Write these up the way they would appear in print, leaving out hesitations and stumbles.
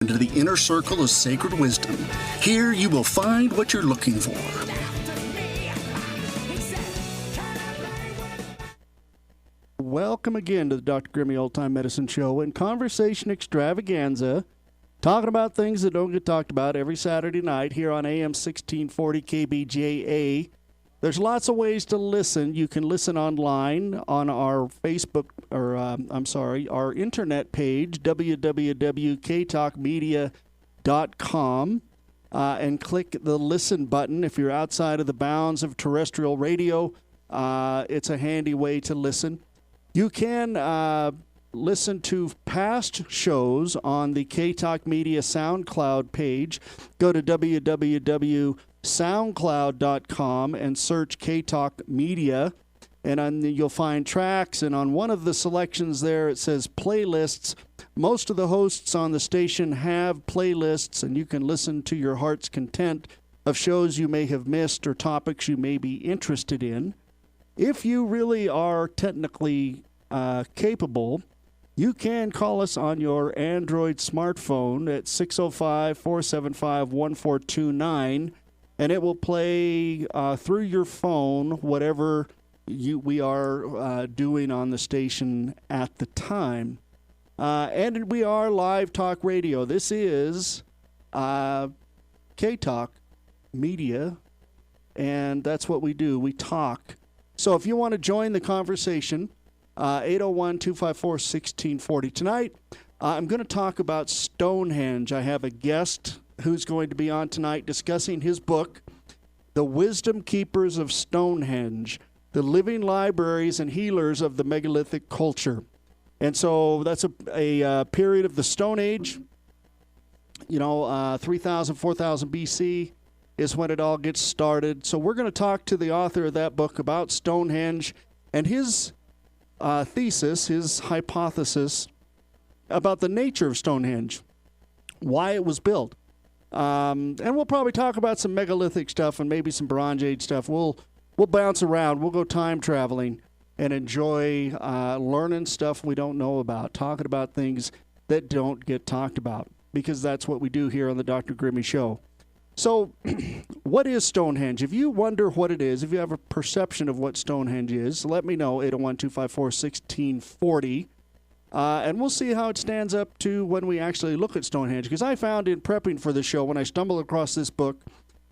Into the inner circle of sacred wisdom. Here you will find what you're looking for. Welcome again to the Dr. Grimmy Old Time Medicine Show and Conversation Extravaganza, talking about things that don't get talked about every Saturday night here on AM 1640 KBJA. There's lots of ways to listen. You can listen online on our Facebook, our internet page, www.ktalkmedia.com, and click the listen button. If you're outside of the bounds of terrestrial radio, it's a handy way to listen. You can listen to past shows on the K-Talk Media SoundCloud page. Go to www.soundcloud.com and search K-Talk Media, and you'll find tracks. And on one of the selections there, it says playlists. Most of the hosts on the station have playlists, and you can listen to your heart's content of shows you may have missed or topics you may be interested in. If you really are technically capable, you can call us on your Android smartphone at 605-475-1429, and it will play through your phone whatever we are doing on the station at the time. And we are live talk radio. This is K-Talk Media, and that's what we do. We talk. So if you want to join the conversation, 801-254-1640. Tonight, I'm going to talk about Stonehenge. I have a guest who's going to be on tonight discussing his book, The Wisdom Keepers of Stonehenge, the Living Libraries and Healers of the Megalithic Culture. And so that's a period of the Stone Age, 3,000, 4,000 BC is when it all gets started. So we're going to talk to the author of that book about Stonehenge and his thesis, his hypothesis about the nature of Stonehenge, why it was built. And we'll probably talk about some megalithic stuff and maybe some Bronze Age stuff. We'll bounce around. We'll go time traveling and enjoy learning stuff we don't know about, talking about things that don't get talked about, because that's what we do here on the Dr. Grimmy Show. So what is Stonehenge? If you wonder what it is, if you have a perception of what Stonehenge is, let me know, 801-254-1640. And we'll see how it stands up to when we actually look at Stonehenge. Because I found in prepping for the show, when I stumbled across this book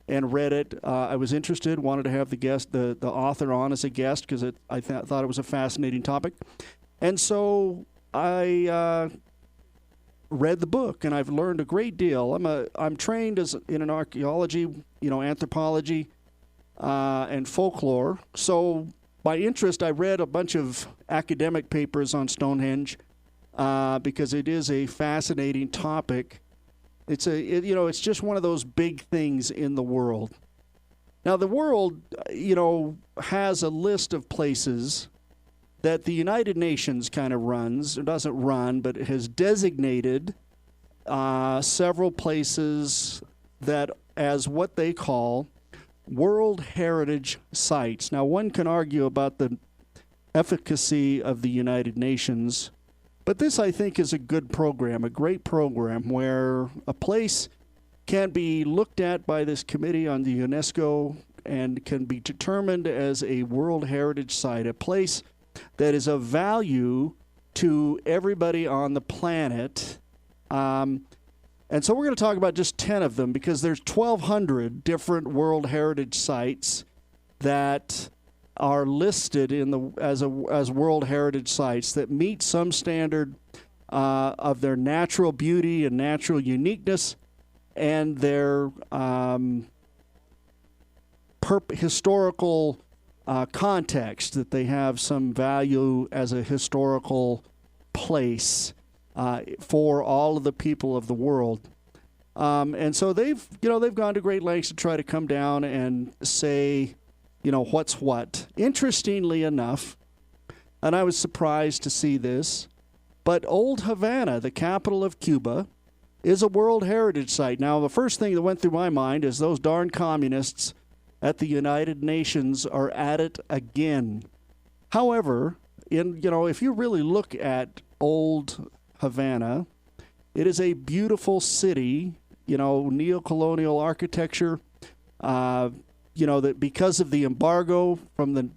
and read it, I was interested, wanted to have the author on as a guest, because I thought it was a fascinating topic. And so I read the book, and I've learned a great deal. I'm trained in an archaeology, anthropology, and folklore. So by interest, I read a bunch of academic papers on Stonehenge because it is a fascinating topic. It's just one of those big things in the world. Now, the world, has a list of places that the United Nations kind of runs. It doesn't run, but it has designated several places that as what they call World Heritage Sites. Now, one can argue about the efficacy of the United Nations, but this, I think, is a good program, a great program, where a place can be looked at by this committee on the UNESCO and can be determined as a World Heritage Site, a place that is of value to everybody on the planet. And so we're going to talk about just 10 of them, because there's 1,200 different World Heritage Sites that are listed as World Heritage Sites that meet some standard of their natural beauty and natural uniqueness and their historical context, that they have some value as a historical place for all of the people of the world. And so they've gone to great lengths to try to come down and say, what's what. Interestingly enough, and I was surprised to see this, but Old Havana, the capital of Cuba, is a World Heritage Site. Now, the first thing that went through my mind is those darn communists at the United Nations are at it again. However, if you really look at Old Havana, It is a beautiful city, neocolonial architecture. That because of the embargo from the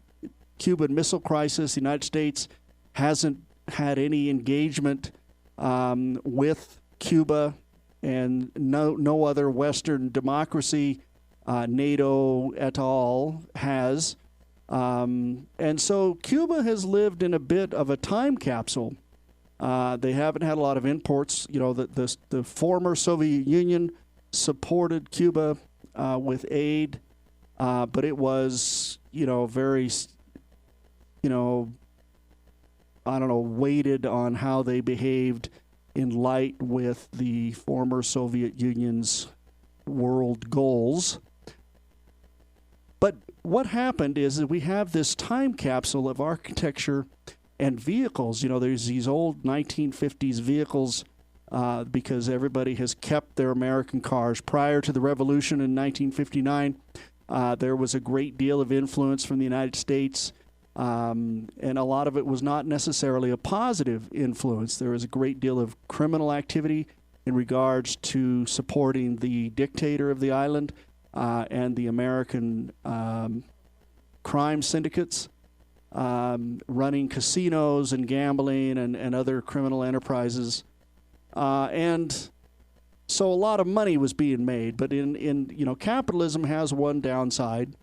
Cuban Missile Crisis, the United States hasn't had any engagement with Cuba, and no other Western democracy, NATO et al., has. And so Cuba has lived in a bit of a time capsule. They haven't had a lot of imports. The former Soviet Union supported Cuba with aid, but it was, very, weighted on how they behaved in light with the former Soviet Union's world goals. But what happened is that we have this time capsule of architecture and vehicles. There's these old 1950s vehicles because everybody has kept their American cars. Prior to the revolution in 1959, there was a great deal of influence from the United States, and a lot of it was not necessarily a positive influence. There was a great deal of criminal activity in regards to supporting the dictator of the island and the American crime syndicates, running casinos and gambling and other criminal enterprises. And so a lot of money was being made. But in capitalism has one downside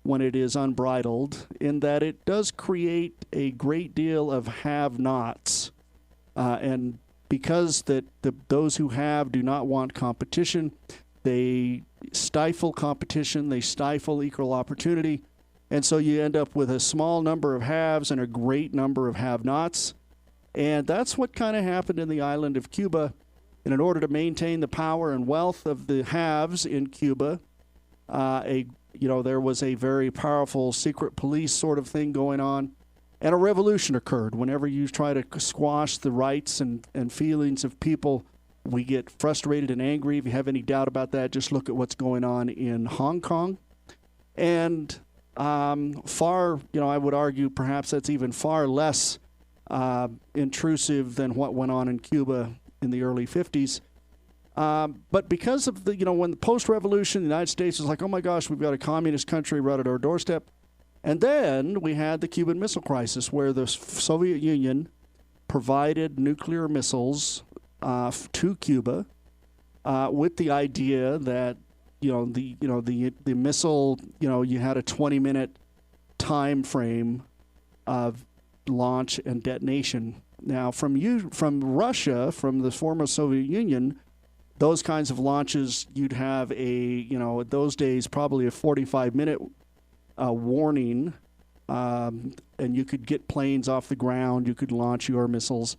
when it is unbridled, in that it does create a great deal of have-nots. And because those who have do not want competition, they stifle competition, they stifle equal opportunity, and so you end up with a small number of haves and a great number of have-nots. And that's what kind of happened in the island of Cuba. And in order to maintain the power and wealth of the haves in Cuba, there was a very powerful secret police sort of thing going on, and a revolution occurred. Whenever you try to squash the rights and feelings of people, we get frustrated and angry. If you have any doubt about that, just look at what's going on in Hong Kong. And I would argue perhaps that's even far less intrusive than what went on in Cuba in the early 50s. But because of when the post-revolution, the United States was like, oh my gosh, we've got a communist country right at our doorstep. And then we had the Cuban Missile Crisis, where the Soviet Union provided nuclear missiles to Cuba with the idea that the missile, you had a 20-minute time frame of launch and detonation. Now, from Russia, from the former Soviet Union, those kinds of launches, you'd have in those days, probably a 45-minute warning, and you could get planes off the ground, you could launch your missiles.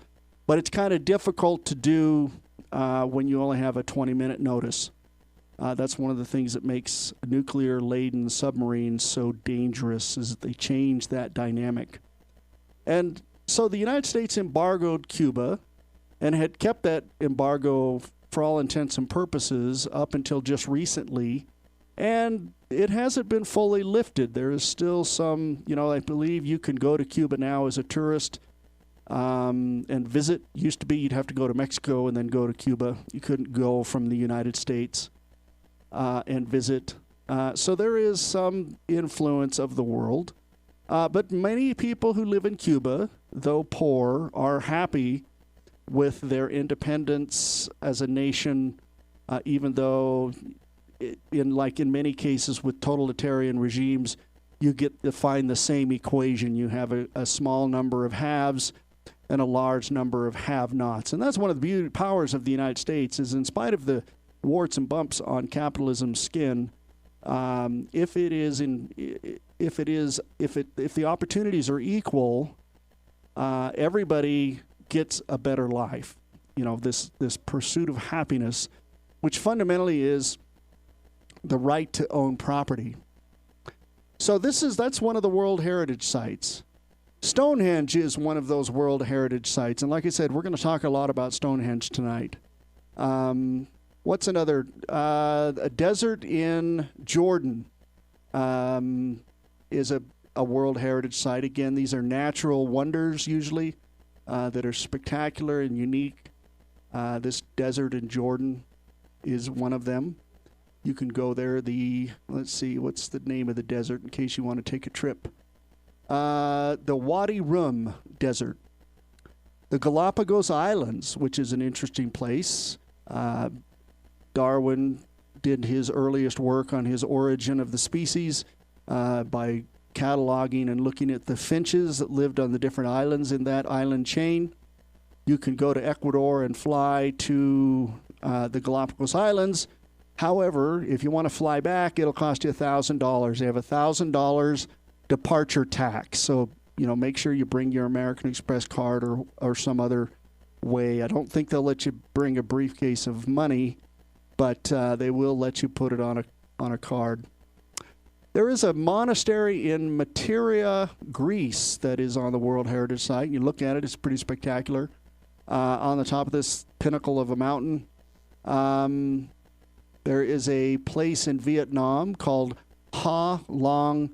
But it's kind of difficult to do when you only have a 20-minute notice. That's one of the things that makes nuclear-laden submarines so dangerous, is that they change that dynamic. And so the United States embargoed Cuba and had kept that embargo for all intents and purposes up until just recently. And it hasn't been fully lifted. There is still some, I believe you can go to Cuba now as a tourist and visit. Used to be you'd have to go to Mexico and then go to Cuba. You couldn't go from the United States and visit. So there is some influence of the world. But many people who live in Cuba, though poor, are happy with their independence as a nation, even though in many cases with totalitarian regimes, you get to find the same equation. You have a small number of haves and a large number of have-nots. And that's one of the powers of the United States, is in spite of the warts and bumps on capitalism's skin, if the opportunities are equal, everybody gets a better life. This pursuit of happiness, which fundamentally is the right to own property. So that's one of the World Heritage Sites. Stonehenge is one of those World Heritage Sites, and like I said, we're going to talk a lot about Stonehenge tonight. What's another? A desert in Jordan is a World Heritage Site. Again, these are natural wonders usually that are spectacular and unique. This desert in Jordan is one of them. You can go there. Let's see, what's the name of the desert in case you want to take a trip? The Wadi Rum Desert. The Galapagos Islands, which is an interesting place. Darwin did his earliest work on his origin of the species by cataloging and looking at the finches that lived on the different islands in that island chain. You can go to Ecuador and fly to the Galapagos Islands. However, if you want to fly back, it'll cost you $1,000. They have $1,000 departure tax. So, make sure you bring your American Express card or some other way. I don't think they'll let you bring a briefcase of money, but they will let you put it on a card. There is a monastery in Materia, Greece, that is on the World Heritage Site. You look at it, it's pretty spectacular. On the top of this pinnacle of a mountain. There is a place in Vietnam called Ha Long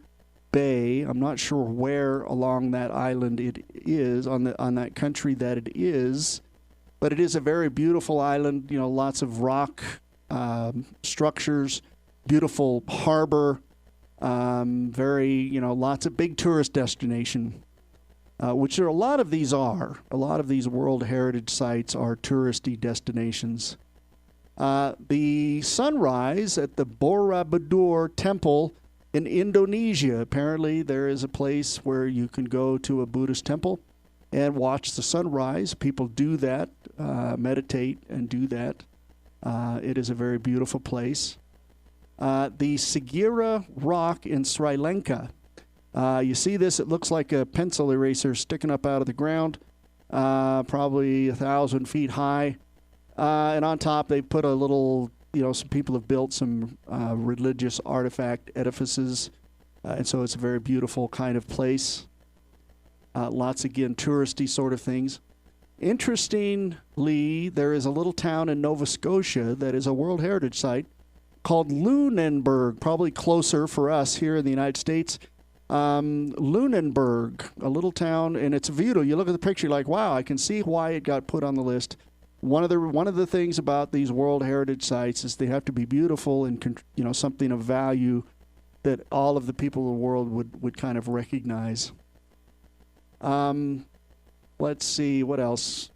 Bay. I'm not sure where along that island it is, on that country that it is, but it is a very beautiful island. Lots of rock structures, beautiful harbor, lots of big tourist destination, which a lot of these are. A lot of these World Heritage Sites are touristy destinations. The sunrise at the Borobudur Temple in Indonesia. Apparently, there is a place where you can go to a Buddhist temple and watch the sunrise. People do that, meditate and do that. It is a very beautiful place. The Sagira Rock in Sri Lanka. You see this, it looks like a pencil eraser sticking up out of the ground, probably 1,000 feet high. And on top, they put a little, some people have built some religious artifact edifices. And so it's a very beautiful kind of place. Lots, again, touristy sort of things. Interestingly, there is a little town in Nova Scotia that is a World Heritage Site called Lunenburg, probably closer for us here in the United States. Lunenburg, a little town, and it's beautiful. You look at the picture, you're like, wow, I can see why it got put on the list. One of the things about these World Heritage Sites is they have to be beautiful and something of value that all of the people of the world would kind of recognize. Let's see, what else?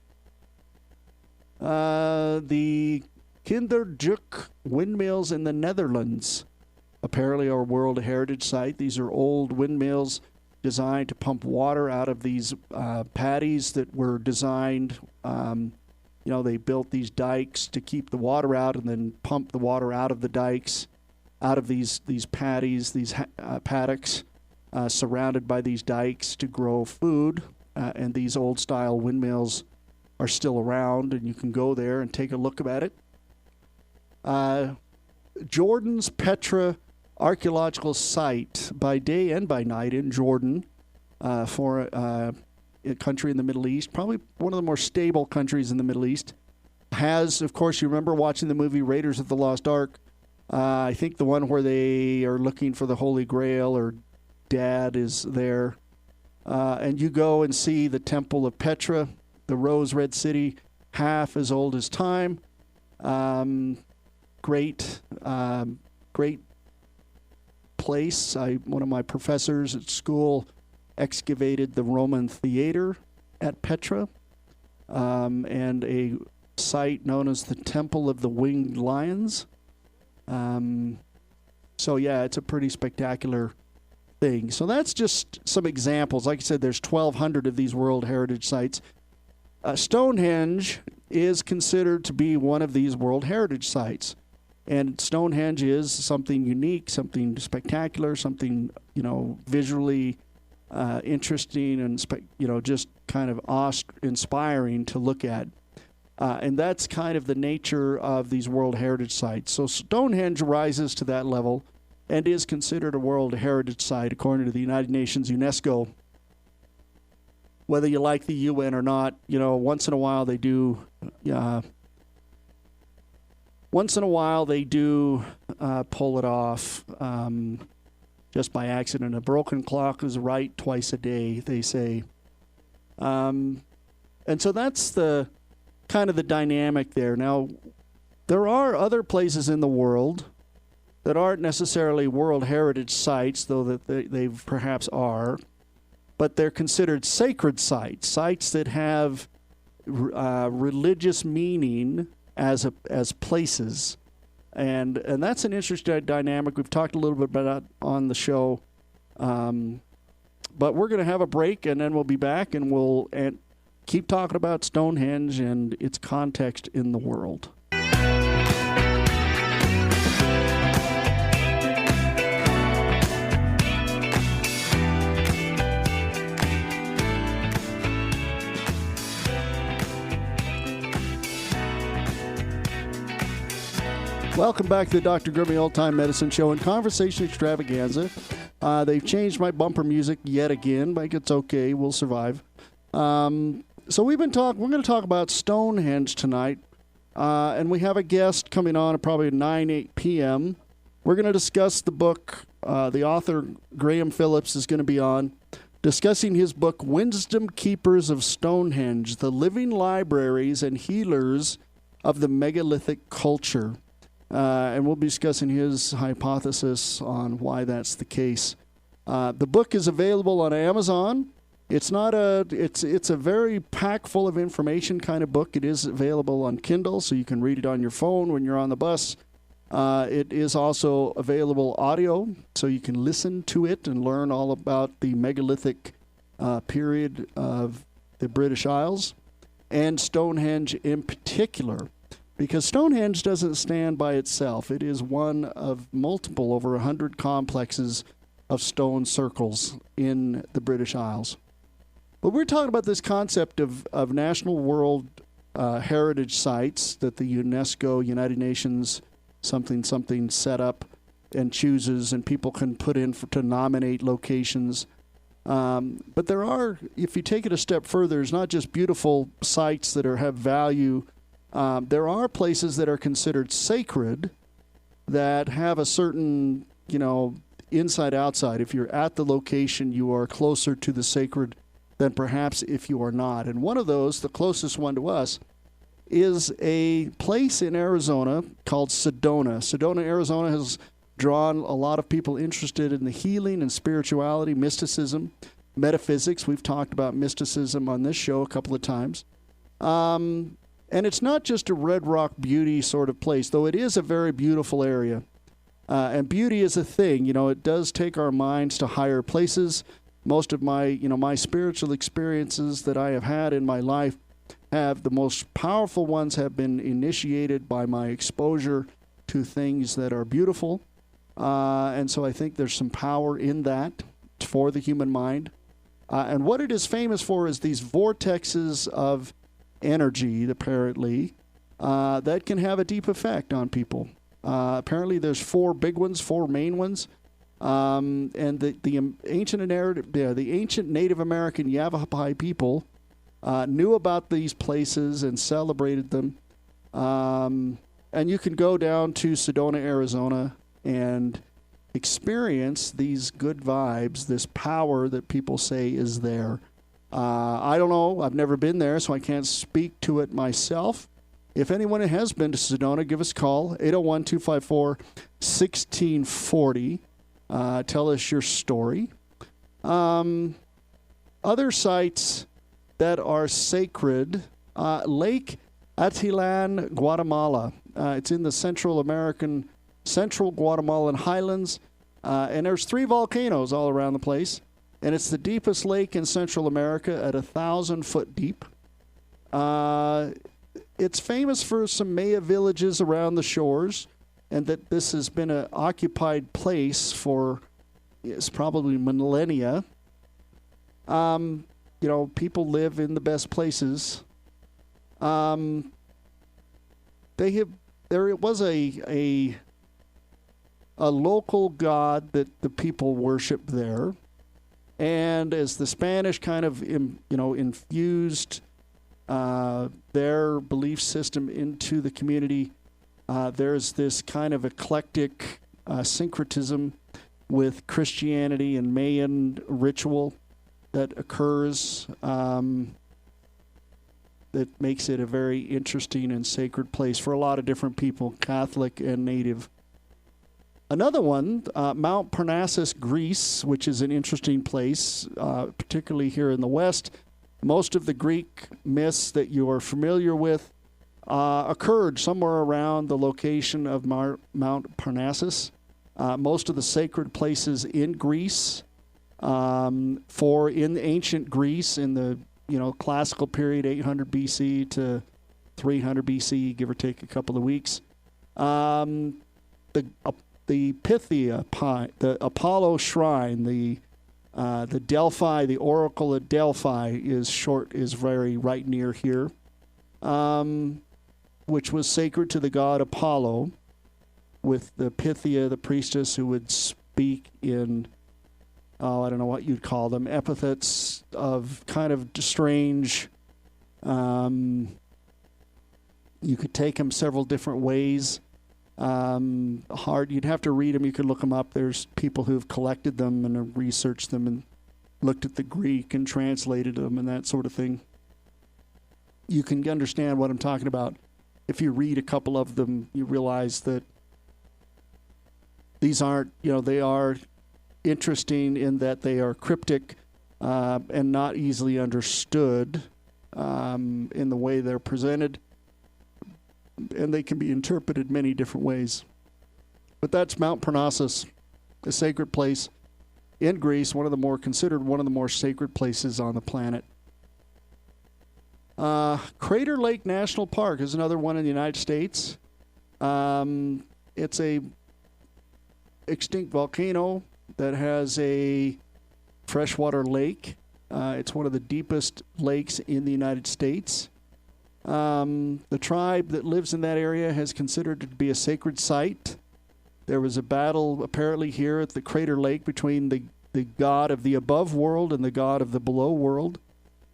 The Kinderjuk windmills in the Netherlands apparently are a World Heritage Site. These are old windmills designed to pump water out of these paddies that were designed. They built these dikes to keep the water out and then pump the water out of the dikes, out of these paddies, these paddocks, surrounded by these dikes to grow food. And these old-style windmills are still around, and you can go there and take a look at it. Jordan's Petra Archaeological Site, by day and by night in Jordan, for a country in the Middle East, probably one of the more stable countries in the Middle East, has, of course, you remember watching the movie Raiders of the Lost Ark. I think the one where they are looking for the Holy Grail, or Dad is there. And you go and see the Temple of Petra, the Rose Red City, half as old as time. Great place. One of my professors at school excavated the Roman theater at Petra, and a site known as the Temple of the Winged Lions. So yeah, it's a pretty spectacular thing. So that's just some examples. Like I said, there's 1,200 of these World Heritage Sites. Stonehenge is considered to be one of these World Heritage Sites. And Stonehenge is something unique, something spectacular, something, visually interesting and, just kind of awe-inspiring to look at. And that's kind of the nature of these World Heritage Sites. So Stonehenge rises to that level and is considered a World Heritage Site according to the United Nations UNESCO. Whether you like the UN or not, once in a while they do pull it off just by accident. A broken clock is right twice a day, they say. And so that's the kind of the dynamic there. Now, there are other places in the world that aren't necessarily World Heritage sites, though that they perhaps are, but they're considered sacred sites, sites that have religious meaning as places. And that's an interesting dynamic. We've talked a little bit about it on the show. But we're going to have a break, and then we'll be back, and we'll keep talking about Stonehenge and its context in the world. Welcome back to the Dr. Grimmy Old Time Medicine Show and Conversation Extravaganza. They've changed my bumper music yet again, but it's okay. We'll survive. So we're going to talk about Stonehenge tonight, and we have a guest coming on at probably 8 p.m. We're going to discuss the book. The author, Graham Phillips, is going to be on, discussing his book, Wisdom Keepers of Stonehenge, the Living Libraries and Healers of the Megalithic Culture. And we'll be discussing his hypothesis on why that's the case. The book is available on Amazon. It's a very packed full of information kind of book. It is available on Kindle, so you can read it on your phone when you're on the bus. It is also available audio, so you can listen to it and learn all about the megalithic period of the British Isles and Stonehenge in particular. Because Stonehenge doesn't stand by itself. It is one of multiple, over 100 complexes of stone circles in the British Isles. But we're talking about this concept of National World Heritage Sites that the UNESCO, United Nations, something set up and chooses, and people can put in to nominate locations. But there are, if you take it a step further, it's not just beautiful sites that have value. There are places that are considered sacred that have a certain, inside-outside. If you're at the location, you are closer to the sacred than perhaps if you are not. And one of those, the closest one to us, is a place in Arizona called Sedona. Sedona, Arizona has drawn a lot of people interested in the healing and spirituality, mysticism, metaphysics. We've talked about mysticism on this show a couple of times. And it's not just a red rock beauty sort of place, though it is a very beautiful area. And beauty is a thing. It does take our minds to higher places. Most of my spiritual experiences that I have had in my life the most powerful ones have been initiated by my exposure to things that are beautiful. And so I think there's some power in that for the human mind. And what it is famous for is these vortexes of energy, apparently, that can have a deep effect on people. Apparently there's four main ones. And the ancient Native American Yavapai people knew about these places and celebrated them. And you can go down to Sedona, Arizona, and experience these good vibes, this power that people say is there. I don't know. I've never been there, so I can't speak to it myself. If anyone has been to Sedona, give us a call, 801-254-1640. Tell us your story. Other sites that are sacred, Lake Atilan, Guatemala. It's in the central Guatemalan highlands, and there's 3 volcanoes all around the place. And it's the deepest lake in Central America at 1,000 foot deep. It's famous for some Maya villages around the shores, and that this has been an occupied place for probably millennia. People live in the best places. There was a local god that the people worship there. And as the Spanish kind of, infused their belief system into the community, there's this kind of eclectic syncretism with Christianity and Mayan ritual that occurs. that makes it a very interesting and sacred place for a lot of different people, Catholic and native. Another one, Mount Parnassus, Greece, which is an interesting place, particularly here in the West. Most of the Greek myths that you are familiar with occurred somewhere around the location of Mount Parnassus. Most of the sacred places in Greece, in ancient Greece, in the classical period, 800 BC to 300 BC, give or take a couple of weeks. The Pythia, the Apollo shrine, the Delphi, the Oracle at Delphi is very right near here, which was sacred to the god Apollo, with the Pythia, the priestess, who would speak in, I don't know what you'd call them, epithets of kind of strange. You could take them several different ways. You'd have to read them. You could look them up. There's people who've collected them and have researched them and looked at the Greek and translated them and that sort of thing. You can understand what I'm talking about. If you read a couple of them, you realize that these aren't, they are interesting in that they are cryptic and not easily understood in the way they're presented. And they can be interpreted many different ways. But that's Mount Parnassus, a sacred place in Greece, considered one of the more sacred places on the planet. Crater Lake National Park is another one in the United States. It's a extinct volcano that has a freshwater lake. It's one of the deepest lakes in the United States. The tribe that lives in that area has considered it to be a sacred site. There was a battle apparently here at the Crater Lake between the god of the above world and the god of the below world.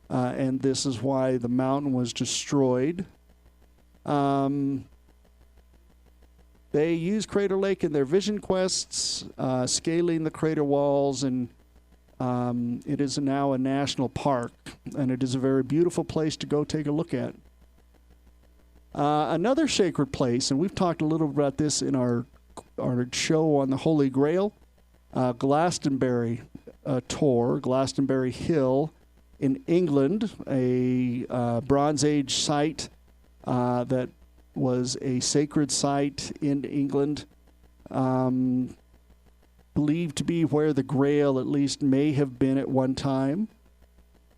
And this is why the mountain was destroyed. They use Crater Lake in their vision quests, scaling the crater walls, and it is now a national park. And it is a very beautiful place to go take a look at. Another sacred place, and we've talked a little about this in our show on the Holy Grail, Glastonbury tour, Glastonbury Hill in England, a Bronze Age site that was a sacred site in England, believed to be where the Grail at least may have been at one time.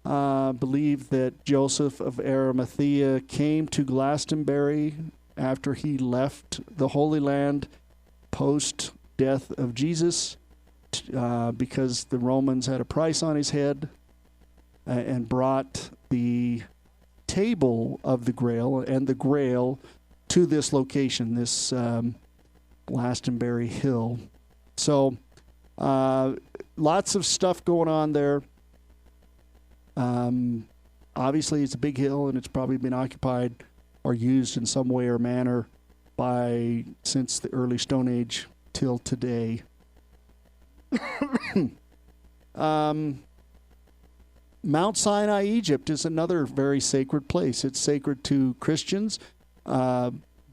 Believe that Joseph of Arimathea came to Glastonbury after he left the Holy Land post-death of Jesus because the Romans had a price on his head and brought the table of the Grail and the Grail to this location, this Glastonbury Hill. So lots of stuff going on there. Obviously, it's a big hill, and it's probably been occupied or used in some way or manner since the early Stone Age till today. Mount Sinai, Egypt, is another very sacred place. It's sacred to Christians,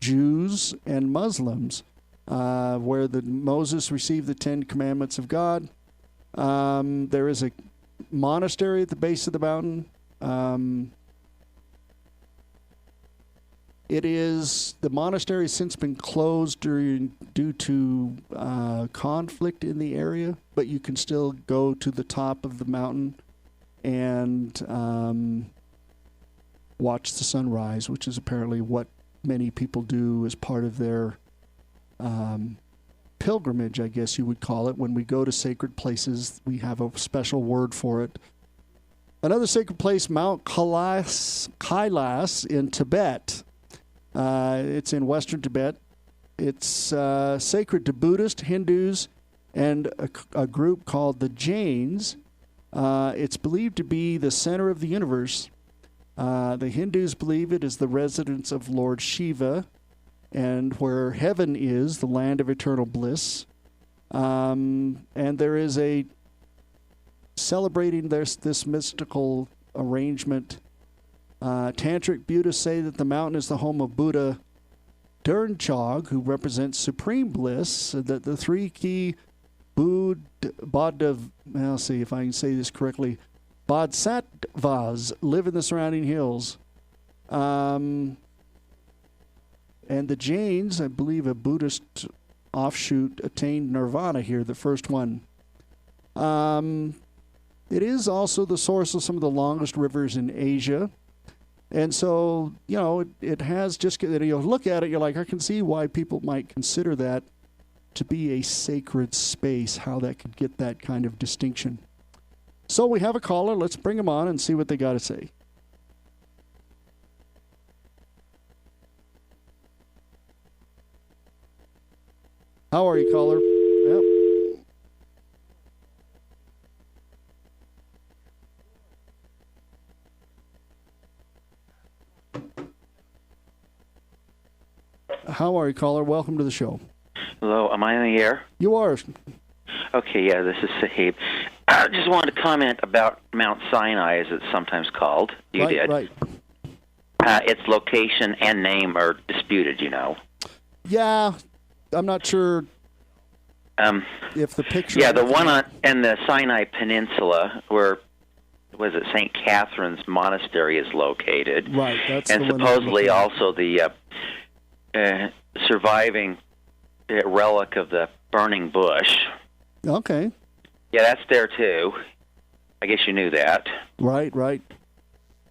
Jews, and Muslims, where Moses received the 10 Commandments of God. There is a monastery at the base of the mountain. The monastery has since been closed due to conflict in the area, but you can still go to the top of the mountain and watch the sunrise, which is apparently what many people do as part of their pilgrimage, I guess you would call it. When we go to sacred places, we have a special word for it. Another sacred place, Mount Kailas in Tibet. It's in western Tibet. It's sacred to Buddhists, Hindus, and a group called the Jains. It's believed to be the center of the universe. The Hindus believe it is the residence of Lord Shiva, and where heaven is, the land of eternal bliss. And there is a celebrating this mystical arrangement Tantric Buddhists say that the mountain is the home of Buddha Durnchog, who represents supreme bliss, that the three key I'll see if I can say this correctly, Bodhisattvas live in the surrounding hills. And the Jains, I believe a Buddhist offshoot, attained nirvana here, the first one. It is also the source of some of the longest rivers in Asia. And so, it has just, look at it, you're like, I can see why people might consider that to be a sacred space, how that could get that kind of distinction. So we have a caller. Let's bring them on and see what they got to say. How are you, caller? Yep. How are you, caller? Welcome to the show. Hello, am I on the air? You are. Okay, yeah, this is Sahib. I just wanted to comment about Mount Sinai, as it's sometimes called. You did. Right. Its location and name are disputed, Yeah, I'm not sure if the picture... Yeah, the one in the Sinai Peninsula, where, was it St. Catherine's Monastery is located. Right, that's and the one. And supposedly also the surviving relic of the burning bush. Okay. Yeah, that's there too. I guess you knew that. Right.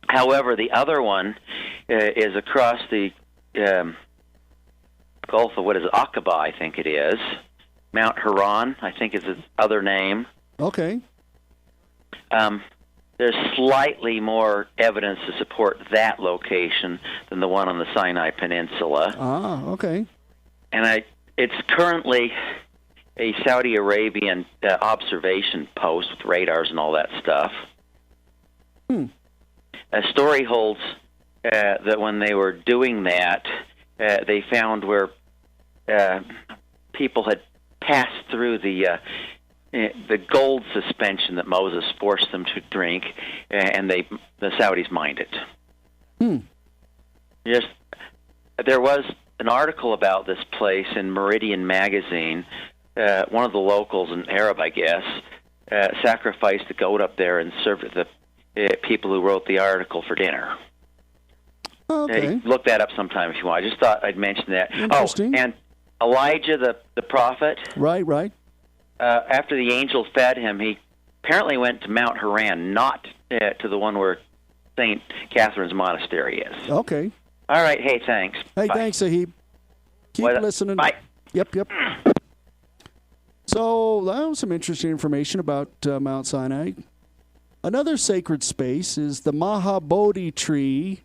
However, the other one is across the Gulf of, Aqaba, I think it is. Mount Haran, I think is its other name. Okay. There's slightly more evidence to support that location than the one on the Sinai Peninsula. Ah, okay. And it's currently a Saudi Arabian observation post with radars and all that stuff. A story holds that when they were doing that, they found where people had passed through the gold suspension that Moses forced them to drink, and the Saudis mined it. There was an article about this place in Meridian magazine. One of the locals, an Arab, I guess, sacrificed a goat up there and served it to the people who wrote the article for dinner. Okay. Look that up sometime if you want. I just thought I'd mention that. Interesting. Oh, and Elijah the prophet. Right. After the angel fed him, he apparently went to Mount Haran, not to the one where St. Catherine's Monastery is. Okay. All right. Hey, thanks. Hey, Bye. thanks, Sahib. Keep listening. Bye. Yep. So that was some interesting information about Mount Sinai. Another sacred space is the Mahabodhi tree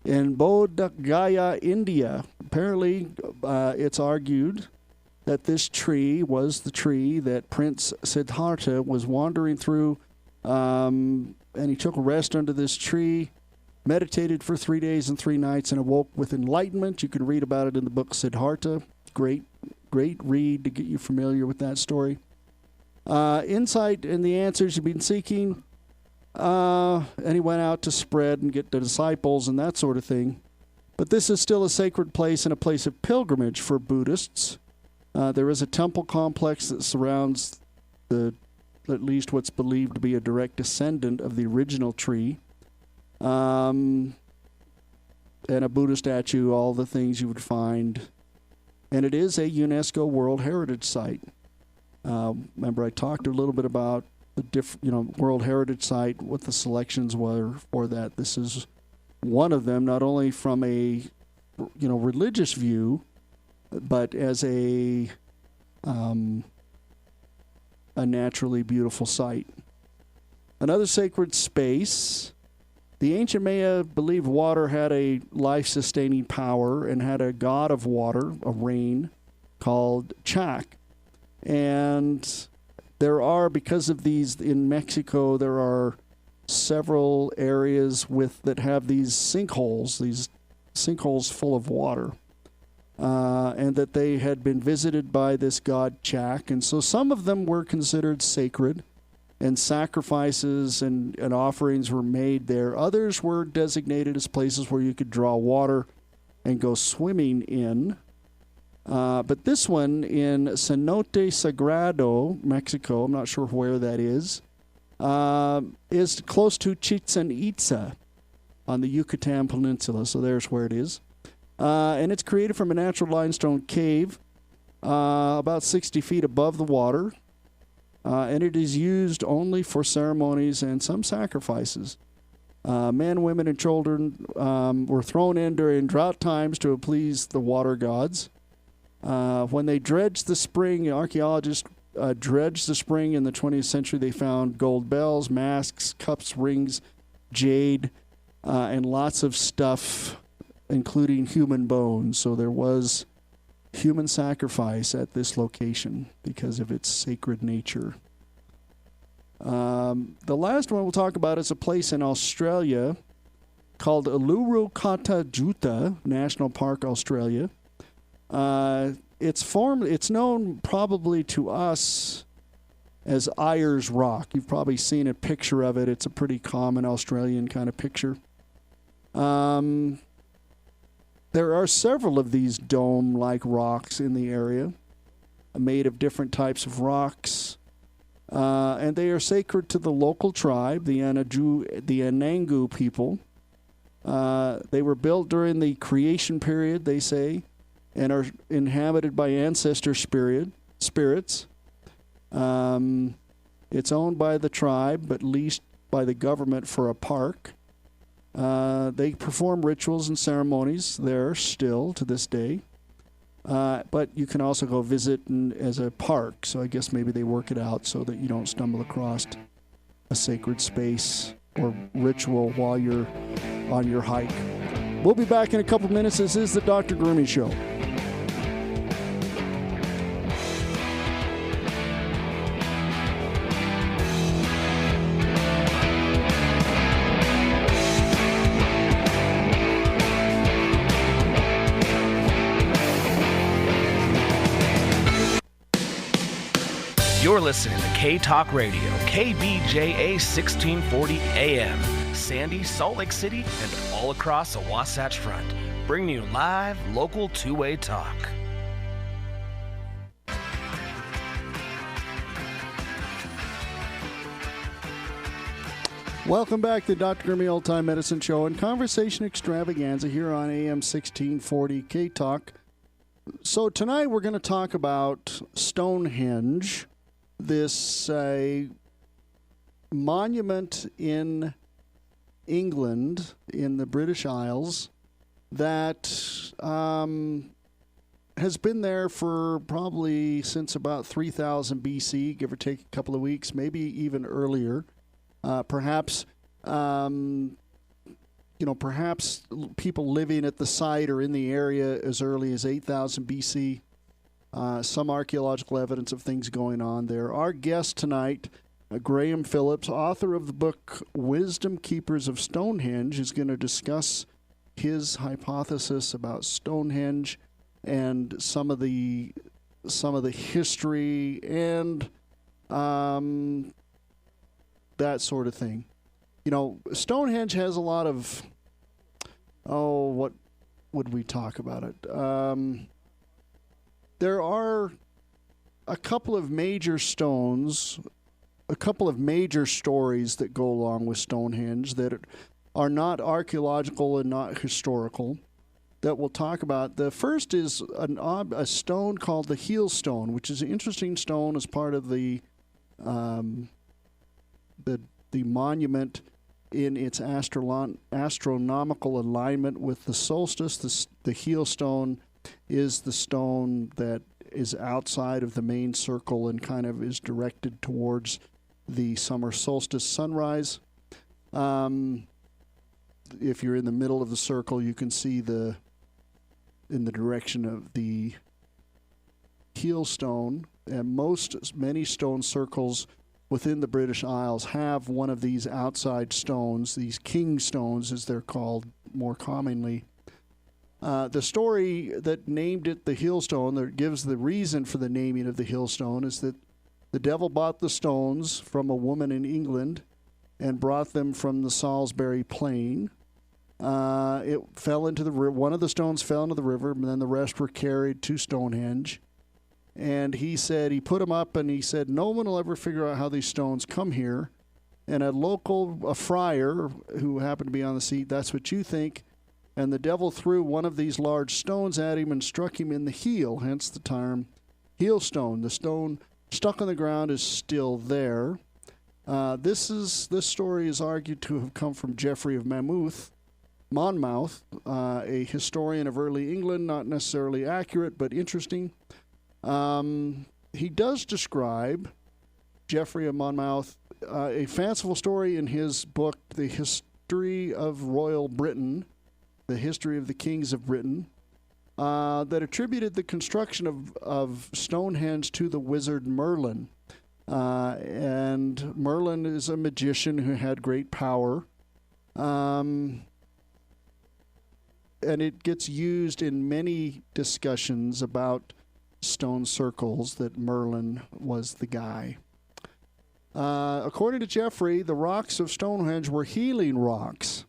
in Bodh Gaya, India. Apparently, it's argued that this tree was the tree that Prince Siddhartha was wandering through, and he took a rest under this tree, meditated for 3 days and 3 nights, and awoke with enlightenment. You can read about it in the book Siddhartha. Great read to get you familiar with that story. Insight and the answers you've been seeking, and he went out to spread and get the disciples and that sort of thing. But this is still a sacred place and a place of pilgrimage for Buddhists. There is a temple complex that surrounds at least what's believed to be a direct descendant of the original tree. And a Buddha statue, all the things you would find. And it is a UNESCO World Heritage Site. Remember, I talked a little bit about the World Heritage Site, what the selections were for that. This is one of them, not only from a religious view, but as a naturally beautiful site. Another sacred space. The ancient Maya believed water had a life-sustaining power and had a god of water, a rain, called Chak. And there are, because of these, in Mexico, there are several areas that have these sinkholes full of water. And that they had been visited by this god Chak. And so some of them were considered sacred. and sacrifices and offerings were made there. Others were designated as places where you could draw water and go swimming in. But this one in Cenote Sagrado, Mexico, I'm not sure where that is close to Chichen Itza on the Yucatan Peninsula. So there's where it is. And it's created from a natural limestone cave about 60 feet above the water. And it is used only for ceremonies and some sacrifices. Men, women, and children were thrown in during drought times to appease the water gods. When they dredged the spring, archaeologists dredged the spring in the 20th century. They found gold bells, masks, cups, rings, jade, and lots of stuff, including human bones. So there was human sacrifice at this location because of its sacred nature. The last one we'll talk about is a place in Australia called Uluru Kata Juta National Park, Australia. It's known probably to us as Ayers Rock. You've probably seen a picture of it. It's a pretty common Australian kind of picture. There are several of these dome-like rocks in the area, made of different types of rocks. And they are sacred to the local tribe, the Anangu people. They were built during the creation period, they say, and are inhabited by ancestor spirits. It's owned by the tribe, but leased by the government for a park. They perform rituals and ceremonies there still to this day. But you can also go visit as a park, so I guess maybe they work it out so that you don't stumble across a sacred space or ritual while you're on your hike. We'll be back in a couple minutes. This is the Dr. Grooming Show. You're listening to K-Talk Radio, KBJA 1640 AM, Sandy, Salt Lake City, and all across the Wasatch Front, bringing you live, local, two-way talk. Welcome back to Dr. Grimmy Old Time Medicine Show and Conversation Extravaganza here on AM 1640 K-Talk. So tonight we're going to talk about Stonehenge, this monument in England, in the British Isles, that has been there for probably since about 3000 BC, give or take a couple of weeks, maybe even earlier. Perhaps people living at the site or in the area as early as 8000 BC. Some archaeological evidence of things going on there. Our guest tonight, Graham Phillips, author of the book Wisdom Keepers of Stonehenge, is going to discuss his hypothesis about Stonehenge and some of the history and that sort of thing. You know, Stonehenge has a lot of, what would we talk about it? There are a couple of major stones, a couple of major stories that go along with Stonehenge that are not archaeological and not historical that we'll talk about. The first is a stone called the heel stone, which is an interesting stone as part of the monument in its astronomical alignment with the solstice. The heel stone is the stone that is outside of the main circle and kind of is directed towards the summer solstice sunrise. If you're in the middle of the circle, you can see in the direction of the heel stone. And many stone circles within the British Isles have one of these outside stones, these king stones as they're called more commonly. The story that named it the Hillstone, that gives the reason for the naming of the Hillstone, is that The devil bought the stones from a woman in England and brought them from the Salisbury Plain. It fell into the river. One of the stones fell into the river, and then the rest were carried to Stonehenge. And he said, he put them up, and he said, no one will ever figure out how these stones come here. And a friar who happened to be on the seat, that's what you think. And the devil threw one of these large stones at him and struck him in the heel, hence the term heel stone. The stone stuck on the ground is still there. This story is argued to have come from Geoffrey of Monmouth, a historian of early England, not necessarily accurate, but interesting. He does describe, Geoffrey of Monmouth, a fanciful story in his book, The History of Royal Britain, The History of the Kings of Britain, that attributed the construction of Stonehenge to the wizard Merlin. And Merlin is a magician who had great power. And it gets used in many discussions about stone circles that Merlin was the guy. According to Geoffrey, the rocks of Stonehenge were healing rocks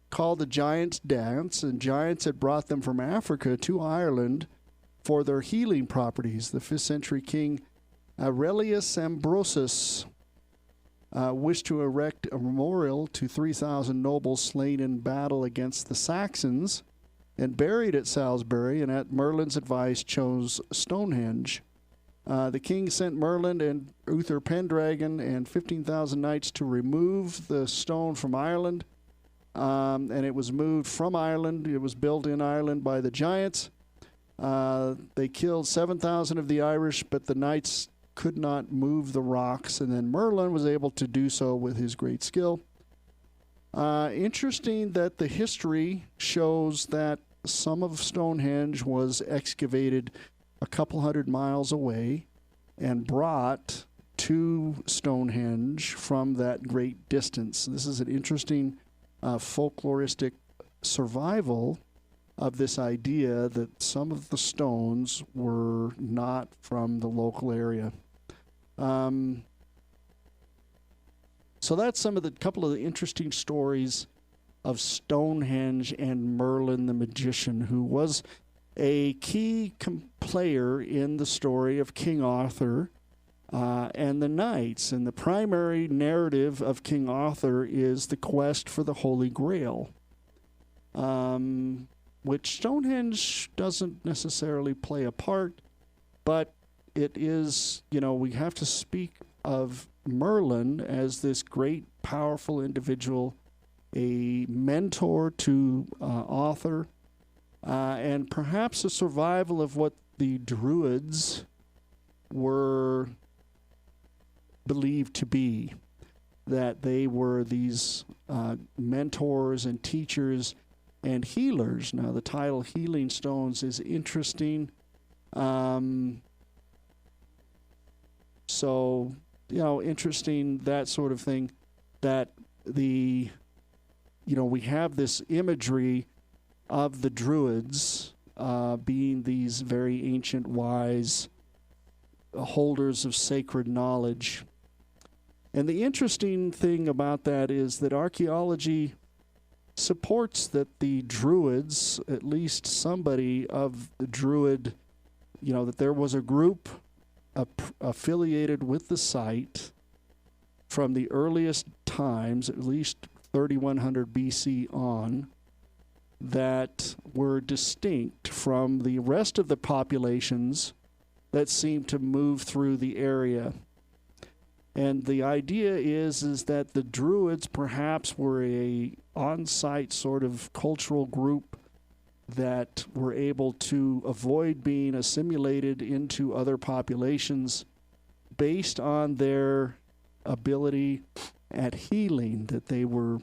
called the Giant's Dance, and giants had brought them from Africa to Ireland for their healing properties. The 5th century king Aurelius Ambrosius wished to erect a memorial to 3,000 nobles slain in battle against the Saxons and buried at Salisbury, and at Merlin's advice chose Stonehenge. The king sent Merlin and Uther Pendragon and 15,000 knights to remove the stone from Ireland, and it was moved from Ireland. It was built in Ireland by the giants. They killed 7,000 of the Irish, but the knights could not move the rocks, and then Merlin was able to do so with his great skill. Interesting that the history shows that some of Stonehenge was excavated a couple hundred miles away and brought to Stonehenge from that great distance. This is an interesting folkloristic survival of this idea that some of the stones were not from the local area. So that's couple of the interesting stories of Stonehenge and Merlin the magician, who was a key player in the story of King Arthur and the knights. And the primary narrative of King Arthur is the quest for the Holy Grail, which Stonehenge doesn't necessarily play a part, but it is, we have to speak of Merlin as this great, powerful individual, a mentor to Arthur, and perhaps a survival of what the Druids were believed to be, that they were these mentors and teachers and healers. Now, the title Healing Stones is interesting. So, interesting, that sort of thing, that we have this imagery of the Druids being these very ancient, wise holders of sacred knowledge. And the interesting thing about that is that archaeology supports that the Druids, at least somebody of the Druid, that there was a group affiliated with the site from the earliest times, at least 3100 BC on, that were distinct from the rest of the populations that seemed to move through the area. And the idea is that the Druids perhaps were a on-site sort of cultural group that were able to avoid being assimilated into other populations based on their ability at healing, that they were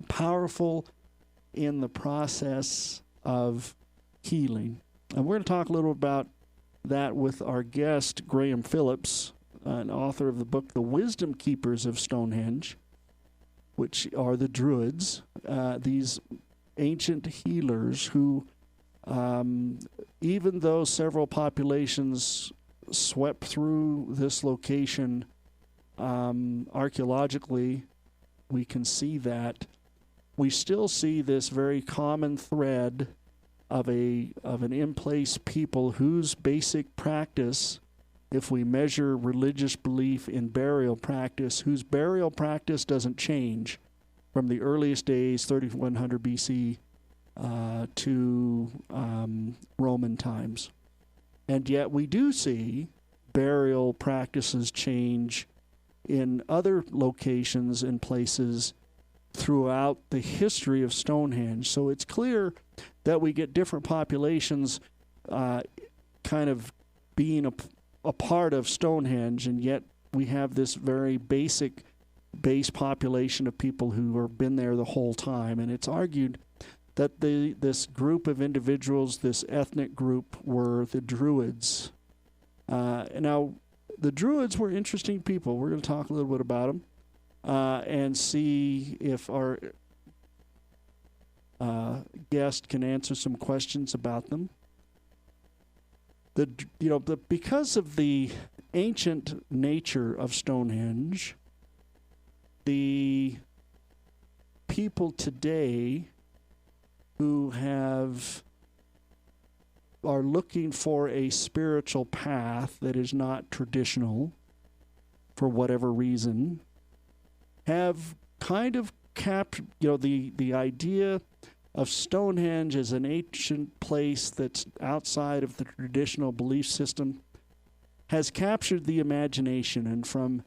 powerful in the process of healing. And we're going to talk a little about that with our guest, Graham Phillips, an author of the book The Wisdom Keepers of Stonehenge, which are the Druids, these ancient healers who, even though several populations swept through this location archaeologically, we can see that. We still see this very common thread of an in-place people whose basic practice, if we measure religious belief in burial practice, whose burial practice doesn't change from the earliest days, 3100 BC, to Roman times. And yet we do see burial practices change in other locations and places throughout the history of Stonehenge. So it's clear that we get different populations kind of being a part of Stonehenge, and yet we have this very basic base population of people who have been there the whole time. And it's argued that this group of individuals, this ethnic group, were the Druids. Now, the Druids were interesting people. We're going to talk a little bit about them and see if our guest can answer some questions about them. Because of the ancient nature of Stonehenge, the people today who are looking for a spiritual path that is not traditional for whatever reason have kind of captured, the idea of Stonehenge as an ancient place that's outside of the traditional belief system has captured the imagination. And from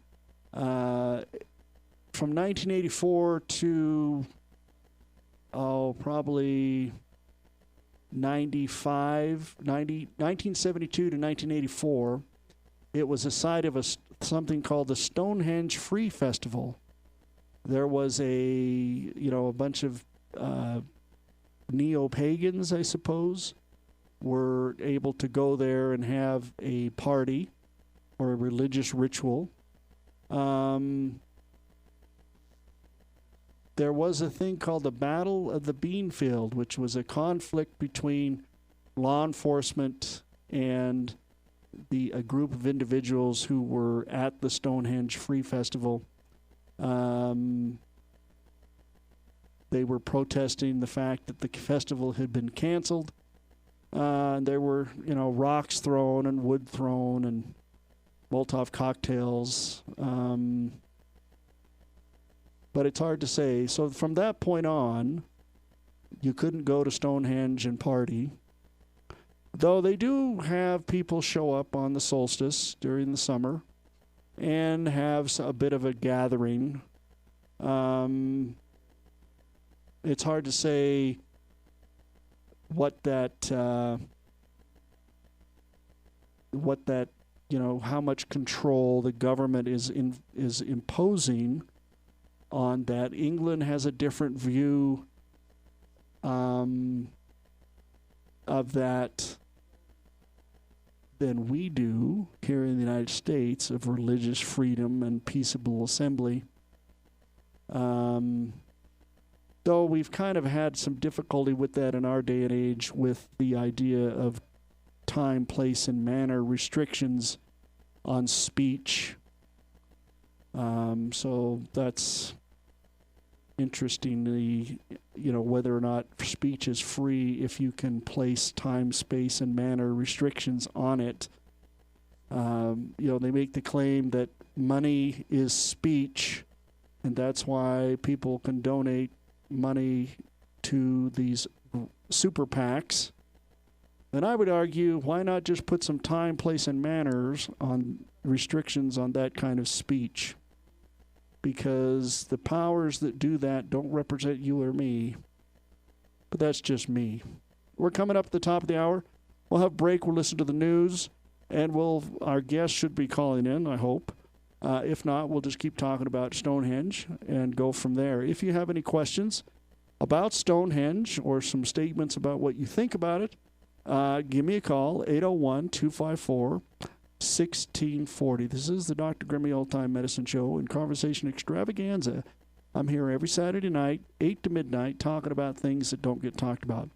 1984 to probably 1972 to 1984, it was a site of something called the Stonehenge Free Festival. There was a bunch of neo-pagans, I suppose, were able to go there and have a party or a religious ritual. There was a thing called the Battle of the Beanfield, which was a conflict between law enforcement and a group of individuals who were at the Stonehenge Free Festival. They were protesting the fact that the festival had been canceled. There were, rocks thrown and wood thrown and Molotov cocktails. But it's hard to say. So from that point on, you couldn't go to Stonehenge and party. Though they do have people show up on the solstice during the summer and have a bit of a gathering. It's hard to say what that, how much control the government is imposing on that. England has a different view of that than we do here in the United States, of religious freedom and peaceable assembly. Though we've kind of had some difficulty with that in our day and age with the idea of time, place, and manner restrictions on speech. So that's interestingly, whether or not speech is free if you can place time, space, and manner restrictions on it. They make the claim that money is speech, and that's why people can donate money to these super PACs. And I would argue, why not just put some time, place, and manners on restrictions on that kind of speech? Because the powers that do that don't represent you or me. But that's just me. We're coming up at the top of the hour. We'll have a break. We'll listen to the news. And our guests should be calling in, I hope. If not, we'll just keep talking about Stonehenge and go from there. If you have any questions about Stonehenge or some statements about what you think about it, give me a call, 801-254-1640. This is the Dr. Grimmy Old Time Medicine Show and Conversation Extravaganza. I'm here every Saturday night, 8 to midnight, talking about things that don't get talked about.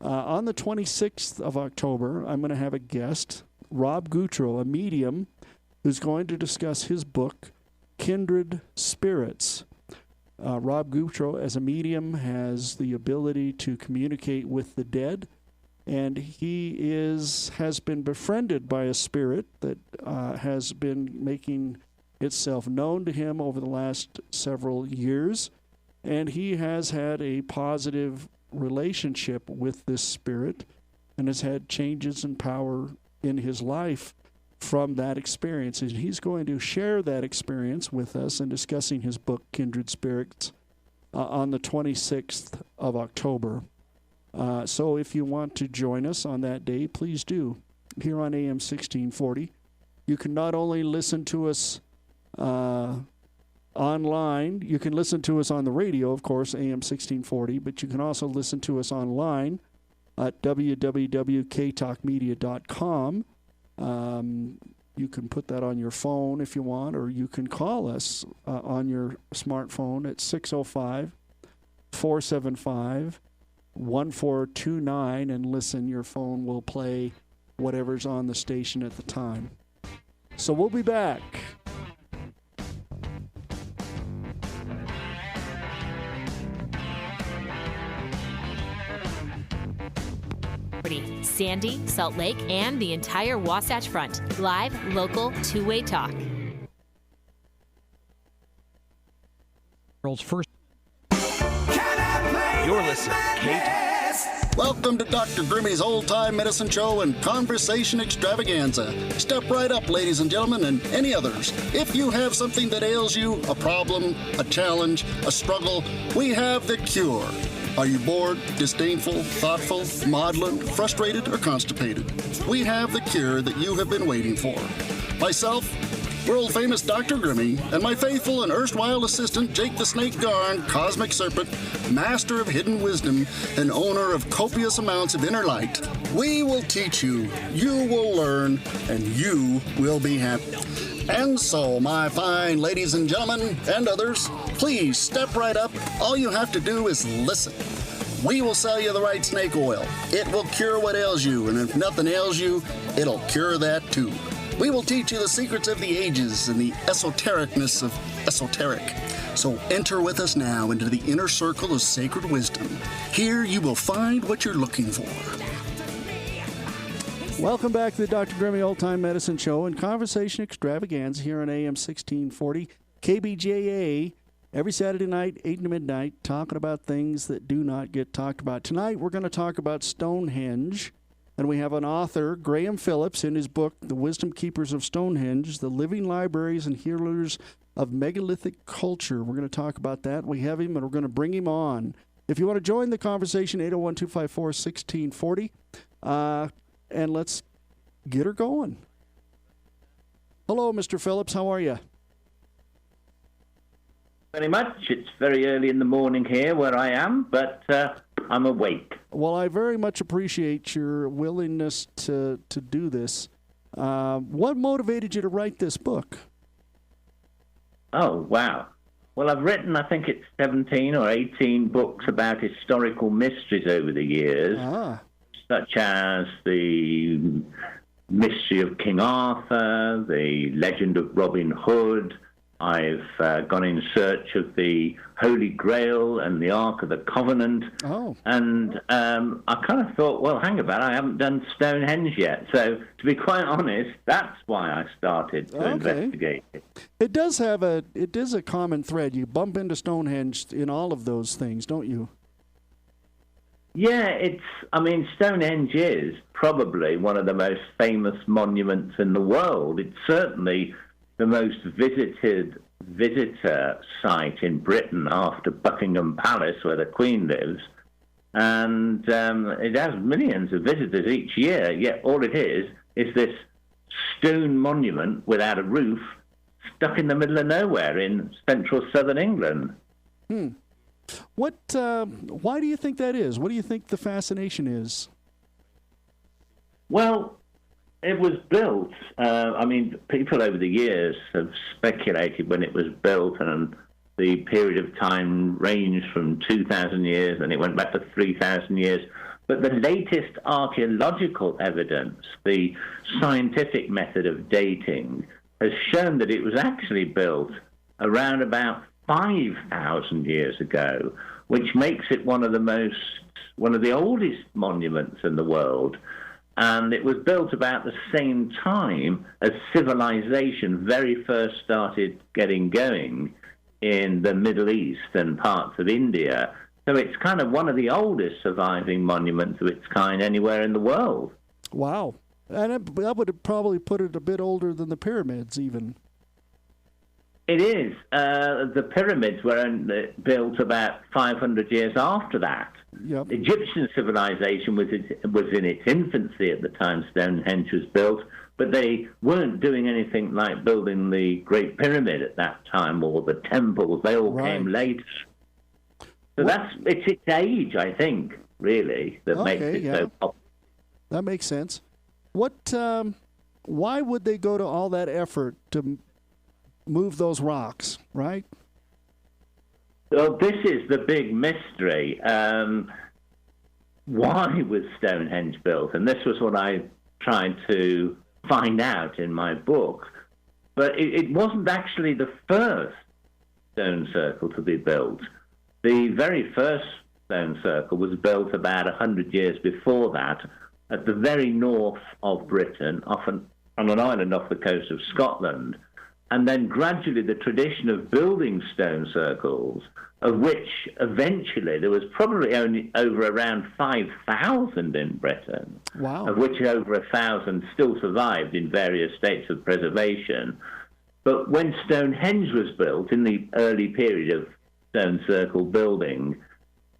On the 26th of October, I'm going to have a guest Rob Goutreau, a medium, who's going to discuss his book, Kindred Spirits. Rob Goutreau, as a medium, has the ability to communicate with the dead, and he has been befriended by a spirit that has been making itself known to him over the last several years, and he has had a positive relationship with this spirit and has had changes in power in his life from that experience. And he's going to share that experience with us in discussing his book, Kindred Spirits, on the 26th of October. So if you want to join us on that day, please do, here on AM 1640. You can not only listen to us online, you can listen to us on the radio, of course, AM 1640, but you can also listen to us online at www.ktalkmedia.com. You can put that on your phone if you want, or you can call us on your smartphone at 605-475-1429 and listen. Your phone will play whatever's on the station at the time. So we'll be back. Sandy, Salt Lake, and the entire Wasatch Front. Live, local, two-way talk. World's first. You're listening to Kate. Welcome to Dr. Grimmy's Old Time Medicine Show and Conversation Extravaganza. Step right up, ladies and gentlemen, and any others. If you have something that ails you, a problem, a challenge, a struggle, we have the cure. Are you bored, disdainful, thoughtful, maudlin, frustrated, or constipated? We have the cure that you have been waiting for. Myself, world-famous Dr. Grimmy, and my faithful and erstwhile assistant, Jake the Snake Garn, Cosmic Serpent, master of hidden wisdom, and owner of copious amounts of inner light. We will teach you, you will learn, and you will be happy. And so, my fine ladies and gentlemen, and others, please step right up. All you have to do is listen. We will sell you the right snake oil. It will cure what ails you, and if nothing ails you, it'll cure that too. We will teach you the secrets of the ages and the esotericness of esoteric. So enter with us now into the inner circle of sacred wisdom. Here you will find what you're looking for. Welcome back to the Dr. Grimmy Old Time Medicine Show and Conversation Extravaganza here on AM 1640 KBJA every Saturday night, 8 to midnight, talking about things that do not get talked about. Tonight we're going to talk about Stonehenge, and we have an author, Graham Phillips, in his book, The Wisdom Keepers of Stonehenge, The Living Libraries and Healers of Megalithic Culture. We're going to talk about that. We have him, and we're going to bring him on. If you want to join the conversation, 801-254-1640. And let's get her going. Hello, Mr. Phillips. How are you? Very much. It's very early in the morning here where I am, but I'm awake. Well, I very much appreciate your willingness to do this. What motivated you to write this book? Oh, wow. Well, I've written, I think it's 17 or 18 books about historical mysteries over the years. Such as the mystery of King Arthur, the legend of Robin Hood. I've gone in search of the Holy Grail and the Ark of the Covenant. Oh. And I kind of thought, well, hang about, I haven't done Stonehenge yet. So to be quite honest, that's why I started to investigate it. It is a common thread. You bump into Stonehenge in all of those things, don't you? Yeah, Stonehenge is probably one of the most famous monuments in the world. It's certainly the most visited visitor site in Britain after Buckingham Palace, where the Queen lives. And it has millions of visitors each year, yet all it is this stone monument without a roof stuck in the middle of nowhere in central southern England. Why do you think that is? What do you think the fascination is? Well, it was built. People over the years have speculated when it was built, and the period of time ranged from 2,000 years, and it went back to 3,000 years. But the latest archaeological evidence, the scientific method of dating, has shown that it was actually built around about 5,000 years ago, which makes it one of the oldest monuments in the world. And it was built about the same time as civilization very first started getting going in the Middle East and parts of India. So it's kind of one of the oldest surviving monuments of its kind anywhere in the world. Wow. And that would probably put it a bit older than the pyramids even. It is. The pyramids were built about 500 years after that. Yep. Egyptian civilization was in its infancy at the time Stonehenge was built, but they weren't doing anything like building the Great Pyramid at that time or the temples. They all came later. So it's its age, I think, really, that makes it so popular. That makes sense. Why would they go to all that effort to move those rocks, right? Well, this is the big mystery. Why was Stonehenge built? And this was what I tried to find out in my book. But it wasn't actually the first stone circle to be built. The very first stone circle was built about 100 years before that at the very north of Britain, on an island off the coast of Scotland. And then gradually the tradition of building stone circles, of which eventually there was probably only over around 5,000 in Britain, of which over 1,000 still survived in various states of preservation. But when Stonehenge was built in the early period of stone circle building,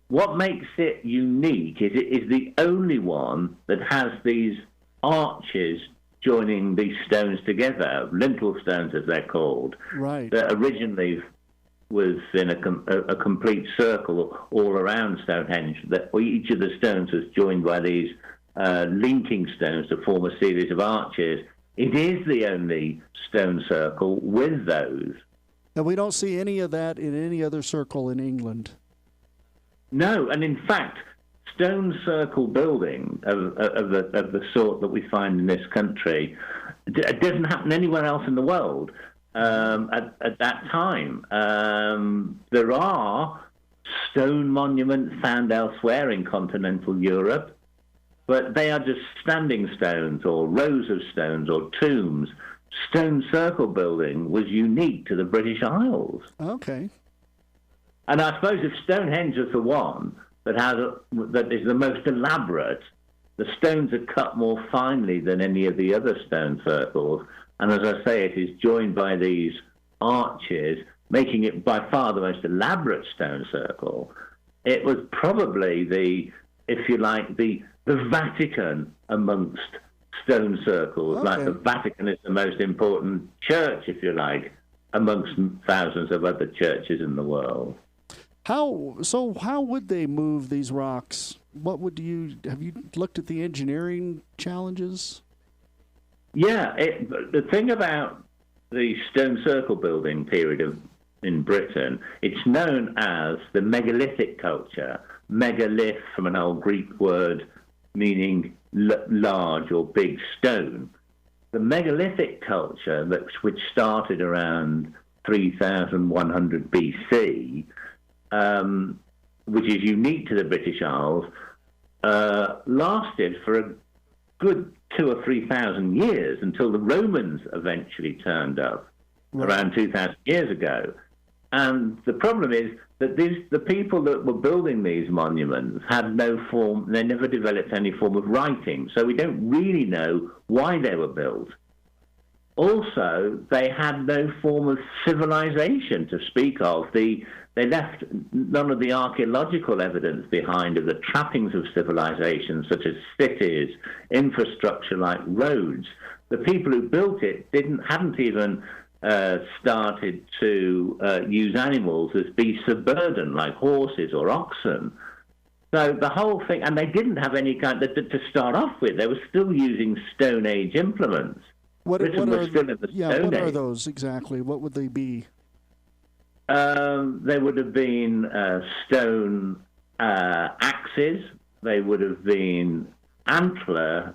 what makes it unique is it is the only one that has these arches joining these stones together, lintel stones as they're called, that originally was in a complete circle all around Stonehenge, that each of the stones was joined by these linking stones to form a series of arches. It is the only stone circle with those. And we don't see any of that in any other circle in England. No, and in fact, stone circle building of the sort that we find in this country doesn't happen anywhere else in the world at that time. There are stone monuments found elsewhere in continental Europe, but they are just standing stones or rows of stones or tombs. Stone circle building was unique to the British Isles. Okay. And I suppose if Stonehenge is the one that is the most elaborate, the stones are cut more finely than any of the other stone circles. And as I say, it is joined by these arches, making it by far the most elaborate stone circle. It was probably the Vatican amongst stone circles. Like the Vatican is the most important church, if you like, amongst thousands of other churches in the world. How would they move these rocks? Have you looked at the engineering challenges? Yeah, the thing about the stone circle building period in Britain, it's known as the megalithic culture. Megalith, from an old Greek word meaning large or big stone. The megalithic culture, which started around 3,100 BC, which is unique to the British Isles, lasted for a good 2,000 or 3,000 years until the Romans eventually turned up around 2,000 years ago. And the problem is that the people that were building these monuments had no form, they never developed any form of writing, so we don't really know why they were built. Also, they had no form of civilization to speak of. They left none of the archaeological evidence behind of the trappings of civilization, such as cities, infrastructure like roads. The people who built it hadn't even started to use animals as beasts of burden, like horses or oxen. So the whole thing, and they didn't have any to start off with, they were still using Stone Age implements. What are those exactly? What would they be? They would have been stone axes, they would have been animal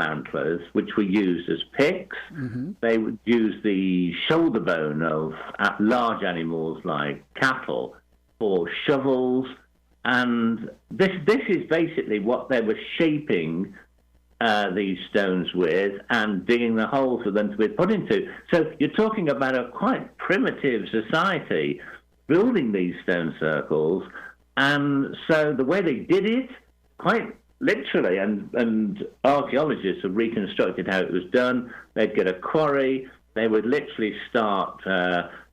antlers, which were used as picks. Mm-hmm. They would use the shoulder bone of large animals like cattle for shovels, and this is basically what they were shaping these stones with and digging the holes for them to be put into. So you're talking about a quite primitive society building these stone circles, and so the way they did it, quite literally, and archaeologists have reconstructed how it was done. They'd get a quarry, they would literally start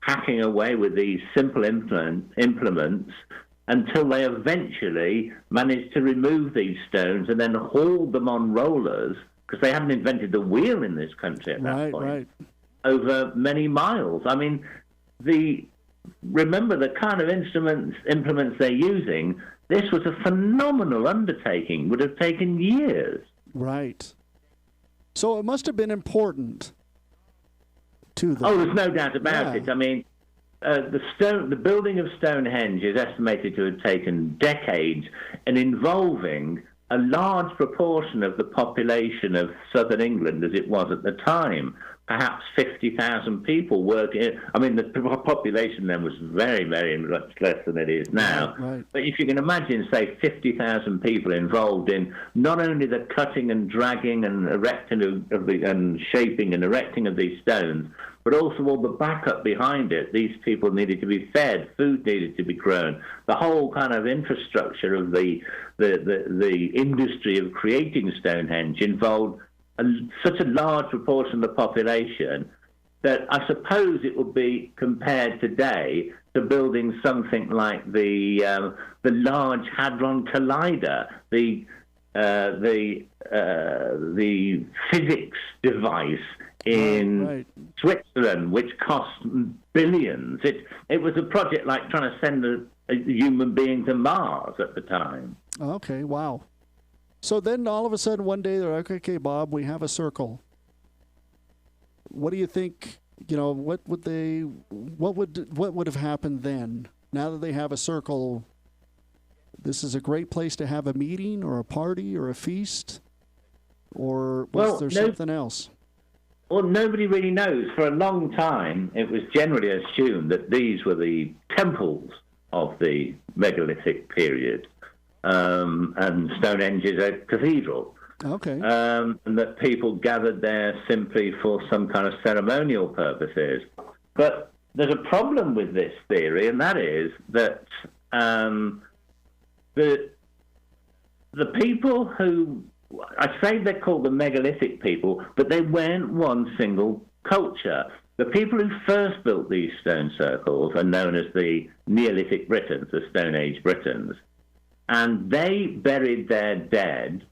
hacking away with these simple implements until they eventually managed to remove these stones and then haul them on rollers, because they hadn't invented the wheel in this country at that point, over many miles. I mean, remember the kind of implements they're using. This was a phenomenal undertaking, would have taken years. Right. So it must have been important to them. Oh, there's no doubt about it. I mean, the building of Stonehenge is estimated to have taken decades and involving a large proportion of the population of southern England as it was at the time. Perhaps 50,000 people working. I mean, the population then was very, very much less than it is now. Right. But if you can imagine, say, 50,000 people involved in not only the cutting and dragging and erecting and shaping and erecting of these stones, but also all the backup behind it. These people needed to be fed, food needed to be grown. The whole kind of infrastructure of the industry of creating Stonehenge involved such a large proportion of the population that I suppose it would be compared today to building something like the Large Hadron Collider, the physics device in Switzerland, which cost billions. It was a project like trying to send a human being to Mars at the time. Okay, wow. So then all of a sudden one day they're like, okay, Bob, we have a circle. What do you think, what would have happened then? Now that they have a circle, this is a great place to have a meeting or a party or a feast? Or was there something else? Well, nobody really knows. For a long time, it was generally assumed that these were the temples of the megalithic period. And Stonehenge is a cathedral. Okay. And that people gathered there simply for some kind of ceremonial purposes. But there's a problem with this theory, and that is that the people who, I say they're called the megalithic people, but they weren't one single culture. The people who first built these stone circles are known as the Neolithic Britons, the Stone Age Britons. And they buried their dead,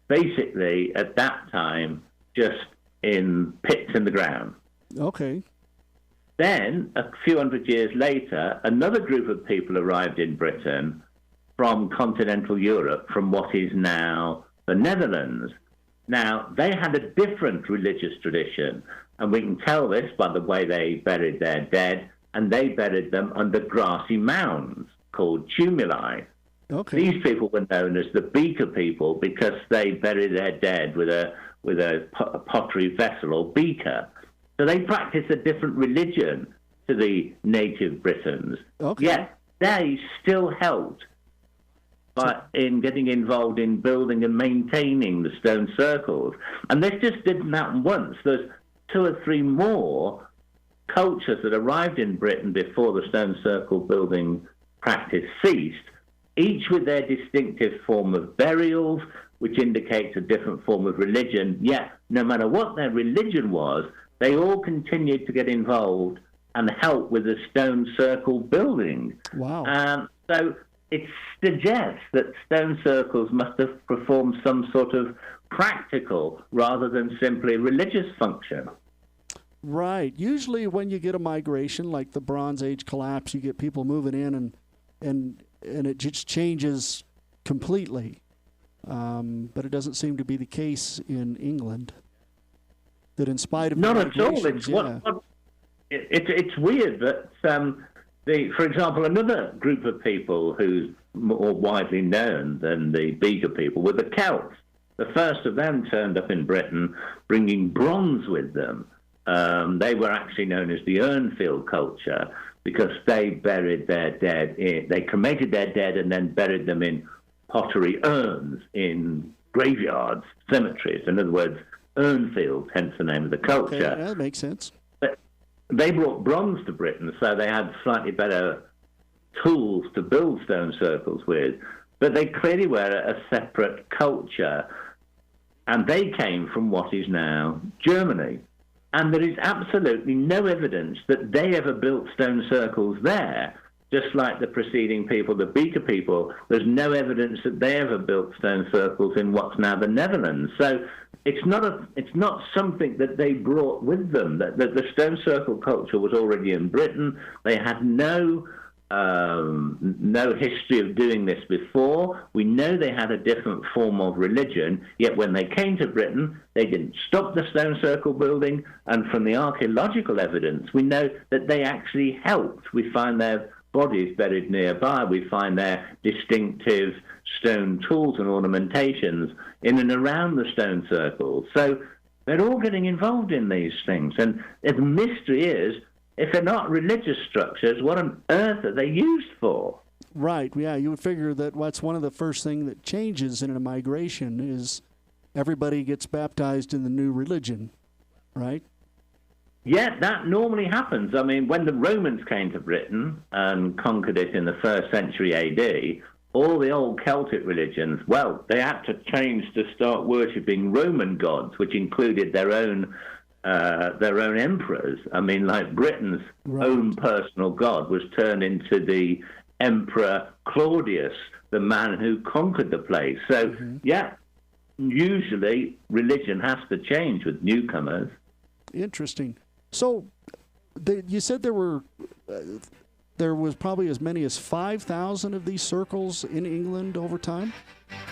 basically, at that time, just in pits in the ground. Okay. Then, a few hundred years later, another group of people arrived in Britain from continental Europe, from what is now the Netherlands. Now, they had a different religious tradition, and we can tell this by the way they buried their dead, and they buried them under grassy mounds called tumuli. Okay. These people were known as the beaker people because they buried their dead with a pottery vessel or beaker. So they practiced a different religion to the native Britons. Okay. Yet they still helped in getting involved in building and maintaining the stone circles. And this just didn't happen once. There's 2 or 3 more cultures that arrived in Britain before the stone circle building practice ceased, each with their distinctive form of burials, which indicates a different form of religion. Yet, no matter what their religion was, they all continued to get involved and help with the stone circle building. Wow. So it suggests that stone circles must have performed some sort of practical rather than simply religious function. Right. Usually when you get a migration like the Bronze Age collapse, you get people moving in and it just changes completely. But it doesn't seem to be the case in England. That in spite of not at all. It's weird, but For example, another group of people who's more widely known than the Beaker people were the Celts. The first of them turned up in Britain bringing bronze with them. They were actually known as the Urnfield culture because they buried their dead they cremated their dead and then buried them in pottery urns in graveyards, cemeteries. In other words, Urnfield, hence the name of the culture. Okay, yeah, that makes sense. But they brought bronze to Britain, so they had slightly better tools to build stone circles with. But they clearly were a separate culture, and they came from what is now Germany. And there is absolutely no evidence that they ever built stone circles there, just like the preceding people, the Beaker people. There's no evidence that they ever built stone circles in what's now the Netherlands. So it's not something that they brought with them. That the stone circle culture was already in Britain. They had no history of doing this before. We know they had a different form of religion, yet when they came to Britain, they didn't stop the stone circle building, and from the archaeological evidence, we know that they actually helped. We find their bodies buried nearby. We find their distinctive stone tools and ornamentations in and around the stone circles. So they're all getting involved in these things, and the mystery is, if they're not religious structures, what on earth are they used for? Right, yeah, you would figure that what's one of the first things that changes in a migration is everybody gets baptized in the new religion, right? Yeah, that normally happens. I mean, when the Romans came to Britain and conquered it in the 1st century AD, all the old Celtic religions, well, they had to change to start worshipping Roman gods, which included their own emperors. I mean, like Britain's own personal god was turned into the Emperor Claudius, the man who conquered the place. So, yeah, usually religion has to change with newcomers. Interesting. So, you said there was probably as many as 5,000 of these circles in England over time?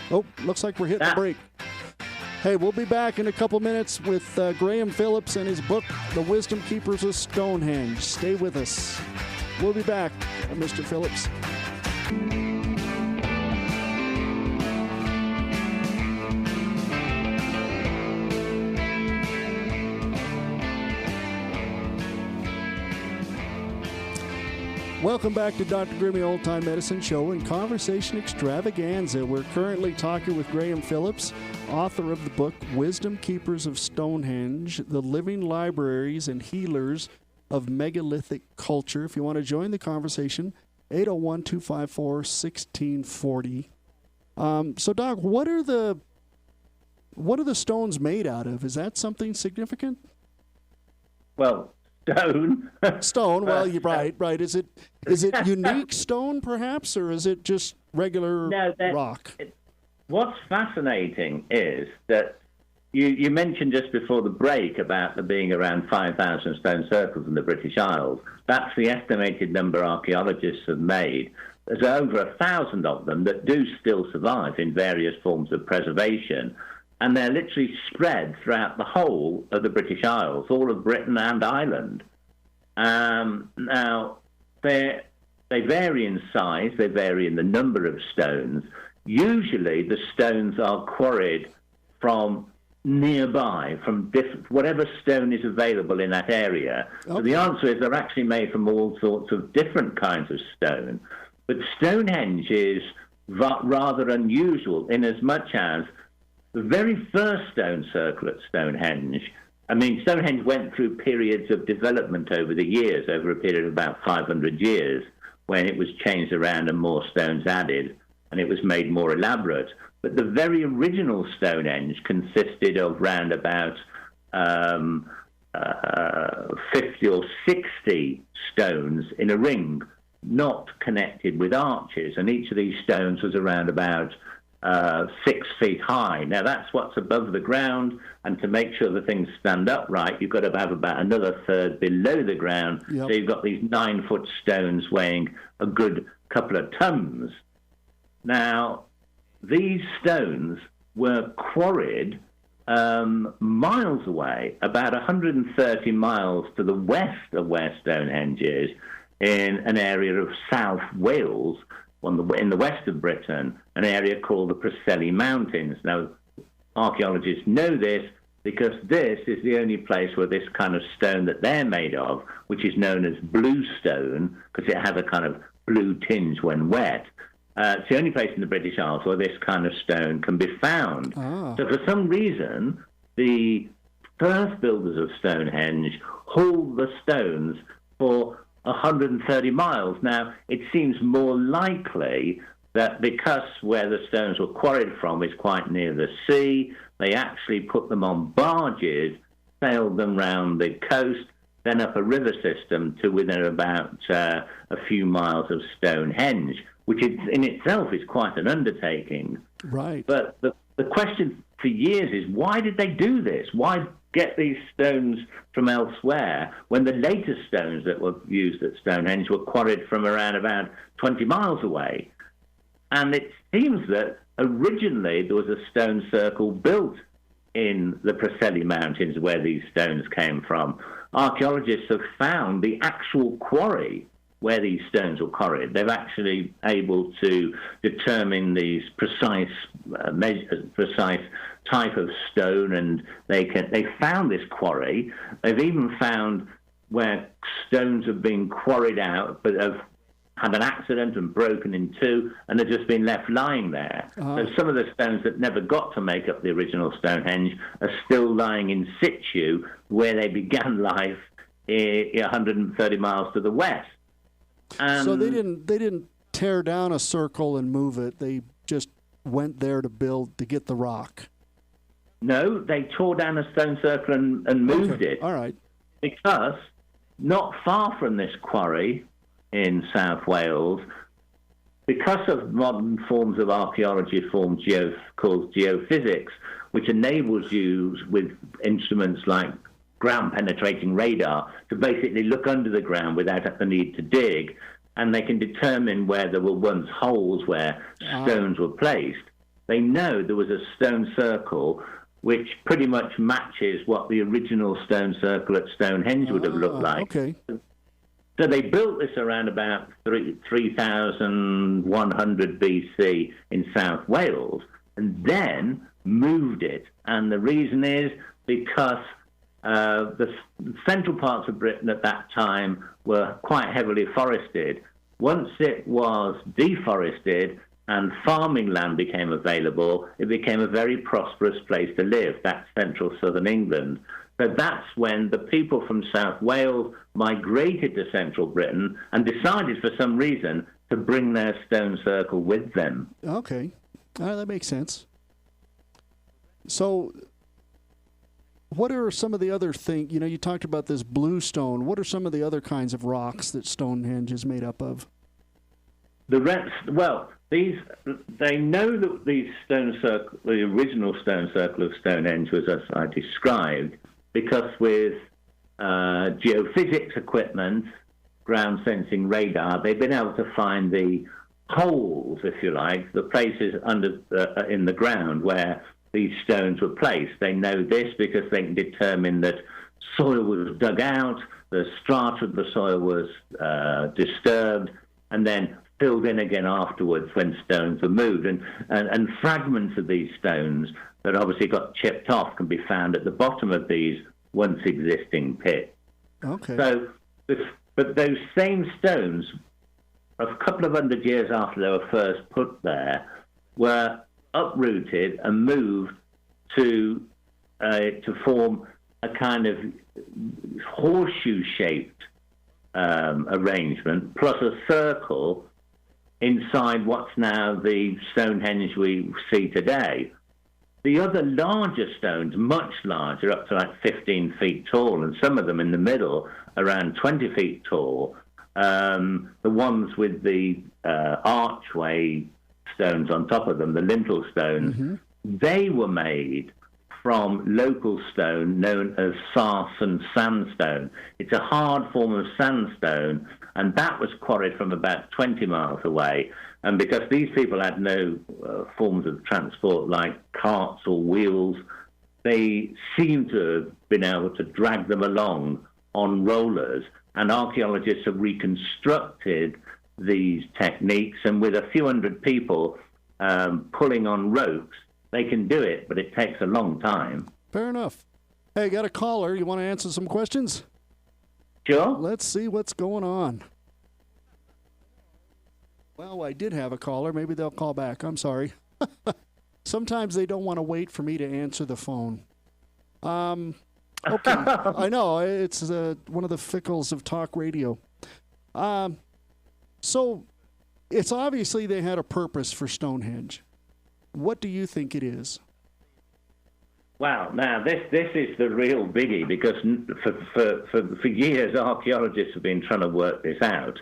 Oh, looks like we're hitting a break. Hey, we'll be back in a couple minutes with Graham Phillips and his book, The Wisdom Keepers of Stonehenge. Stay with us. We'll be back, Mr. Phillips. Welcome back to Dr. Grimmy Old Time Medicine Show and Conversation Extravaganza. We're currently talking with Graham Phillips, author of the book Wisdom Keepers of Stonehenge, The Living Libraries and Healers of Megalithic Culture. If you want to join the conversation, 801-254-1640. So, Doc, what are the stones made out of? Is that something significant? Well, Stone. Well, you're right. Is it unique stone, perhaps, or is it just regular rock? What's fascinating is that you mentioned just before the break about there being around 5,000 stone circles in the British Isles. That's the estimated number archaeologists have made. There's over 1,000 of them that do still survive in various forms of preservation. And they're literally spread throughout the whole of the British Isles, all of Britain and Ireland. Now, they vary in size, they vary in the number of stones. Usually the stones are quarried from nearby, from whatever stone is available in that area. Okay. So the answer is they're actually made from all sorts of different kinds of stone. But Stonehenge is rather unusual in as much as the very first stone circle at Stonehenge, I mean, Stonehenge went through periods of development over the years, over a period of about 500 years, when it was changed around and more stones added, and it was made more elaborate. But the very original Stonehenge consisted of round about 50 or 60 stones in a ring, not connected with arches, and each of these stones was around about 6 feet high. Now that's what's above the ground, and to make sure the things stand upright, you've got to have about another third below the ground. Yep. So you've got these 9-foot stones weighing a good couple of tons. Now, these stones were quarried miles away, about 130 miles to the west of where Stonehenge is, in an area of South Wales, in the west of Britain, an area called the Preseli Mountains. Now, archaeologists know this because this is the only place where this kind of stone that they're made of, which is known as bluestone, because it has a kind of blue tinge when wet. It's the only place in the British Isles where this kind of stone can be found. So for some reason, the first builders of Stonehenge hauled the stones for 130 miles. Now, it seems more likely that because where the stones were quarried from is quite near the sea, they actually put them on barges, sailed them round the coast, then up a river system to within about a few miles of Stonehenge, which in itself is quite an undertaking. Right. But the question for years is, why did they do this? Why get these stones from elsewhere when the latest stones that were used at Stonehenge were quarried from around about 20 miles away? And it seems that originally there was a stone circle built in the Preseli Mountains where these stones came from. Archaeologists have found the actual quarry where these stones were quarried. They've actually able to determine these precise type of stone, and they found this quarry. They've even found where stones have been quarried out but have had an accident and broken in two and have just been left lying there. So some of the stones that never got to make up the original Stonehenge are still lying in situ where they began life 130 miles to the west. So they didn't tear down a circle and move it. They just went there to get the rock. No, they tore down a stone circle and moved it. All right. Because not far from this quarry in South Wales, because of modern forms of archaeology called geophysics, which enables you with instruments like ground-penetrating radar to basically look under the ground without the need to dig, and they can determine where there were once holes where stones were placed. They know there was a stone circle which pretty much matches what the original stone circle at Stonehenge would have looked like. Okay. So they built this around about 3,100 BC in South Wales and then moved it. And the reason is because the central parts of Britain at that time were quite heavily forested. Once it was deforested and farming land became available, it became a very prosperous place to live. That's central southern England. So that's when the people from South Wales migrated to central Britain and decided for some reason to bring their stone circle with them. Okay. That makes sense. So what are some of the other things, you talked about this bluestone. What are some of the other kinds of rocks that Stonehenge is made up of? They know that the original stone circle of Stonehenge was as I described, because with geophysics equipment, ground sensing radar, they've been able to find the holes, if you like, the places under in the ground where these stones were placed. They know this because they can determine that soil was dug out, the strata of the soil was disturbed, and then filled in again afterwards when stones were moved. And fragments of these stones that obviously got chipped off can be found at the bottom of these once existing pits. Okay. So, but those same stones, a couple of hundred years after they were first put there, were uprooted and moved to form a kind of horseshoe-shaped arrangement, plus a circle inside what's now the Stonehenge we see today. The other larger stones, much larger, up to like 15 feet tall, and some of them in the middle around 20 feet tall, the ones with the archway stones on top of them, the lintel stones, they were made from local stone known as sarsen sandstone. It's a hard form of sandstone, and that was quarried from about 20 miles away. And because these people had no forms of transport like carts or wheels, they seem to have been able to drag them along on rollers. and archaeologists have reconstructed these techniques, and with a few hundred people pulling on ropes, they can do it, but it takes a long time. Fair enough. Hey, got a caller. You want to answer some questions? Sure. Let's see what's going on. Well, I did have a caller. Maybe they'll call back. I'm sorry. Sometimes they don't want to wait for me to answer the phone. Okay. I know. It's one of the fickles of talk radio. So it's obviously they had a purpose for Stonehenge. What do you think it is? Well, now this is the real biggie, because for years archaeologists have been trying to work this out.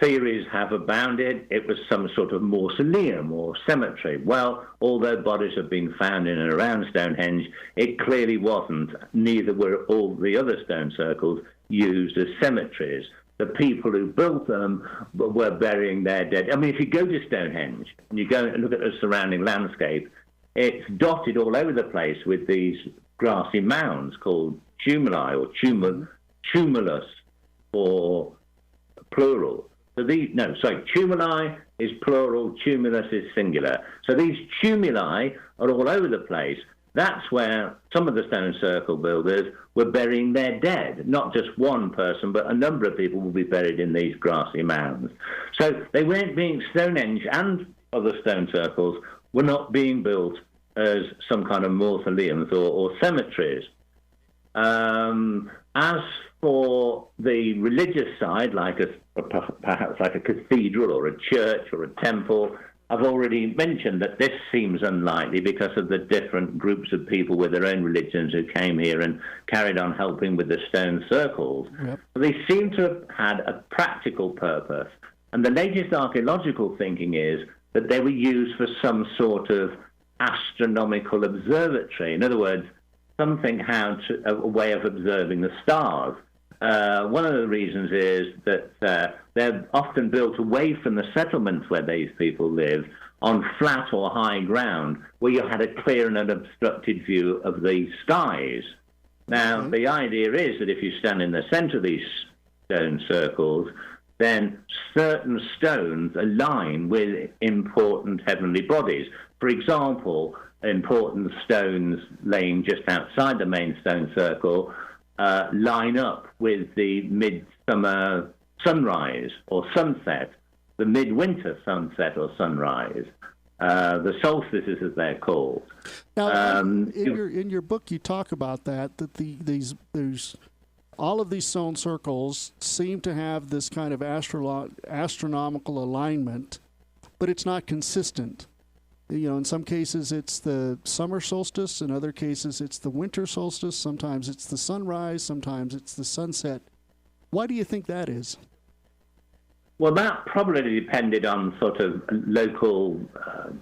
Theories have abounded. It was some sort of mausoleum or cemetery. Well, although bodies have been found in and around Stonehenge, it clearly wasn't. Neither were all the other stone circles used as cemeteries. The people who built them were burying their dead. I mean, if you go to Stonehenge and you go and look at the surrounding landscape, it's dotted all over the place with these grassy mounds called tumuli or tumulus or plural. So tumuli is plural, tumulus is singular. So these tumuli are all over the place. That's where some of the stone circle builders were burying their dead. Not just one person, but a number of people will be buried in these grassy mounds. So they weren't being Stonehenge, and other stone circles were not being built as some kind of mausoleums or cemeteries. As for the religious side, perhaps like a cathedral or a church or a temple, I've already mentioned that this seems unlikely because of the different groups of people with their own religions who came here and carried on helping with the stone circles. Yep. But they seem to have had a practical purpose. And the latest archaeological thinking is that they were used for some sort of astronomical observatory. In other words, a way of observing the stars. One of the reasons is that they're often built away from the settlements where these people live, on flat or high ground, where you had a clear and unobstructed view of the skies. Now, the idea is that if you stand in the center of these stone circles, then certain stones align with important heavenly bodies. For example, important stones laying just outside the main stone circle line up with the midsummer sunrise or sunset, the midwinter sunset or sunrise, the solstices as they're called. Now, in your book, you talk about that all of these stone circles seem to have this kind of astronomical alignment, but it's not consistent. In some cases it's the summer solstice, in other cases it's the winter solstice, sometimes it's the sunrise, sometimes it's the sunset. Why do you think that is? Well, that probably depended on sort of local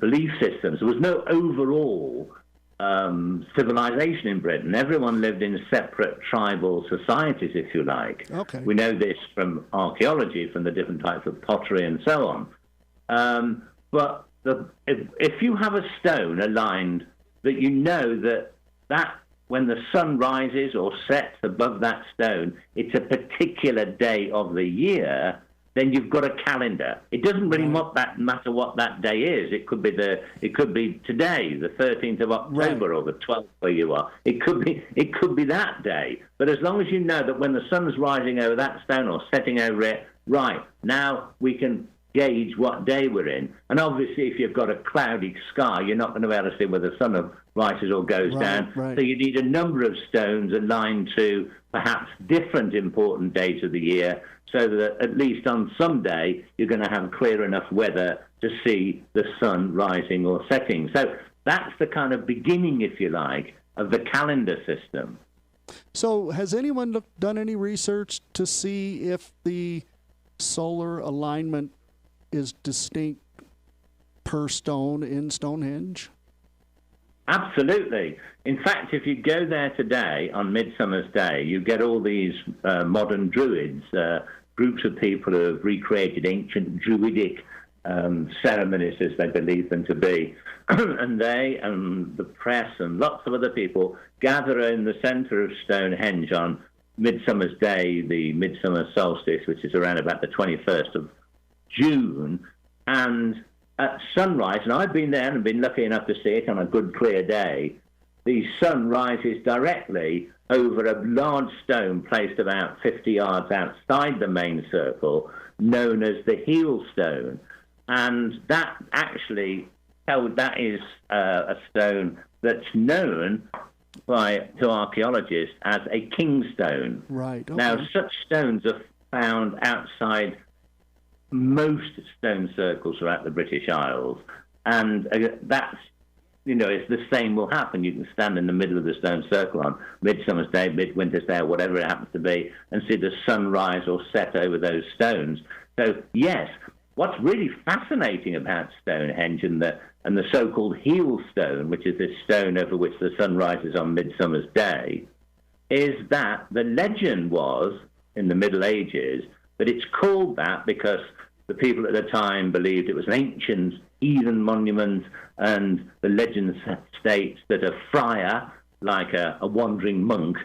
belief systems. There was no overall civilization in Britain. Everyone lived in separate tribal societies, if you like. Okay. We know this from archaeology, from the different types of pottery and so on. But if you have a stone aligned that you know that when the sun rises or sets above that stone, it's a particular day of the year, then you've got a calendar. It doesn't really matter what that day is. It could be today, the 13th of October, or the 12th where you are. It could be that day. But as long as you know that when the sun's rising over that stone or setting over it, right, now we can gauge what day we're in. And obviously, if you've got a cloudy sky, you're not going to be able to see where the sun rises or goes down. Right. So you need a number of stones aligned to perhaps different important days of the year, so that at least on some day you're going to have clear enough weather to see the sun rising or setting. So that's the kind of beginning, if you like, of the calendar system. So has anyone done any research to see if the solar alignment is distinct per stone in Stonehenge? Absolutely. In fact, if you go there today on Midsummer's Day, you get all these modern druids, groups of people who have recreated ancient druidic ceremonies as they believe them to be. And they and the press and lots of other people gather in the center of Stonehenge on Midsummer's Day, the midsummer solstice, which is around about the 21st of June, and at sunrise, and I've been there and been lucky enough to see it on a good clear day, the sun rises directly over a large stone placed about 50 yards outside the main circle, known as the heel stone. And that actually, that is a stone that's known to archaeologists as a kingstone. Right. Okay. Now, such stones are found outside most stone circles throughout the British Isles, and that's, it's the same will happen. You can stand in the middle of the stone circle on Midsummer's Day, Midwinter's Day, or whatever it happens to be, and see the sun rise or set over those stones. So, yes, what's really fascinating about Stonehenge and the so-called heel stone, which is this stone over which the sun rises on Midsummer's Day, is that the legend was, in the Middle Ages, that it's called that because the people at the time believed it was an ancient heathen monument, and the legend states that a friar, like a wandering monk,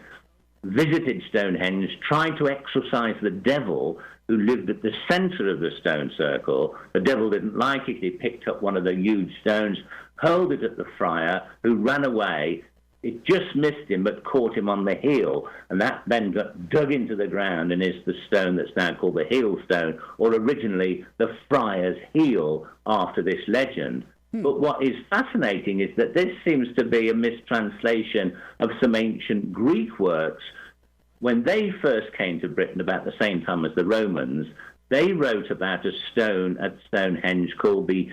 visited Stonehenge, tried to exorcise the devil who lived at the center of the stone circle. The devil didn't like it. He picked up one of the huge stones, hurled it at the friar, who ran away. It just missed him, but caught him on the heel, and that then got dug into the ground and is the stone that's now called the heel stone, or originally the friar's heel, after this legend. But what is fascinating is that this seems to be a mistranslation of some ancient Greek works. When they first came to Britain about the same time as the Romans, they wrote about a stone at Stonehenge called the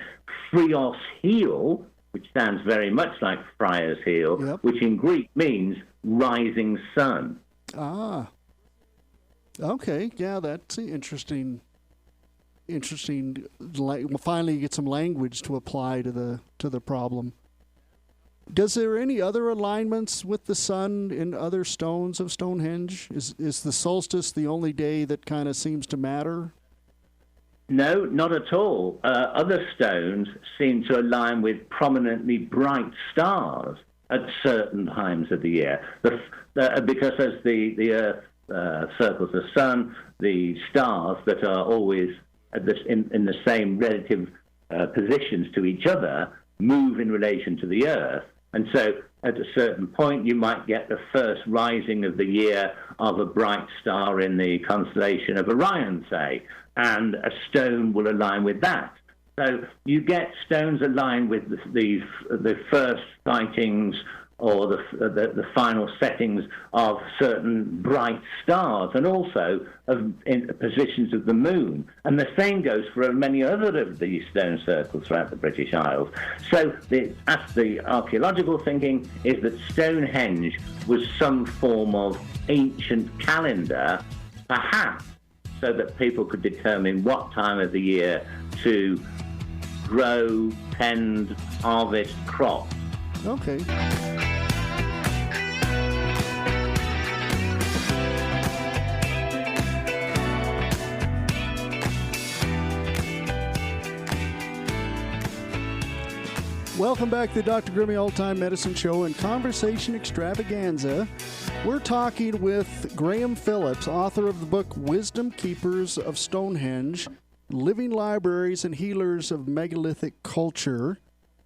Frios heel, which sounds very much like friar's heel, Yep. which in Greek means rising sun. Ah. Okay. Yeah, that's interesting. We'll finally get some language to apply to the problem. Does there any other alignments with the sun in other stones of Stonehenge? Is the solstice the only day that kind of seems to matter? No, not at all. Other stones seem to align with prominently bright stars at certain times of the year. Because as the Earth circles the sun, the stars that are always in the same relative positions to each other move in relation to the Earth. And so at a certain point, you might get the first rising of the year of a bright star in the constellation of Orion, say, and a stone will align with that. So you get stones aligned with the first sightings or the final settings of certain bright stars, and also in positions of the moon. And the same goes for many other of these stone circles throughout the British Isles. So the archaeological thinking is that Stonehenge was some form of ancient calendar, perhaps so that people could determine what time of the year to grow, tend, harvest crops. Okay. Welcome back to the Dr. Grimmy Old-Time Medicine Show and Conversation Extravaganza. We're talking with Graham Phillips, author of the book Wisdom Keepers of Stonehenge, Living Libraries and Healers of Megalithic Culture,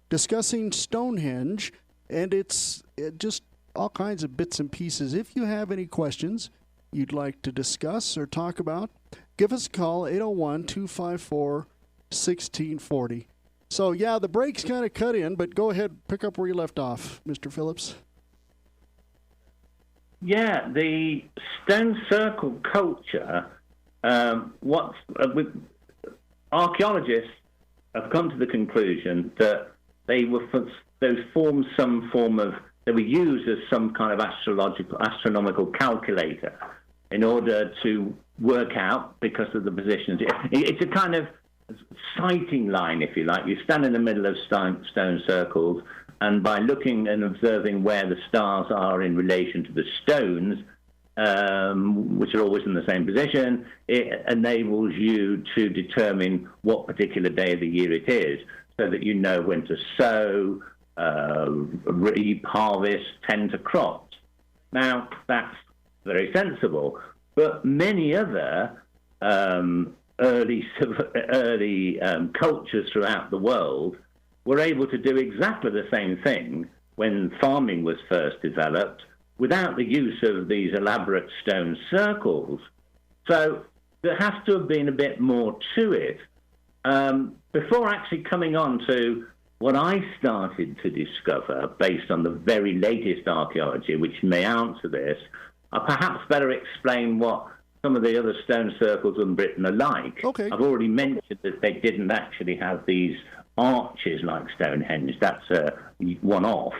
discussing Stonehenge, and it's just all kinds of bits and pieces. If you have any questions you'd like to discuss or talk about, give us a call, 801-254-1640. So, yeah, the break's kind of cut in, but go ahead, pick up where you left off, Mr. Phillips. Yeah, the stone circle culture, archaeologists have come to the conclusion that they formed some form of, they were used as some kind of astronomical calculator in order to work out, because of the positions. It's a kind of sighting line, if you like. You stand in the middle of stone circles, and by looking and observing where the stars are in relation to the stones, which are always in the same position, it enables you to determine what particular day of the year it is, so that you know when to sow, reap, harvest, tend to crops. Now, that's very sensible. But many other early cultures throughout the world were able to do exactly the same thing when farming was first developed without the use of these elaborate stone circles. So there has to have been a bit more to it. Before actually coming on to what I started to discover based on the very latest archaeology, which may answer this, I perhaps better explain what some of the other stone circles in Britain are like. Okay. I've already mentioned that they didn't actually have these arches like Stonehenge. That's a one-off.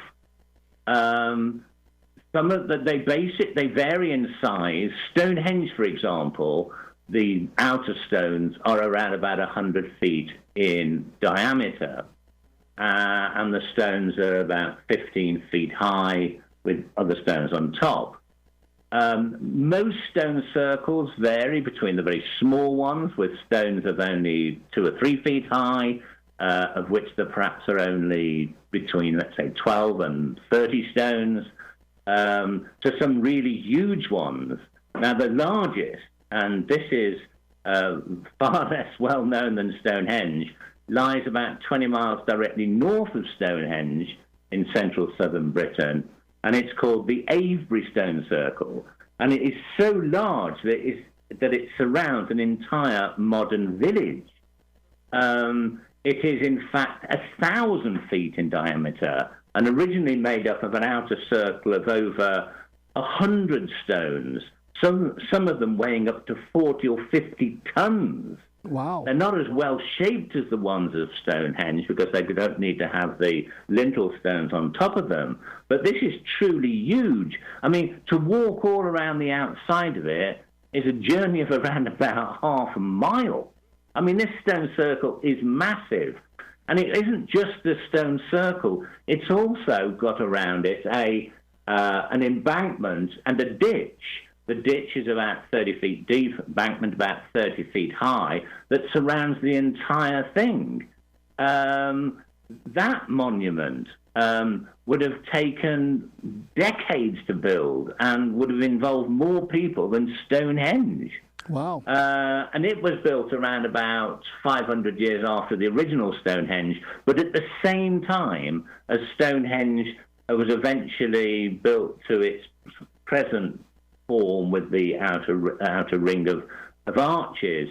Some of they vary in size. Stonehenge, for example, the outer stones are around about 100 feet in diameter, and the stones are about 15 feet high with other stones on top. Most stone circles vary between the very small ones with stones of only 2 or 3 feet high, of which there perhaps are only between, let's say, 12 and 30 stones, to some really huge ones. Now, the largest, and this is far less well known than Stonehenge, lies about 20 miles directly north of Stonehenge in central southern Britain, and it's called the Avebury Stone Circle. And it is so large that it surrounds an entire modern village. It is, in fact, 1,000 feet in diameter and originally made up of an outer circle of over 100 stones, some of them weighing up to 40 or 50 tons. Wow. They're not as well shaped as the ones of Stonehenge because they don't need to have the lintel stones on top of them. But this is truly huge. I mean, to walk all around the outside of it is a journey of around about half a mile. I mean, this stone circle is massive. And it isn't just the stone circle. It's also got around it an embankment and a ditch. The ditch is about 30 feet deep, embankment about 30 feet high, that surrounds the entire thing. That monument would have taken decades to build and would have involved more people than Stonehenge. Wow. And it was built around about 500 years after the original Stonehenge, but at the same time as Stonehenge was eventually built to its present form with the outer ring of arches.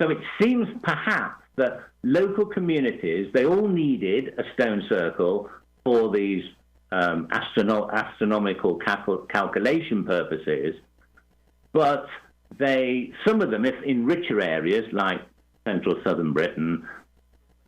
So it seems perhaps that local communities, they all needed a stone circle for these astronomical calculation purposes, but some of them, if in richer areas like central southern Britain,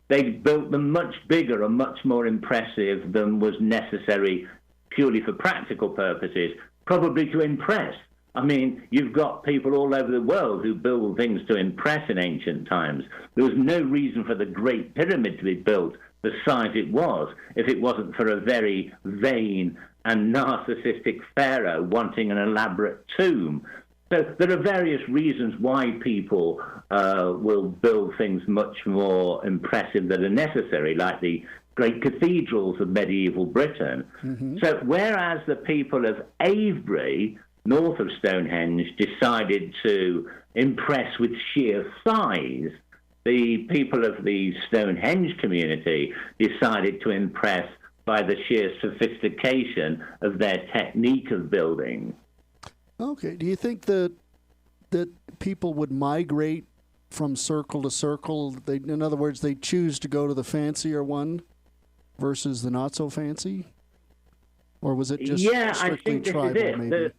they built them much bigger and much more impressive than was necessary purely for practical purposes, probably to impress. I mean, you've got people all over the world who build things to impress in ancient times. There was no reason for the Great Pyramid to be built the size it was if it wasn't for a very vain and narcissistic pharaoh wanting an elaborate tomb. So there are various reasons why people will build things much more impressive than are necessary, like the great cathedrals of medieval Britain. Mm-hmm. So whereas the people of Avebury, north of Stonehenge, decided to impress with sheer size, the people of the Stonehenge community decided to impress by the sheer sophistication of their technique of building. Okay. Do you think that people would migrate from circle to circle? In other words, they choose to go to the fancier one versus the not so fancy? Or was it just strictly tribal, maybe?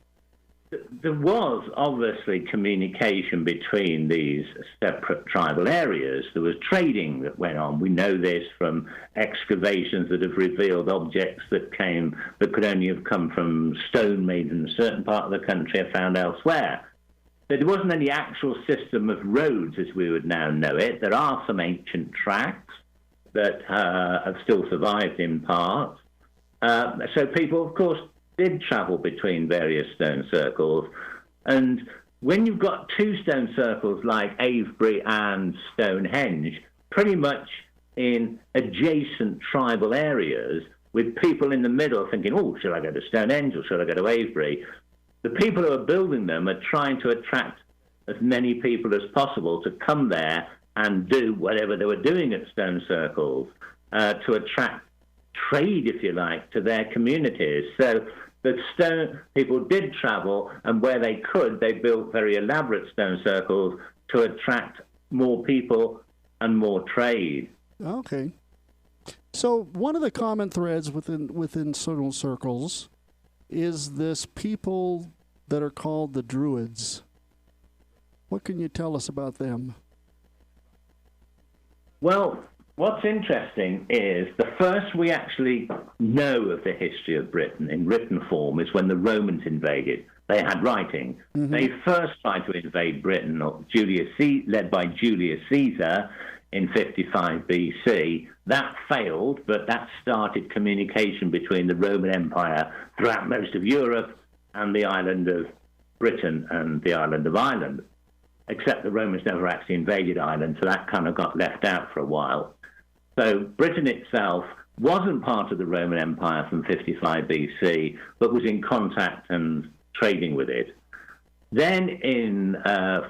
There was obviously communication between these separate tribal areas. There was trading that went on. We know this from excavations that have revealed objects that could only have come from stone made in a certain part of the country are found elsewhere. There wasn't any actual system of roads as we would now know it. There are some ancient tracks that have still survived in part. So people, of course, did travel between various stone circles. And when you've got two stone circles like Avebury and Stonehenge, pretty much in adjacent tribal areas, with people in the middle thinking, oh, should I go to Stonehenge or should I go to Avebury? the people who are building them are trying to attract as many people as possible to come there and do whatever they were doing at stone circles, to attract trade, if you like, to their communities. So the stone people did travel, and where they could, they built very elaborate stone circles to attract more people and more trade. Okay. So one of the common threads within stone circles is this people that are called the Druids. What can you tell us about them? Well, what's interesting is the first we actually know of the history of Britain in written form is when the Romans invaded. They had writing. Mm-hmm. They first tried to invade Britain, led by Julius Caesar in 55 BC. That failed, but that started communication between the Roman Empire throughout most of Europe and the island of Britain and the island of Ireland. Except the Romans never actually invaded Ireland, so that kind of got left out for a while. So Britain itself wasn't part of the Roman Empire from 55 BC, but was in contact and trading with it. Then in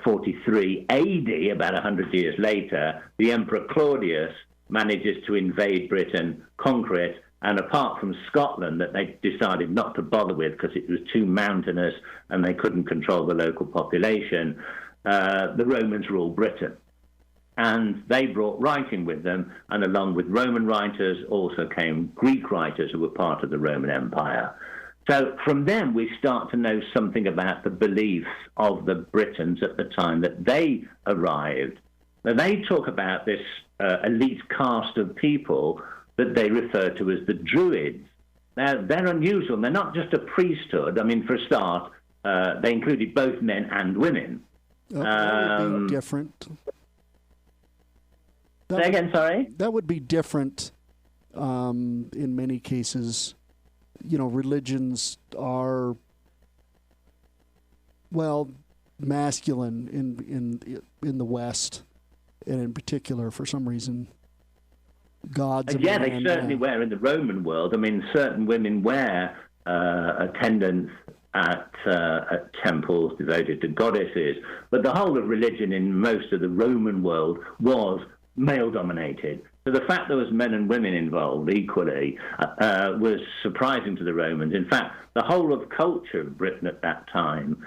43 AD, about 100 years later, the Emperor Claudius manages to invade Britain, conquer it, and apart from Scotland, that they decided not to bother with because it was too mountainous and they couldn't control the local population, the Romans ruled Britain. And they brought writing with them, and along with Roman writers also came Greek writers who were part of the Roman Empire. So from them, we start to know something about the beliefs of the Britons at the time that they arrived. Now, they talk about this elite caste of people that they refer to as the Druids. Now, they're unusual. They're not just a priesthood. I mean, for a start, they included both men and women. That would be different. Say again, sorry? That would be different in many cases. You know, religions are, well, masculine in the West, and in particular, for some reason, gods. Yeah, they certainly were in the Roman world. I mean, certain women wear attendants at temples devoted to goddesses, but the whole of religion in most of the Roman world was male-dominated. So the fact there was men and women involved equally was surprising to the Romans. In fact, the whole of culture of Britain at that time,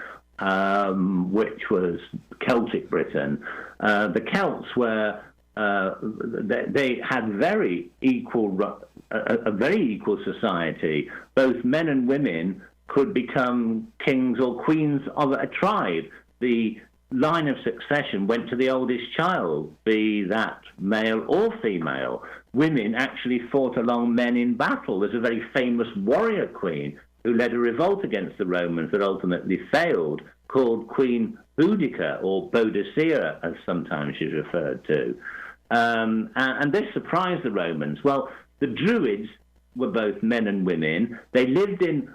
which was Celtic Britain, the Celts were they had a very equal society. Both men and women could become kings or queens of a tribe. The line of succession went to the oldest child, be that male or female. Women actually fought along men in battle. There's a very famous warrior queen who led a revolt against the Romans that ultimately failed, called Queen Boudica, or Boadicea, as sometimes she's referred to. And this surprised the Romans. Well, the Druids were both men and women. They lived in,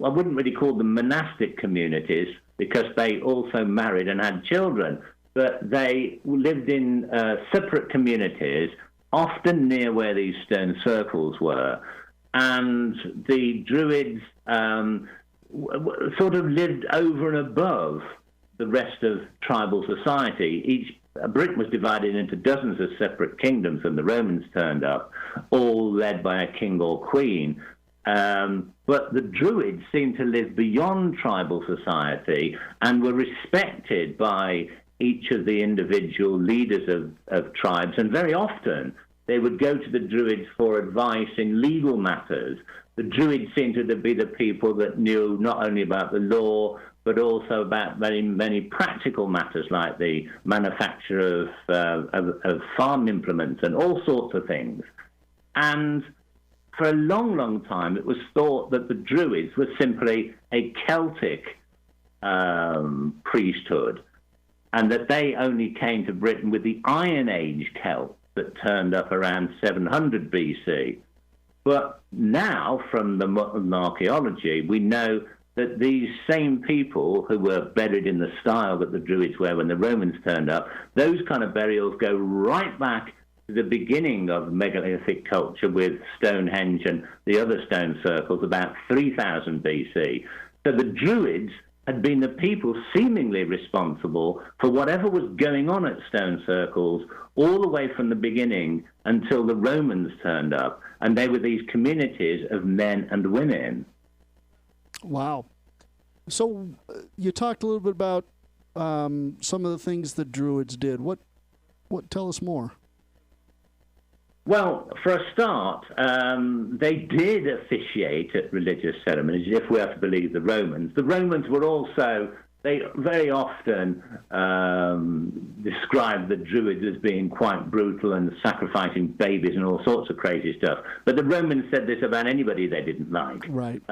I wouldn't really call them monastic communities, because they also married and had children, but they lived in separate communities, often near where these stone circles were. And the Druids sort of lived over and above the rest of tribal society. Britain was divided into dozens of separate kingdoms when the Romans turned up, all led by a king or queen. But the Druids seemed to live beyond tribal society and were respected by each of the individual leaders of tribes. And very often they would go to the Druids for advice in legal matters. The Druids seemed to be the people that knew not only about the law, but also about many, many practical matters like the manufacture of farm implements and all sorts of things. And for a long, long time, it was thought that the Druids were simply a Celtic priesthood, and that they only came to Britain with the Iron Age Celts that turned up around 700 BC. But now, from the modern archaeology, we know that these same people who were buried in the style that the Druids were when the Romans turned up, those kind of burials go right back to the beginning of megalithic culture with Stonehenge and the other stone circles about 3000 BC. So the Druids had been the people seemingly responsible for whatever was going on at stone circles all the way from the beginning until the Romans turned up, and they were these communities of men and women. Wow. So you talked a little bit about some of the things the Druids did. What tell us more? Well, for a start, they did officiate at religious ceremonies, if we are to believe the Romans. The Romans were also, they very often described the Druids as being quite brutal and sacrificing babies and all sorts of crazy stuff. But the Romans said this about anybody they didn't like. Right.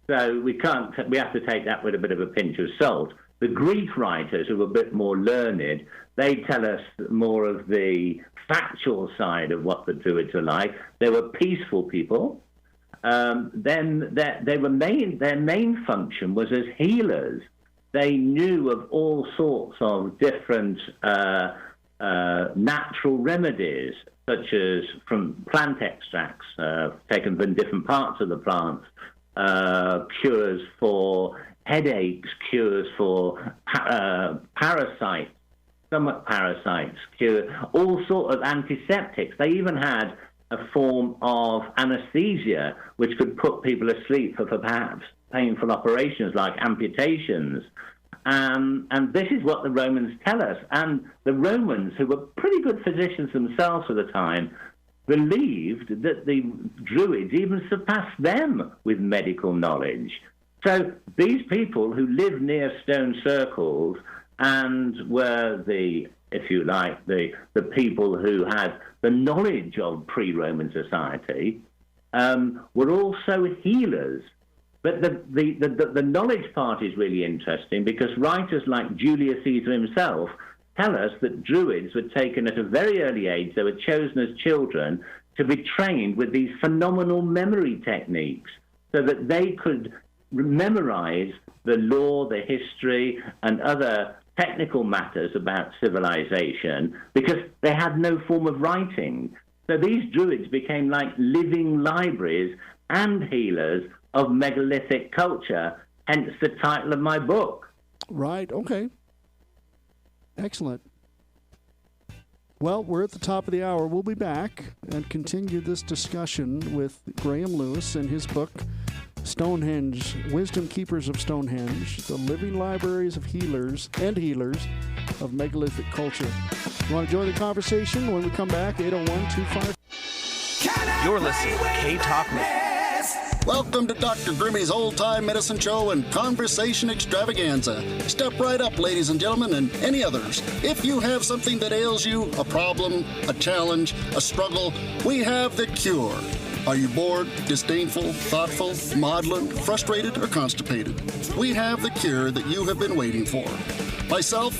So we have to take that with a bit of a pinch of salt. The Greek writers, who are a bit more learned, they tell us more of the factual side of what the Druids were like. They were peaceful people. Then their main function was as healers. They knew of all sorts of different natural remedies, such as from plant extracts taken from different parts of the plants, cures for headaches, cures for parasites, stomach parasites, all sorts of antiseptics. They even had a form of anesthesia which could put people asleep for perhaps painful operations like amputations. And this is what the Romans tell us. And the Romans, who were pretty good physicians themselves at the time, believed that the Druids even surpassed them with medical knowledge. So these people who lived near stone circles and were the, if you like, the people who had the knowledge of pre-Roman society, were also healers. But the knowledge part is really interesting, because writers like Julius Caesar himself tell us that Druids were taken at a very early age. They were chosen as children to be trained with these phenomenal memory techniques so that they could memorize the law, the history, and other technical matters about civilization, because they had no form of writing. So these Druids became like living libraries and healers of megalithic culture, hence the title of my book. Right, okay. Excellent. Well, we're at the top of the hour. We'll be back and continue this discussion with Graham Lewis and his book, Stonehenge, Wisdom Keepers of Stonehenge, the living libraries of healers of megalithic culture. You want to join the conversation when we come back? 801-25. You're listening to K-Talk Radio. Welcome to Dr. Grimmy's Old Time Medicine Show and Conversation Extravaganza. Step right up, ladies and gentlemen, and any others. If you have something that ails you, a problem, a challenge, a struggle, we have the cure. Are you bored, disdainful, thoughtful, maudlin, frustrated, or constipated? We have the cure that you have been waiting for. Myself,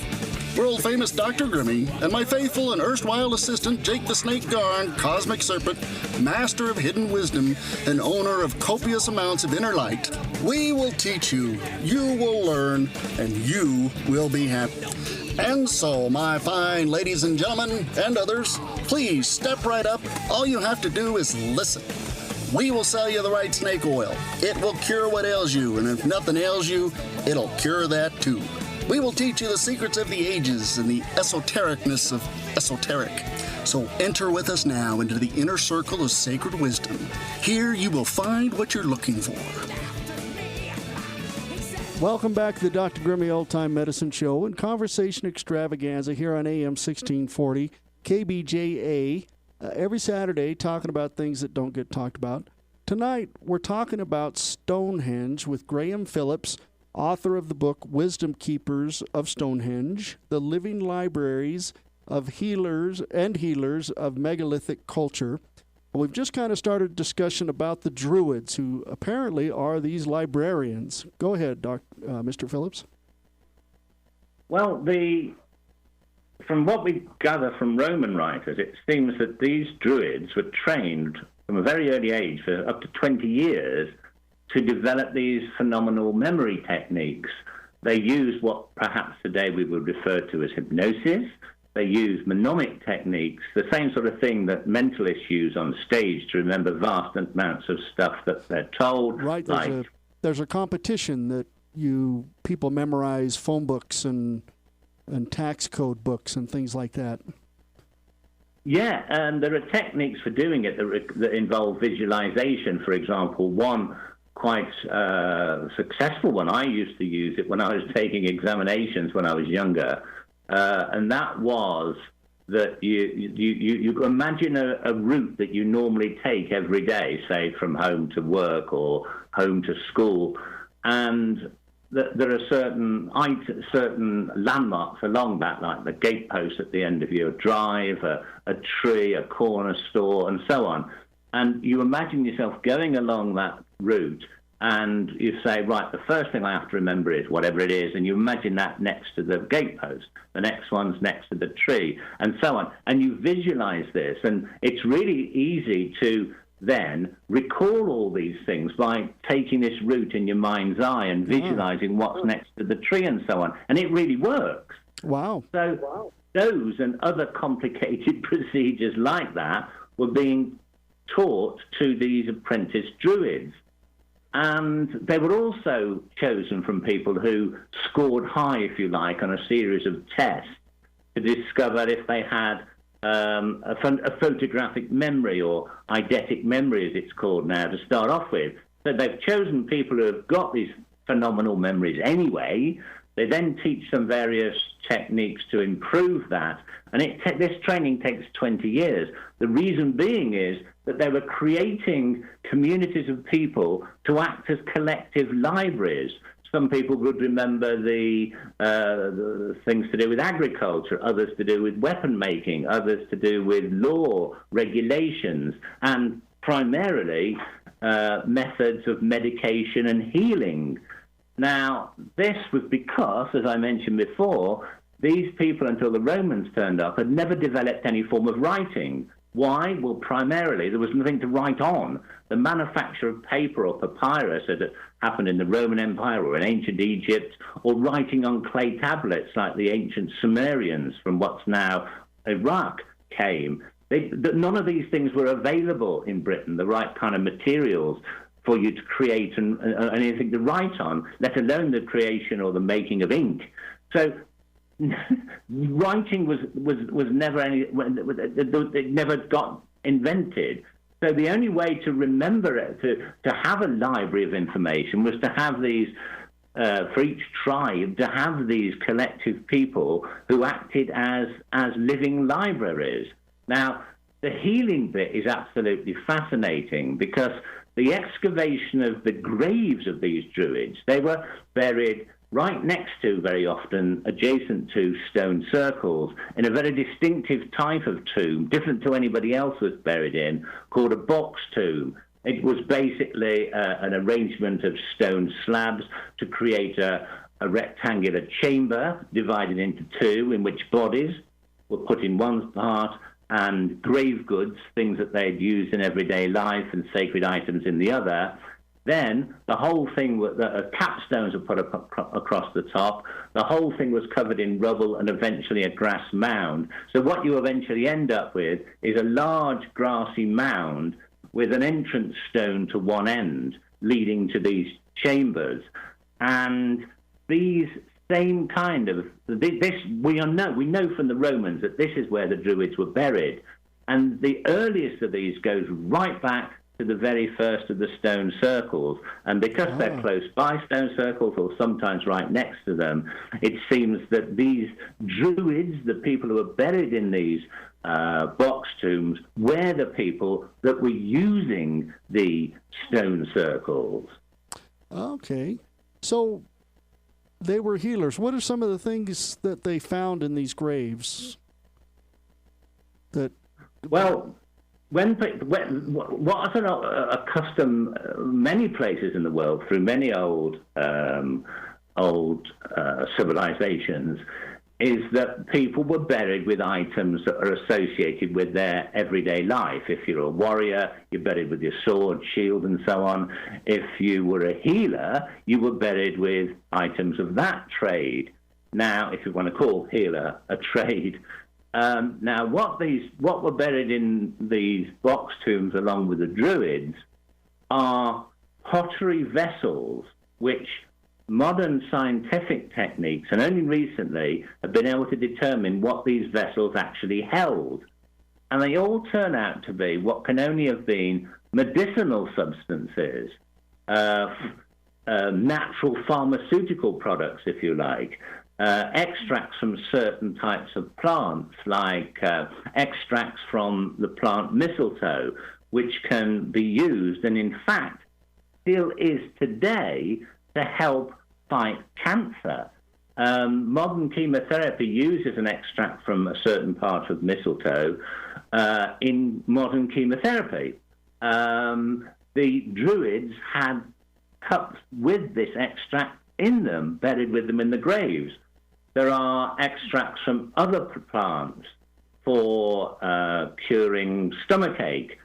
world-famous Dr. Grimmy, and my faithful and erstwhile assistant, Jake the Snake Garn, Cosmic Serpent, master of hidden wisdom, and owner of copious amounts of inner light, we will teach you, you will learn, and you will be happy. And so, my fine ladies and gentlemen, and others, please step right up. All you have to do is listen. We will sell you the right snake oil. It will cure what ails you, and if nothing ails you, it'll cure that too. We will teach you the secrets of the ages and the esotericness of esoteric. So enter with us now into the inner circle of sacred wisdom. Here you will find what you're looking for. Welcome back to the Dr. Grimmy Old Time Medicine Show and Conversation Extravaganza here on AM 1640 KBJA. Every Saturday, talking about things that don't get talked about. Tonight, we're talking about Stonehenge with Graham Phillips, author of the book Wisdom Keepers of Stonehenge, the living libraries of healers of megalithic culture. We've just kind of started a discussion about the Druids, who apparently are these librarians. Go ahead, Mr. Phillips. Well, from what we gather from Roman writers, it seems that these Druids were trained from a very early age, for up to 20 years, to develop these phenomenal memory techniques. They used what perhaps today we would refer to as hypnosis. They use mnemonic techniques, the same sort of thing that mentalists use on stage to remember vast amounts of stuff that they're told. Right, there's a competition that people memorize phone books and tax code books and things like that. Yeah, and there are techniques for doing it that involve visualization. For example, one quite successful one, I used to use it when I was taking examinations when I was younger, and that was that you imagine a route that you normally take every day, say from home to work or home to school, and there are certain landmarks along that, like the gatepost at the end of your drive, a tree, a corner store, and so on. And you imagine yourself going along that route, and you say, right, the first thing I have to remember is whatever it is, and you imagine that next to the gatepost. The next one's next to the tree, and so on. And you visualize this, and it's really easy to then recall all these things by taking this route in your mind's eye and visualizing what's next to the tree and so on. And it really works. Wow. So those and other complicated procedures like that were being taught to these apprentice druids. And they were also chosen from people who scored high, if you like, on a series of tests to discover if they had a photographic memory, or eidetic memory as it's called now, to start off with. So they've chosen people who have got these phenomenal memories anyway. They then teach them various techniques to improve that. And this training takes 20 years. The reason being is that they were creating communities of people to act as collective libraries. Some people would remember the things to do with agriculture, others to do with weapon making, others to do with law, regulations, and primarily methods of medication and healing. Now, this was because, as I mentioned before, these people, until the Romans turned up, had never developed any form of writing. Why? Well, primarily, there was nothing to write on. The manufacture of paper or papyrus had happened in the Roman Empire or in ancient Egypt, or writing on clay tablets like the ancient Sumerians from what's now Iraq came. None of these things were available in Britain, the right kind of materials for you to create and anything to write on, let alone the creation or the making of ink. So writing was never it never got invented. So the only way to remember it, to have a library of information, was to have these, for each tribe, to have these collective people who acted as living libraries. Now, the healing bit is absolutely fascinating, because the excavation of the graves of these druids, they were buried right next to, very often adjacent to, stone circles in a very distinctive type of tomb, different to anybody else was buried in, called a box tomb. It was basically an arrangement of stone slabs to create a rectangular chamber divided into two, in which bodies were put in one part and grave goods, things that they'd used in everyday life, and sacred items in the other. Then the whole thing, capstones were put across the top. The whole thing was covered in rubble and eventually a grass mound. So what you eventually end up with is a large grassy mound with an entrance stone to one end leading to these chambers. And these same kind of, we know from the Romans that this is where the Druids were buried. And the earliest of these goes right back to the very first of the stone circles. And because they're close by stone circles, or sometimes right next to them, it seems that these Druids, the people who are buried in these box tombs, were the people that were using the stone circles. Okay. So they were healers. What are some of the things that they found in these graves? Well, what is a custom many places in the world, through many old civilizations, is that people were buried with items that are associated with their everyday life. If you're a warrior, you're buried with your sword, shield, and so on. If you were a healer, you were buried with items of that trade. Now, if you want to call healer a trade. Now, what were buried in these box tombs along with the Druids are pottery vessels, which modern scientific techniques, and only recently, have been able to determine what these vessels actually held. And they all turn out to be what can only have been medicinal substances, natural pharmaceutical products, if you like, extracts from certain types of plants, like extracts from the plant mistletoe, which can be used, and in fact still is today, to help fight cancer. Modern chemotherapy uses an extract from a certain part of mistletoe in modern chemotherapy. The Druids had cups with this extract in them, buried with them in the graves. There are extracts from other plants for curing stomachache.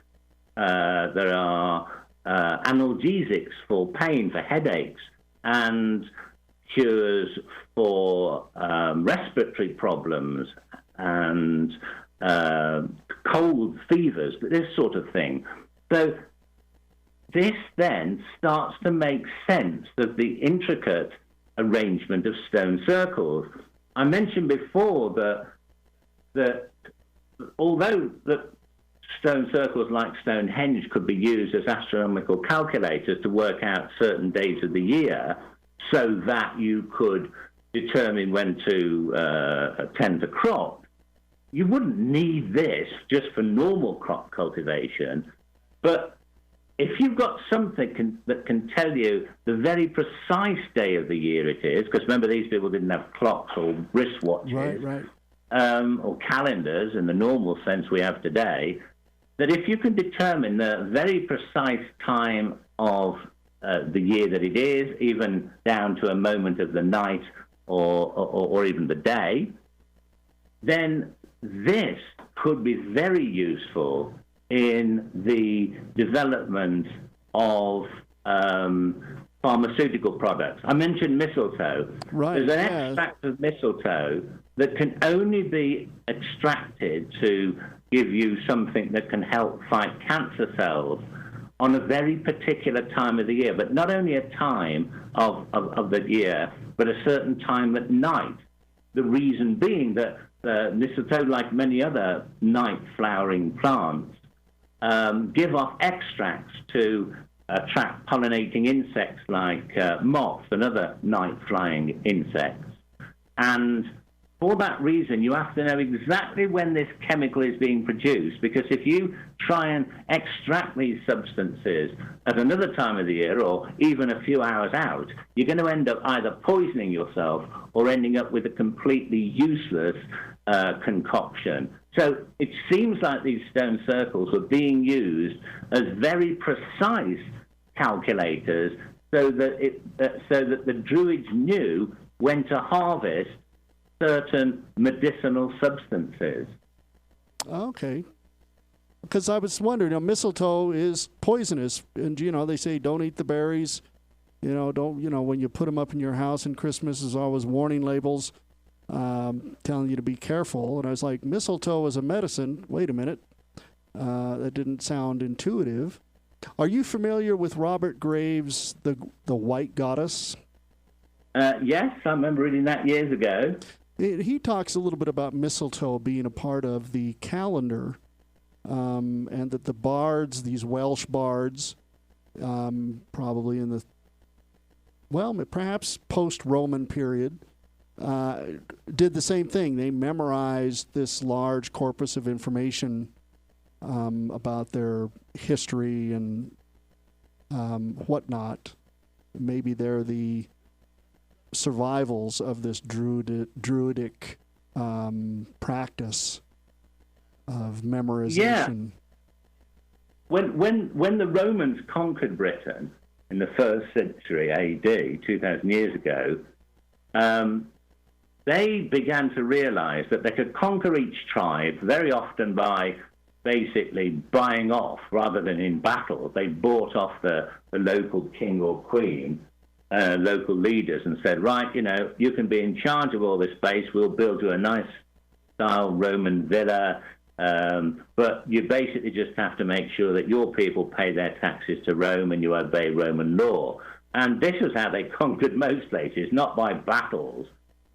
There are analgesics for pain, for headaches, and cures for respiratory problems and cold fevers, this sort of thing. So this then starts to make sense of the intricate arrangement of stone circles. I mentioned before that although the stone circles like Stonehenge could be used as astronomical calculators to work out certain days of the year so that you could determine when to tend to crop, you wouldn't need this just for normal crop cultivation. But if you've got something that can tell you the very precise day of the year it is, because remember, these people didn't have clocks or wristwatches, Right. Or calendars in the normal sense we have today, that if you can determine the very precise time of the year that it is, even down to a moment of the night or even the day, then this could be very useful in the development of pharmaceutical products. I mentioned mistletoe. Right, There's an yeah. extract of mistletoe that can only be extracted to give you something that can help fight cancer cells on a very particular time of the year, but not only a time of the year, but a certain time at night. The reason being that mistletoe, like many other night-flowering plants, give off extracts to attract pollinating insects like moths and other night-flying insects. And for that reason, you have to know exactly when this chemical is being produced, because if you try and extract these substances at another time of the year or even a few hours out, you're going to end up either poisoning yourself or ending up with a completely useless concoction. So it seems like these stone circles were being used as very precise calculators so that the Druids knew when to harvest certain medicinal substances. Okay. Because I was wondering, mistletoe is poisonous, and they say don't eat the berries. Don't when you put them up in your house in Christmas, there's always warning labels telling you to be careful. And I was like, mistletoe is a medicine. Wait a minute, that didn't sound intuitive. Are you familiar with Robert Graves' the White Goddess? Yes, I remember reading that years ago. He talks a little bit about mistletoe being a part of the calendar, and that the bards, these Welsh bards, probably in the, perhaps post-Roman period, did the same thing. They memorized this large corpus of information about their history and whatnot. Maybe they're the survivals of this druidic practice of memorization. Yeah. When the Romans conquered Britain in the 1st century AD, 2,000 years ago, they began to realize that they could conquer each tribe very often by basically buying off rather than in battle. They bought off the local king or queen, local leaders, and said, right, you can be in charge of all this space. We'll build you a nice style Roman villa, but you basically just have to make sure that your people pay their taxes to Rome and you obey Roman law. And this was how they conquered most places, not by battles.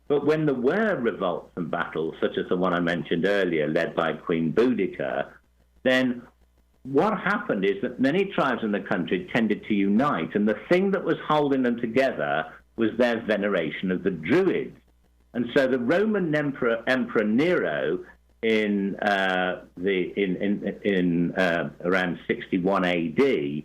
But when there were revolts and battles, such as the one I mentioned earlier, led by Queen Boudica, then what happened is that many tribes in the country tended to unite, and the thing that was holding them together was their veneration of the Druids. And so the Roman Emperor Nero in around 61 AD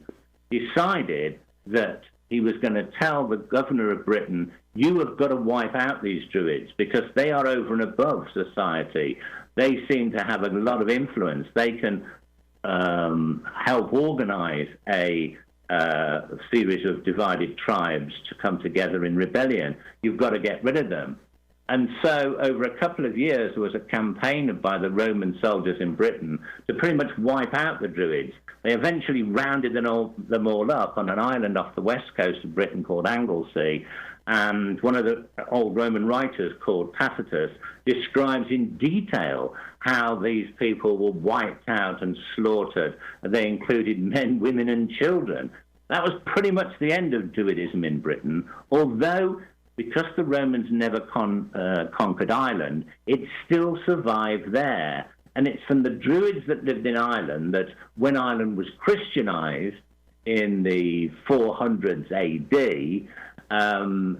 decided that he was going to tell the governor of Britain, you have got to wipe out these Druids because they are over and above society. They seem to have a lot of influence. They can help organize a series of divided tribes to come together in rebellion. You've got to get rid of them. And so over a couple of years, there was a campaign by the Roman soldiers in Britain to pretty much wipe out the Druids. They eventually rounded them all up on an island off the west coast of Britain called Anglesey. And one of the old Roman writers called Tacitus describes in detail how these people were wiped out and slaughtered. They included men, women, and children. That was pretty much the end of Druidism in Britain, although because the Romans never conquered Ireland, it still survived there. And it's from the Druids that lived in Ireland that when Ireland was Christianized in the 400s AD,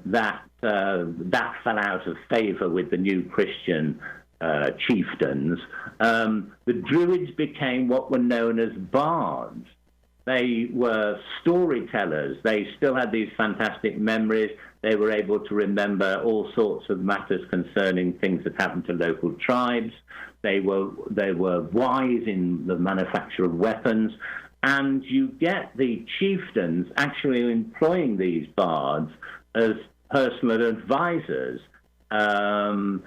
that fell out of favor with the new Christian chieftains. The Druids became what were known as bards. They were storytellers. They still had these fantastic memories. They were able to remember all sorts of matters concerning things that happened to local tribes. They were wise in the manufacture of weapons. And you get the chieftains actually employing these bards as personal advisors. And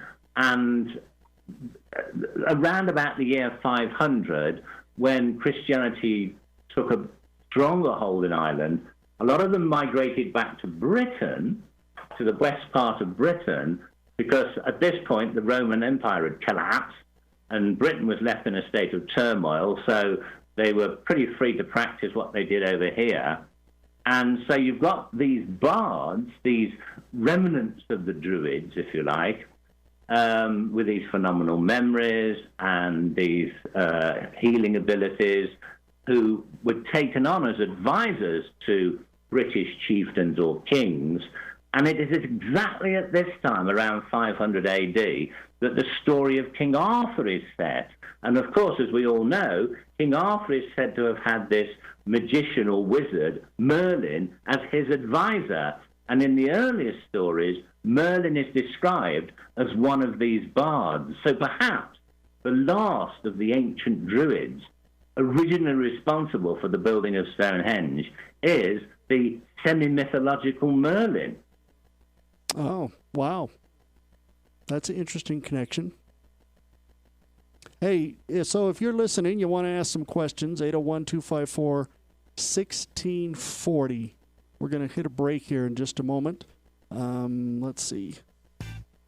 around about the year 500, when Christianity took a stronger hold in Ireland, a lot of them migrated back to Britain, to the west part of Britain, because at this point the Roman Empire had collapsed and Britain was left in a state of turmoil, so they were pretty free to practice what they did over here. And so you've got these bards, these remnants of the Druids, if you like, with these phenomenal memories and these healing abilities, who were taken on as advisors to British chieftains or kings. And it is exactly at this time, around 500 AD, that the story of King Arthur is set. And of course, as we all know, King Arthur is said to have had this magician or wizard, Merlin, as his advisor. And in the earliest stories, Merlin is described as one of these bards. So perhaps the last of the ancient Druids, originally responsible for the building of Stonehenge, is the semi-mythological Merlin. Oh, wow. That's an interesting connection. Hey, so if you're listening, you want to ask some questions, 801-254-1640. We're going to hit a break here in just a moment. Let's see.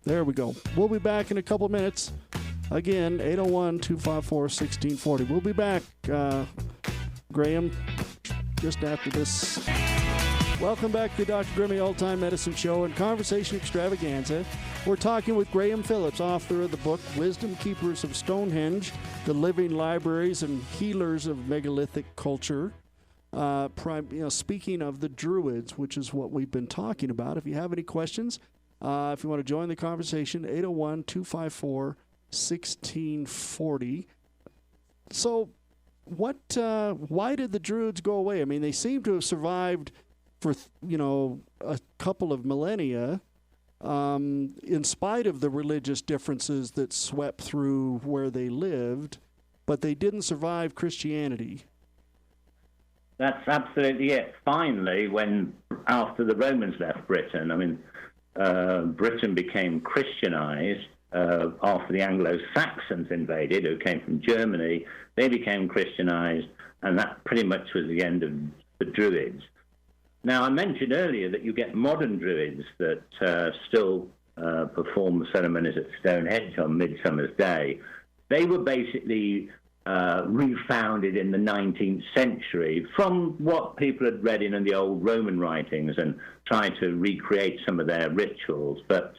There we go. We'll be back in a couple minutes. Again, 801-254-1640. We'll be back, Graham, just after this. Welcome back to Dr. Grimmy Old-Time Medicine Show and Conversation Extravaganza. We're talking with Graham Phillips, author of the book Wisdom Keepers of Stonehenge, The Living Libraries and Healers of Megalithic Culture. Speaking of the Druids, which is what we've been talking about. If you have any questions, if you want to join the conversation, 801-254-1640. So why did the Druids go away? I mean, they seem to have survived for, a couple of millennia, in spite of the religious differences that swept through where they lived, but they didn't survive Christianity. That's absolutely it. Finally, after the Romans left Britain, Britain became Christianized after the Anglo-Saxons invaded, who came from Germany. They became Christianized, and that pretty much was the end of the Druids. Now, I mentioned earlier that you get modern Druids that still perform ceremonies at Stonehenge on Midsummer's Day. They were basically refounded in the 19th century from what people had read in the old Roman writings and tried to recreate some of their rituals. But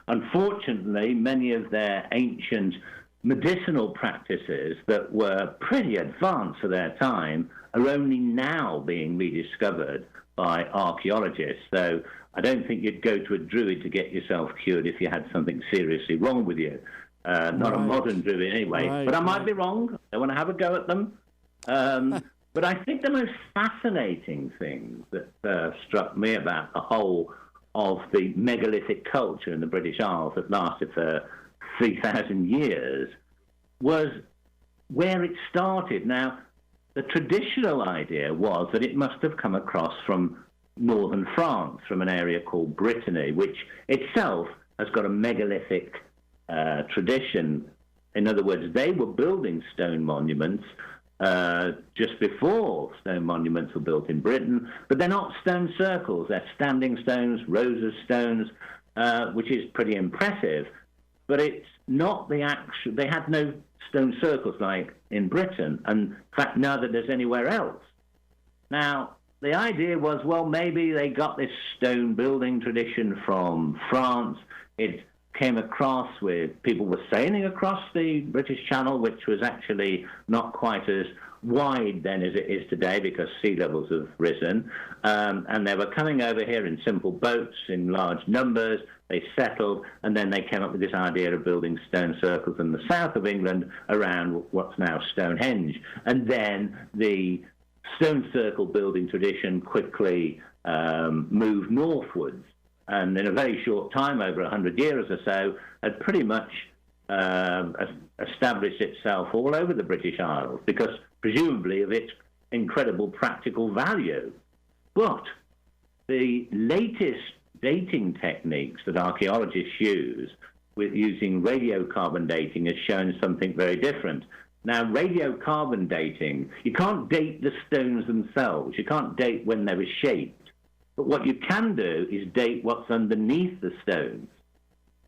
unfortunately, many of their ancient medicinal practices that were pretty advanced for their time are only now being rediscovered by archaeologists. So I don't think you'd go to a druid to get yourself cured if you had something seriously wrong with you. Not a modern druid anyway. But I might be wrong. I want to have a go at them. But I think the most fascinating thing that struck me about the whole of the megalithic culture in the British Isles that lasted for 3,000 years was where it started. Now, the traditional idea was that it must have come across from northern France, from an area called Brittany, which itself has got a megalithic tradition. In other words, they were building stone monuments just before stone monuments were built in Britain, but they're not stone circles. They're standing stones, rows of stones, which is pretty impressive. But it's not the actual... They had no stone circles like in Britain, and in fact, neither does anywhere else. Now, the idea was, well, maybe they got this stone building tradition from France. It came across with people were sailing across the British Channel, which was actually not quite as wide then as it is today because sea levels have risen. And they were coming over here in simple boats in large numbers. They settled, and then they came up with this idea of building stone circles in the south of England around what's now Stonehenge. And then the stone circle building tradition quickly moved northwards. And in a very short time, over 100 years or so, had pretty much established itself all over the British Isles because presumably of its incredible practical value. But the latest dating techniques that archaeologists use with using radiocarbon dating has shown something very different. Now, radiocarbon dating, you can't date the stones themselves. You can't date when they were shaped. But what you can do is date what's underneath the stones.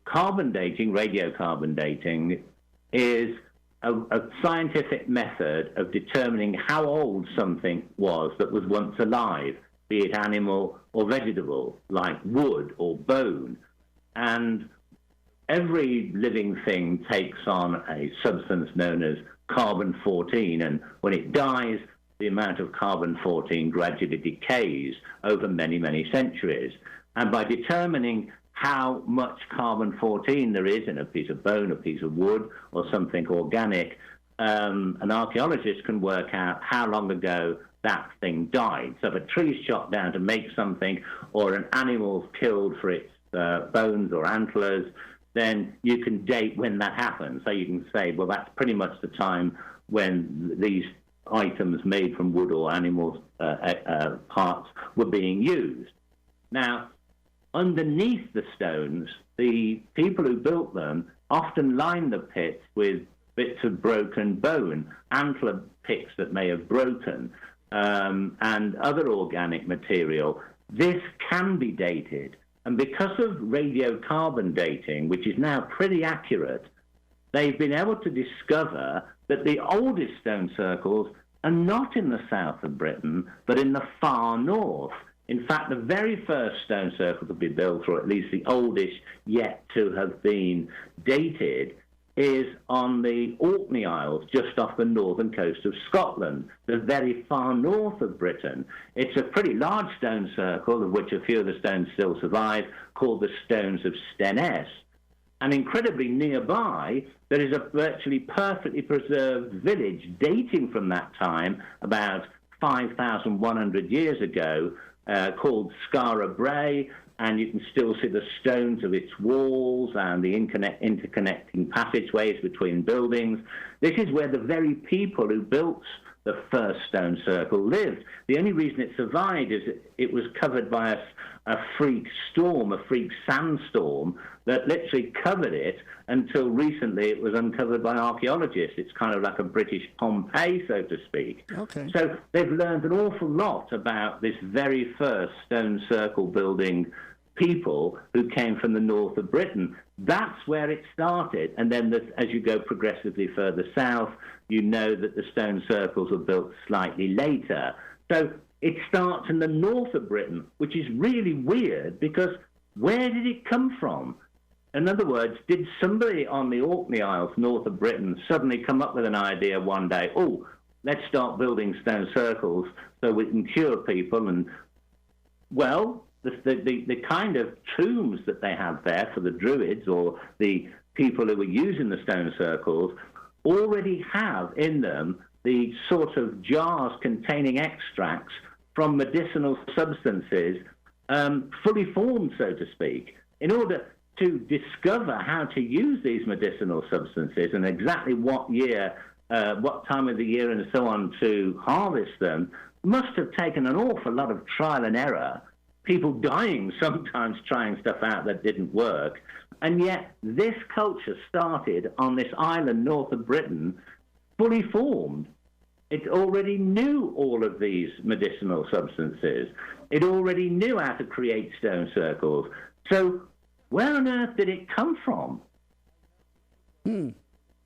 Carbon dating, radiocarbon dating, is a scientific method of determining how old something was that was once alive, be it animal or vegetable, like wood or bone. And every living thing takes on a substance known as carbon-14, and when it dies, the amount of carbon-14 gradually decays over many, many centuries. And by determining how much carbon-14 there is in a piece of bone, a piece of wood, or something organic, an archaeologist can work out how long ago that thing died. So if a tree's chopped down to make something, or an animal's killed for its bones or antlers, then you can date when that happened. So you can say, well, that's pretty much the time when these items made from wood or animal parts were being used. Now, underneath the stones, the people who built them often lined the pits with bits of broken bone, antler picks that may have broken, and other organic material. This can be dated. And because of radiocarbon dating, which is now pretty accurate, they've been able to discover that the oldest stone circles are not in the south of Britain, but in the far north. In fact, the very first stone circle to be built, or at least the oldest yet to have been dated, is on the Orkney Isles, just off the northern coast of Scotland, the very far north of Britain. It's a pretty large stone circle, of which a few of the stones still survive, called the Stones of Stonehenge. And incredibly nearby, there is a virtually perfectly preserved village dating from that time, about 5,100 years ago, called Skara Brae, and you can still see the stones of its walls and the interconnecting passageways between buildings. This is where the very people who built the first stone circle lived. The only reason it survived is it was covered by a freak storm, a freak sandstorm, that literally covered it until recently it was uncovered by archaeologists. It's kind of like a British Pompeii, so to speak. Okay. So they've learned an awful lot about this very first stone circle building people who came from the north of Britain. That's where it started. And then as you go progressively further south, you know that the stone circles were built slightly later. So it starts in the north of Britain, which is really weird because where did it come from? In other words, did somebody on the Orkney Isles, north of Britain, suddenly come up with an idea one day, oh, let's start building stone circles so we can cure people? And, well, the kind of tombs that they have there for the Druids or the people who were using the stone circles already have in them the sort of jars containing extracts from medicinal substances, fully formed, so to speak. In order to discover how to use these medicinal substances and exactly what year, what time of the year and so on to harvest them, must have taken an awful lot of trial and error, people dying sometimes trying stuff out that didn't work. And yet this culture started on this island north of Britain, fully formed. It already knew all of these medicinal substances. It already knew how to create stone circles. So where on earth did it come from?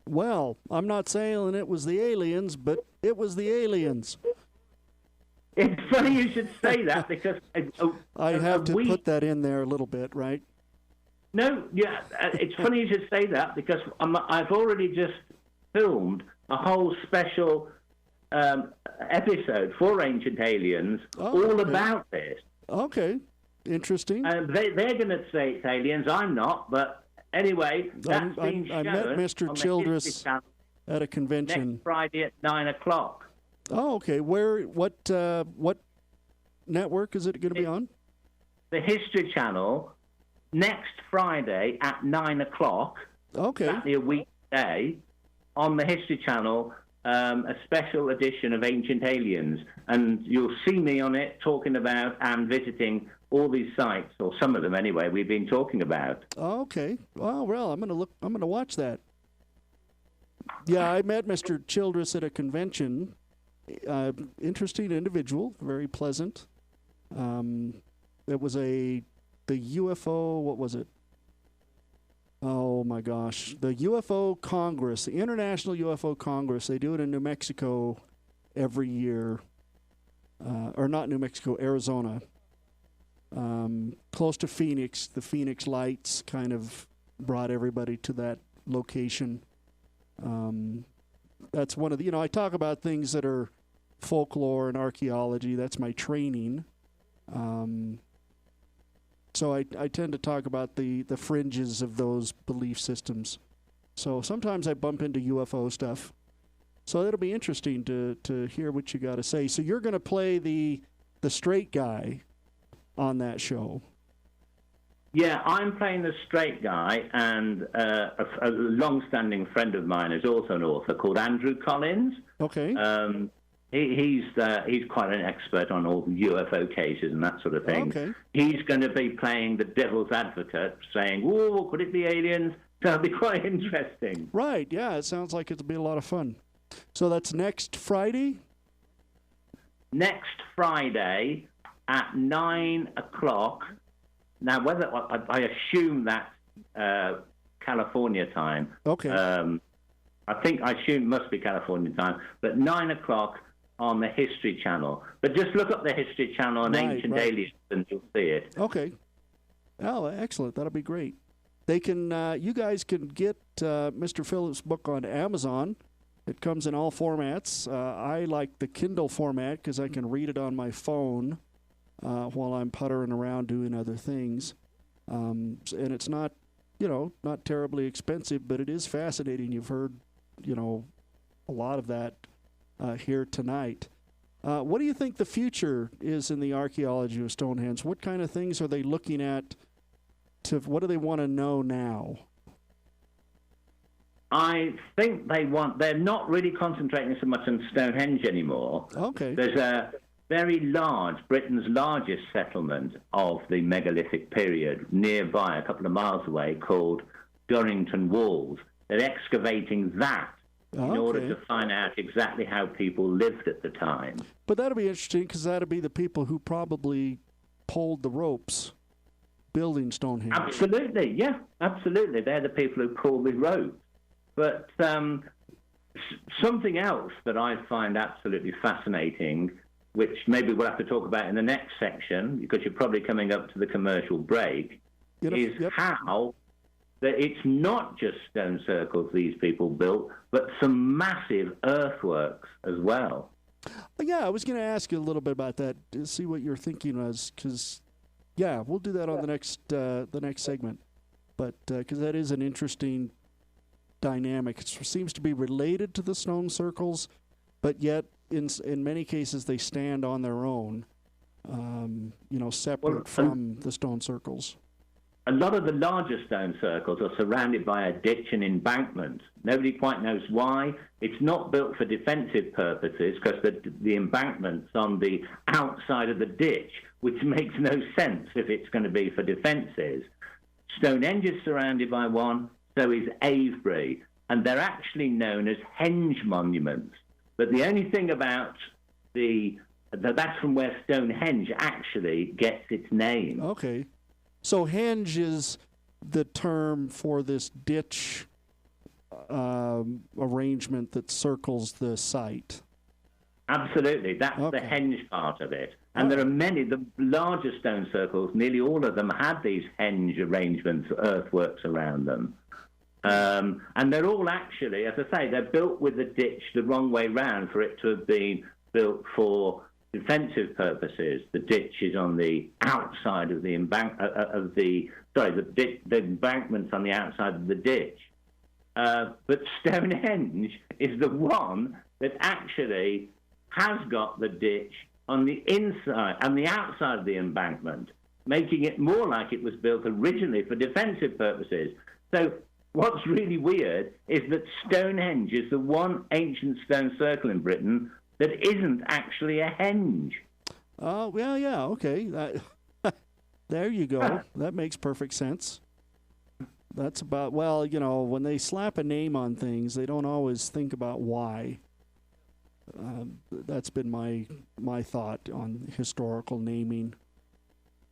Well, I'm not saying it was the aliens, but it was the aliens. It's funny you should say that because I have to put that in there a little bit, right? No, yeah, it's funny you should say that because I've already just filmed a whole special episode for Ancient Aliens all about this. Okay, interesting. They're going to say it's aliens. I'm not, but anyway, that's been shown. I met Mr. Childress at a convention next Friday at 9:00. Oh, okay. What network is it going to be on? The History Channel next Friday at 9:00. Okay. Exactly a weekday on the History Channel. A special edition of Ancient Aliens, and you'll see me on it talking about and visiting all these sites, or some of them anyway, we've been talking about. Okay. Well, I'm going to watch that. Yeah, I met Mr. Childress at a convention. Interesting individual, very pleasant. It was the UFO, what was it? Oh my gosh, the UFO Congress, the International UFO Congress. They do it in New Mexico every year, or not New Mexico, Arizona. Close to Phoenix. The Phoenix Lights kind of brought everybody to that location. That's one of the, I talk about things that are folklore and archaeology. That's my training. So I tend to talk about the fringes of those belief systems. So sometimes I bump into UFO stuff. So it'll be interesting to hear what you got to say. So you're going to play the straight guy on that show. Yeah, I'm playing the straight guy, and a long-standing friend of mine is also an author called Andrew Collins. Okay. He's quite an expert on all UFO cases and that sort of thing. Okay. He's going to be playing the devil's advocate, saying, "Oh, could it be aliens?" That'll be quite interesting. Right. Yeah, it sounds like it'll be a lot of fun. So that's next Friday? Next Friday at 9:00. Now, whether I assume that's California time. Okay. I assume it must be California time, but 9:00 on the History Channel. But just look up the History Channel on Ancient Aliens and you'll see it. Okay. Oh, excellent. That'll be great. They can, you guys can get Mr. Phillip's book on Amazon. It comes in all formats. I like the Kindle format because I can read it on my phone while I'm puttering around doing other things. And it's not, not terribly expensive, but it is fascinating. You've heard, a lot of that here tonight. What do you think the future is in the archaeology of Stonehenge? What kind of things are they looking at? What do they want to know now? I think they're not really concentrating so much on Stonehenge anymore. Okay. There's a very large, Britain's largest settlement of the megalithic period nearby, a couple of miles away, called Durrington Walls. They're excavating that in order to find out exactly how people lived at the time. But that'll be interesting because that'll be the people who probably pulled the ropes building Stonehenge. Absolutely, yeah, absolutely. They're the people who pull the rope. But something else that I find absolutely fascinating, which maybe we'll have to talk about in the next section, because you're probably coming up to the commercial break, is how that it's not just stone circles these people built, but some massive earthworks as well. Yeah, I was going to ask you a little bit about that to see what your thinking was, because, yeah, we'll do that on the next segment. But because that is an interesting dynamic. It seems to be related to the stone circles, but yet in many cases they stand on their own, separate from the stone circles. A lot of the larger stone circles are surrounded by a ditch and embankment. Nobody quite knows why. It's not built for defensive purposes because the embankment's on the outside of the ditch, which makes no sense if it's going to be for defences. Stonehenge is surrounded by one, so is Avebury, and they're actually known as henge monuments. But the only thing about that's from where Stonehenge actually gets its name. Okay. So henge is the term for this ditch arrangement that circles the site. Absolutely. That's the henge part of it. And there are many, the larger stone circles, nearly all of them had these henge arrangements, earthworks around them. And they're all actually, as I say, they're built with the ditch the wrong way round for it to have been built for defensive purposes. The ditch is on the outside of the the embankment's on the outside of the ditch. But Stonehenge is the one that actually has got the ditch on the inside and the outside of the embankment, making it more like it was built originally for defensive purposes. So what's really weird is that Stonehenge is the one ancient stone circle in Britain that isn't actually a henge. Oh, well, yeah, okay. There you go. That makes perfect sense. That's about, well, when they slap a name on things, they don't always think about why. That's been my thought on historical naming.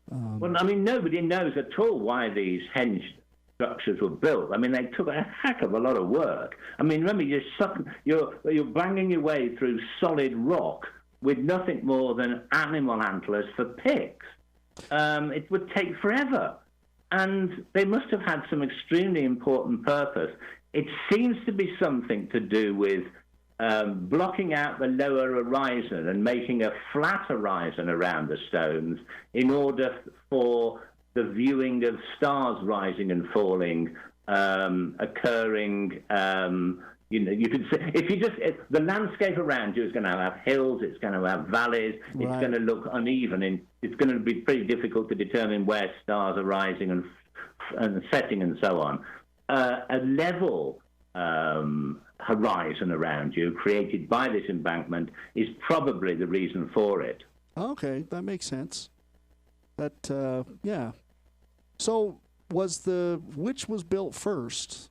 Well, I mean, nobody knows at all why these henge structures were built. I mean, they took a heck of a lot of work. I mean, remember, you're banging your way through solid rock with nothing more than animal antlers for picks. It would take forever. And they must have had some extremely important purpose. It seems to be something to do with blocking out the lower horizon and making a flat horizon around the stones in order for the viewing of stars rising and falling occurring. You could say the landscape around you is going to have hills, it's going to have valleys, right. It's going to look uneven, and it's going to be pretty difficult to determine where stars are rising and setting and so on. A level horizon around you created by this embankment is probably the reason for it. Okay, that makes sense. That yeah. So which was built first?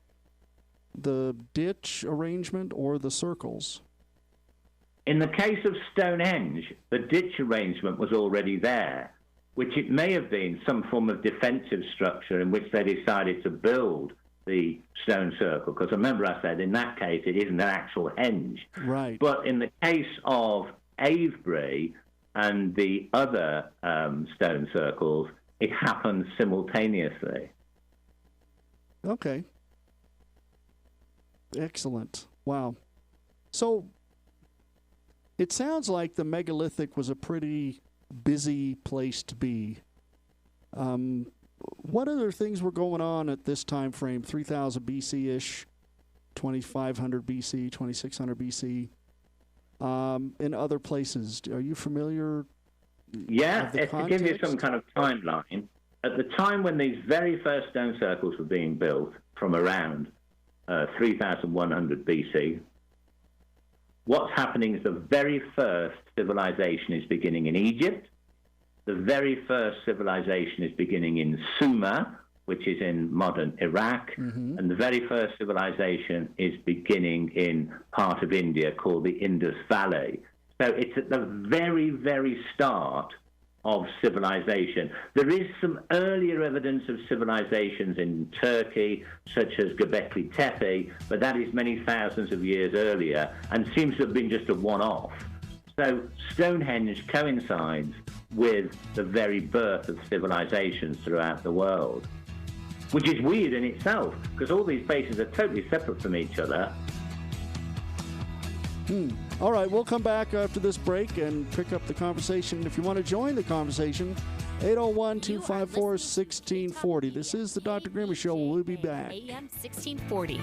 The ditch arrangement or the circles? In the case of Stonehenge, the ditch arrangement was already there, which it may have been some form of defensive structure in which they decided to build the stone circle. Because remember I said in that case it isn't an actual henge. Right. But in the case of Avebury and the other stone circles, it happens simultaneously. Okay. Excellent. Wow. So it sounds like the megalithic was a pretty busy place to be. What other things were going on at this time frame? 3000 BC-ish, 2500 BC, 2600 BC, in other places. Are you familiar? Yeah, to give you some kind of timeline, at the time when these very first stone circles were being built from around 3100 BC, what's happening is the very first civilization is beginning in Egypt. The very first civilization is beginning in Sumer, which is in modern Iraq. Mm-hmm. And the very first civilization is beginning in part of India called the Indus Valley. So it's at the very, very start of civilization. There is some earlier evidence of civilizations in Turkey, such as Göbekli Tepe, but that is many thousands of years earlier and seems to have been just a one-off. So Stonehenge coincides with the very birth of civilizations throughout the world, which is weird in itself, because all these places are totally separate from each other. All right, we'll come back after this break and pick up the conversation. If you want to join the conversation, 801-254-1640. This is the Dr. Grimmer Show. We'll be back. AM 1640.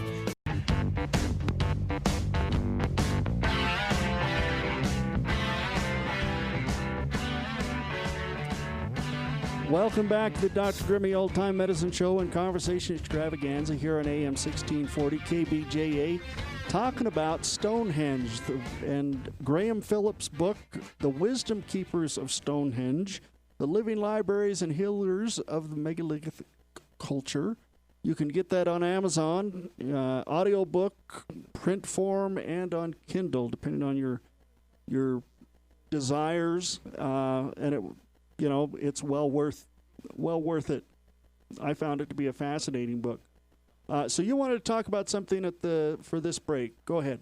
Welcome back to the Dr. Grimmy Old Time Medicine Show and Conversation Extravaganza here on AM 1640 KBJA, talking about Stonehenge and Graham Phillip's book, The Wisdom Keepers of Stonehenge, The Living Libraries and Healers of the Megalithic Culture. You can get that on Amazon, audiobook, print form, and on Kindle, depending on your desires, and it. You know, it's well worth it. I found it to be a fascinating book. So you wanted to talk about something for this break. Go ahead.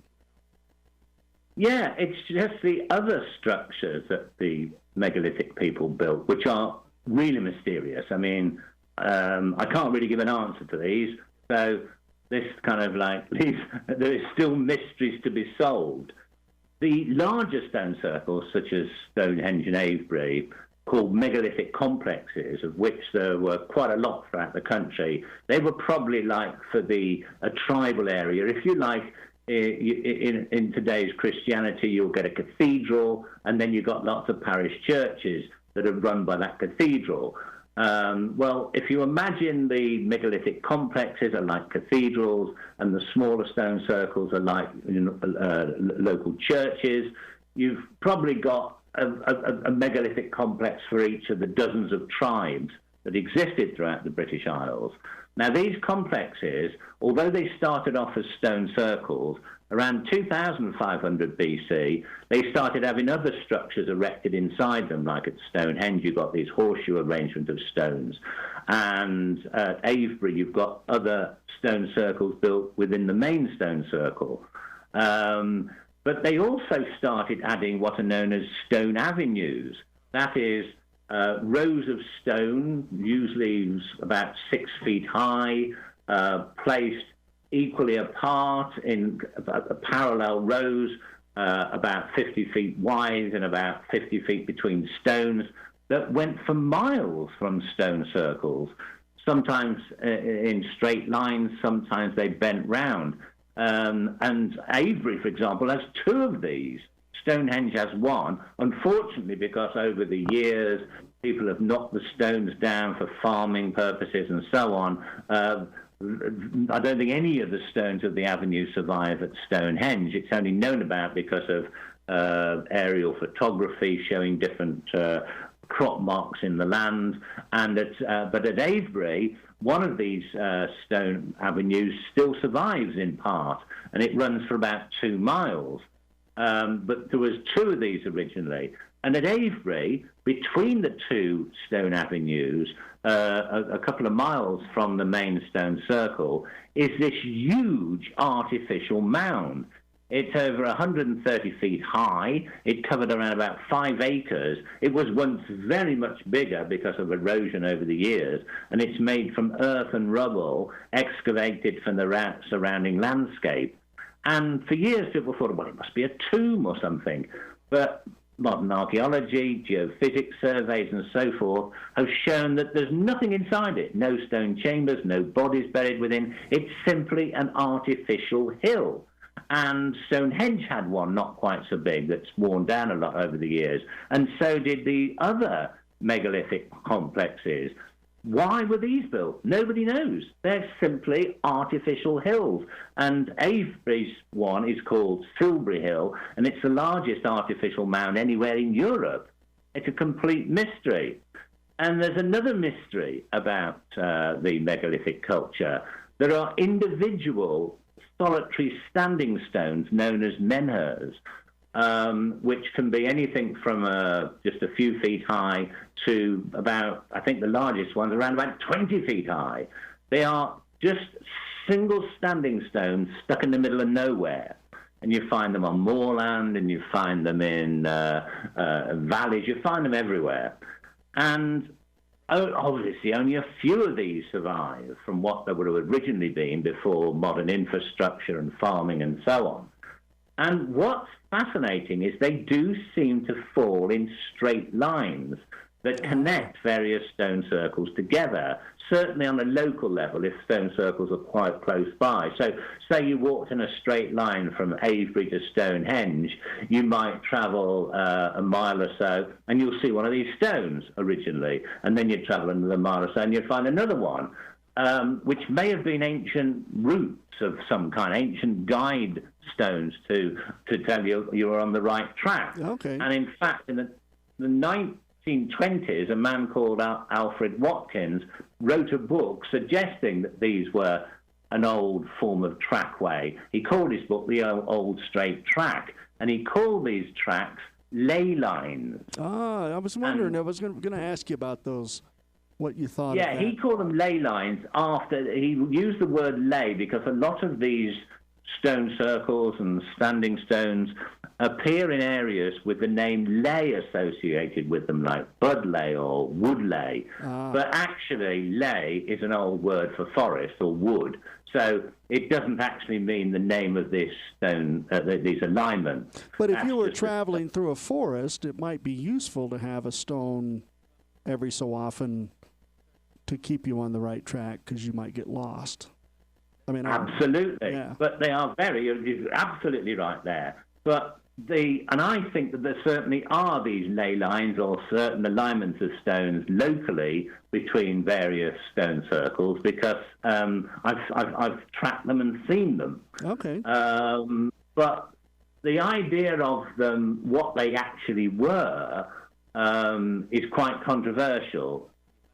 Yeah, it's just the other structures that the megalithic people built, which are really mysterious. I mean, I can't really give an answer to these. So this kind of like leaves, there is still mysteries to be solved. The larger stone circles, such as Stonehenge and Avebury, called megalithic complexes, of which there were quite a lot throughout the country. They were probably like for a tribal area. If you like, in today's Christianity, you'll get a cathedral, and then you've got lots of parish churches that are run by that cathedral. Well, if you imagine the megalithic complexes are like cathedrals, and the smaller stone circles are like local churches, you've probably got a megalithic complex for each of the dozens of tribes that existed throughout the British Isles. Now, these complexes, although they started off as stone circles, around 2500 BC, they started having other structures erected inside them, like at Stonehenge, you've got these horseshoe arrangement of stones. And at Avebury, you've got other stone circles built within the main stone circle. But they also started adding what are known as stone avenues. That is, rows of stone, usually about 6 feet high, placed equally apart in parallel rows, about 50 feet wide and about 50 feet between stones, that went for miles from stone circles, sometimes in straight lines, sometimes they bent round. And Avebury, for example, has 2 of these. Stonehenge has 1. Unfortunately, because over the years, people have knocked the stones down for farming purposes and so on, I don't think any of the stones of the avenue survive at Stonehenge. It's only known about because of aerial photography showing different crop marks in the land. And but at Avebury, one of these stone avenues still survives in part, and it runs for about 2 miles. But there was 2 of these originally. And at Avebury, between the 2 stone avenues, a couple of miles from the main stone circle, is this huge artificial mound. It's over 130 feet high. It covered around about 5 acres. It was once very much bigger because of erosion over the years, and it's made from earth and rubble excavated from the surrounding landscape. And for years, people thought, well, it must be a tomb or something. But modern archaeology, geophysics surveys, and so forth have shown that there's nothing inside it. No stone chambers, no bodies buried within. It's simply an artificial hill. And Stonehenge had one not quite so big that's worn down a lot over the years. And so did the other megalithic complexes. Why were these built? Nobody knows. They're simply artificial hills. And Avebury's one is called Silbury Hill, and it's the largest artificial mound anywhere in Europe. It's a complete mystery. And there's another mystery about the megalithic culture. There are individual solitary standing stones known as menhirs. which can be anything from just a few feet high to about, I think the largest one's around about 20 feet high. They are just single standing stones stuck in the middle of nowhere. And you find them on moorland, and you find them in valleys. You find them everywhere. And obviously only a few of these survive from what they would have originally been before modern infrastructure and farming and so on. And what's fascinating is they do seem to fall in straight lines that connect various stone circles together, certainly on a local level if stone circles are quite close by. So say you walked in a straight line from Avebury to Stonehenge, you might travel a mile or so and you'll see one of these stones originally, and then you'd travel another mile or so and you'd find another one, which may have been ancient routes of some kind, ancient guide stones to tell you you were on the right track. Okay. And in fact, in the 1920s, a man called Alfred Watkins wrote a book suggesting that these were an old form of trackway. He called his book The Old Straight Track, and he called these tracks ley lines. I was wondering, I was going to ask you about those, what you thought of that. He called them ley lines after, he used the word ley because a lot of these stone circles and standing stones appear in areas with the name ley associated with them, like budley or woodley. But actually, ley is an old word for forest or wood, so it doesn't actually mean the name of this stone, these alignments. But if you were traveling through a forest, it might be useful to have a stone every so often to keep you on the right track, because you might get lost. I mean, absolutely. Yeah. But they are you're absolutely right there. But and I think that there certainly are these ley lines or certain alignments of stones locally between various stone circles, because I've tracked them and seen them. Okay. But the idea of them, what they actually were, is quite controversial.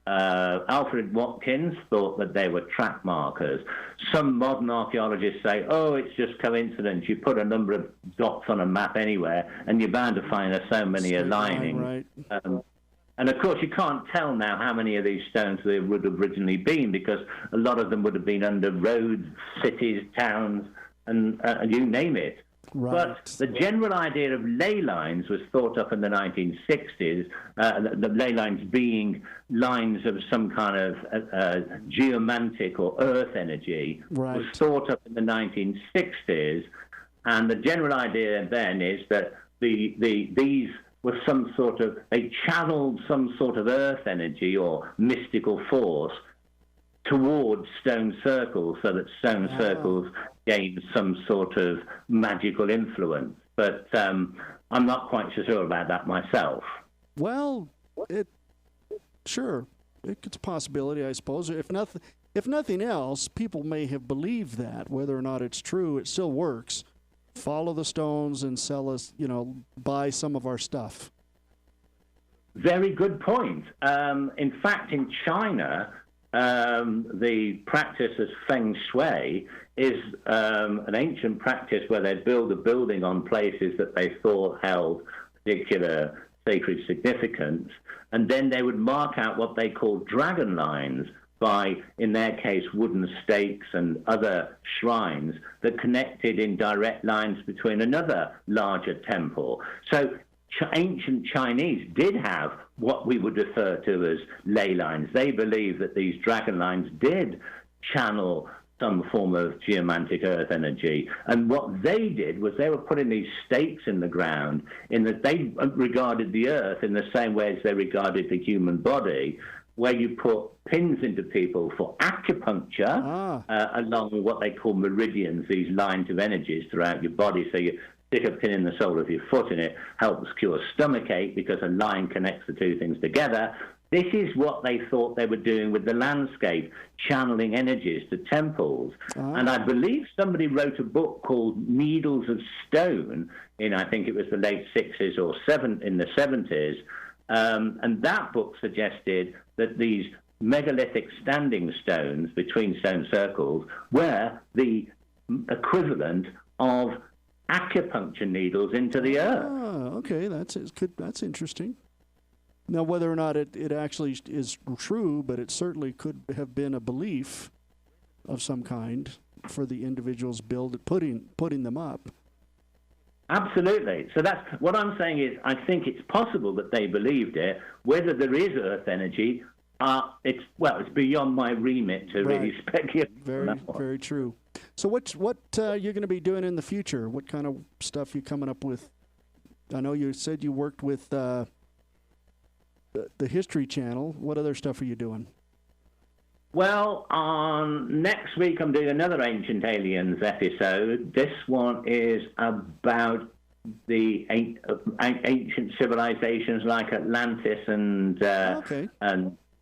Alfred Watkins thought that they were track markers. Some modern archaeologists say, oh, it's just coincidence. You put a number of dots on a map anywhere, and you're bound to find there's so many aligning. Right. And of course, you can't tell now how many of these stones there would have originally been, because a lot of them would have been under roads, cities, towns, and you name it. Right. But the general idea of ley lines was thought up in the 1960s, the ley lines being lines of some kind of geomantic or earth energy, right, was thought up in the 1960s. And the general idea then is that these were some sort of, they channeled some sort of earth energy or mystical force towards stone circles, so that stone circles gained some sort of magical influence. But I'm not quite so sure about that myself. Well, it's a possibility, I suppose. If nothing else, people may have believed that. Whether or not it's true, it still works. Follow the stones and sell us, buy some of our stuff. Very good point. In fact, in China, the practice of feng shui is an ancient practice where they'd build a building on places that they thought held particular sacred significance, and then they would mark out what they called dragon lines by, in their case, wooden stakes and other shrines that connected in direct lines between another larger temple. So ancient Chinese did have what we would refer to as ley lines. They believed that these dragon lines did channel some form of geomantic earth energy. And what they did was they were putting these stakes in the ground, in that they regarded the earth in the same way as they regarded the human body, where you put pins into people for acupuncture, along what they call meridians, these lines of energies throughout your body. So you stick a pin in the sole of your foot and it helps cure stomachache because a line connects the two things together. This is what they thought they were doing with the landscape, channeling energies to temples. And I believe somebody wrote a book called Needles of Stone in, I think it was the late 60s or in the 70s. And that book suggested that these megalithic standing stones between stone circles were the equivalent of acupuncture needles into the earth. Ah, okay, that's interesting. Now, whether or not it actually is true, but it certainly could have been a belief of some kind for the individuals putting them up. Absolutely. So that's what I'm saying is I think it's possible that they believed it. Whether there is earth energy, it's beyond my remit to really speculate. Very true. So what you're going to be doing in the future? What kind of stuff you coming up with? I know you said you worked with the History Channel. What other stuff are you doing? Well, next week I'm doing another Ancient Aliens episode. This one is about the ancient civilizations like Atlantis and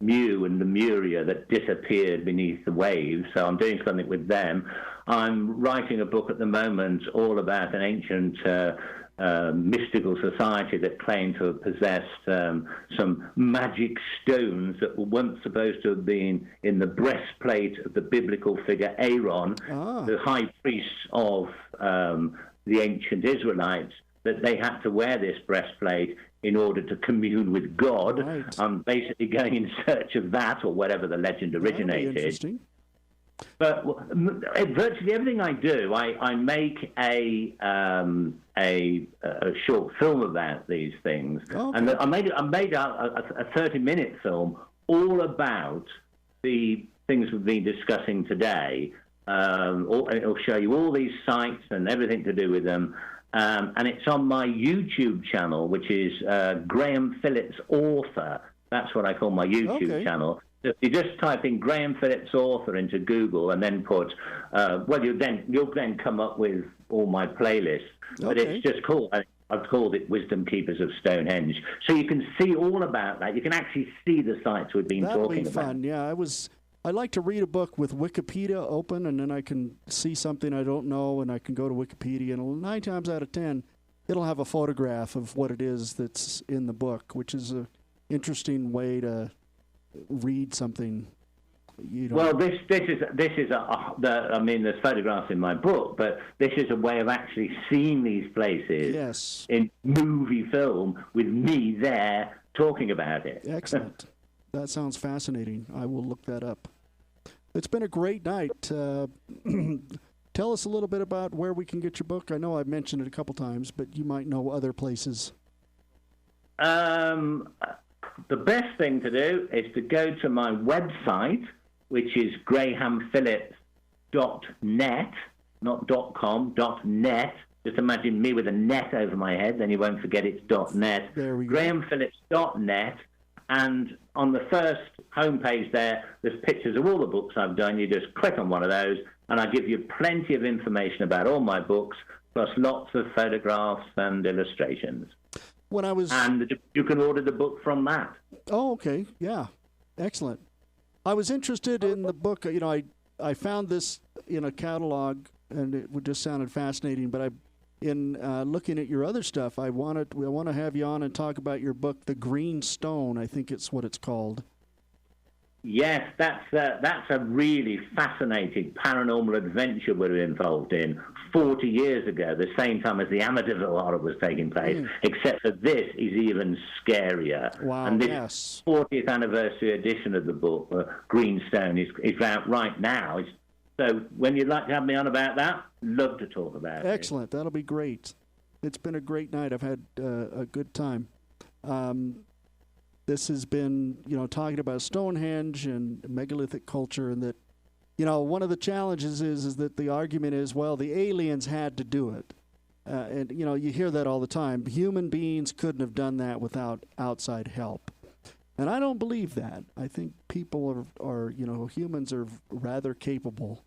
Mu and Lemuria that disappeared beneath the waves. So I'm doing something with them. I'm writing a book at the moment all about an ancient mystical society that claimed to have possessed some magic stones that were once supposed to have been in the breastplate of the biblical figure Aaron, the high priest of the ancient Israelites, that they had to wear this breastplate in order to commune with God. Right. I'm basically going in search of that, or whatever the legend originated. Interesting. But virtually everything I do, I make a short film about these things, and I made a 30-minute film all about the things we've been discussing today. It'll show you all these sites and everything to do with them, and it's on my YouTube channel, which is Graham Phillip's Author. That's what I call my YouTube channel. If you just type in Graham Phillip's Author into Google and then put, you'll then come up with all my playlists. But it's just called, I've called it Wisdom Keepers of Stonehenge. So you can see all about that. You can actually see the sites we've been talking about. That'll be fun. Yeah, I like to read a book with Wikipedia open, and then I can see something I don't know, and I can go to Wikipedia, and 9 times out of 10, it'll have a photograph of what it is that's in the book, which is an interesting way to read something. Well, this is there's photographs in my book, but this is a way of actually seeing these places in movie film with me there talking about it. Excellent. That sounds fascinating. I will look that up. It's been a great night. Tell us a little bit about where we can get your book. I know I've mentioned it a couple times, but you might know other places. The best thing to do is to go to my website, which is grahamphillips.net, not .com, .net. Just imagine me with a net over my head, then you won't forget it's .net. There we go. grahamphillips.net, and on the first homepage there's pictures of all the books I've done. You just click on one of those, and I give you plenty of information about all my books, plus lots of photographs and illustrations. And you can order the book from that. Oh, okay. Yeah. Excellent. I was interested in the book. You know, I found this in a catalog, and it just sounded fascinating. But in looking at your other stuff, I want to have you on and talk about your book, The Green Stone. I think it's what it's called. Yes, that's a really fascinating paranormal adventure we were involved in 40 years ago, the same time as the Amityville horror was taking place, except that this is even scarier. Wow, and this 40th anniversary edition of the book, Green Stone, is out right now. So when you'd like to have me on about that, love to talk about it. Excellent. That'll be great. It's been a great night. I've had a good time. This has been, talking about Stonehenge and megalithic culture, and that, one of the challenges is that the argument is, well, the aliens had to do it. And, you hear that all the time. Human beings couldn't have done that without outside help. And I don't believe that. I think people are humans are rather capable.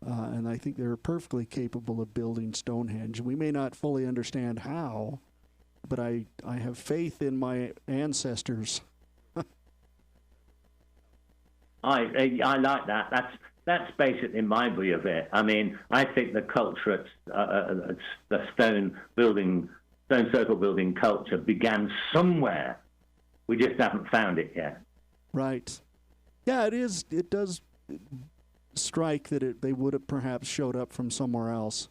And I think they're perfectly capable of building Stonehenge. We may not fully understand how, but I have faith in my ancestors. I like that. That's basically my view of it. I mean, I think the culture at the stone circle building culture began somewhere. We just haven't found it yet. Right. Yeah, it is. It does strike that they would have perhaps showed up from somewhere else.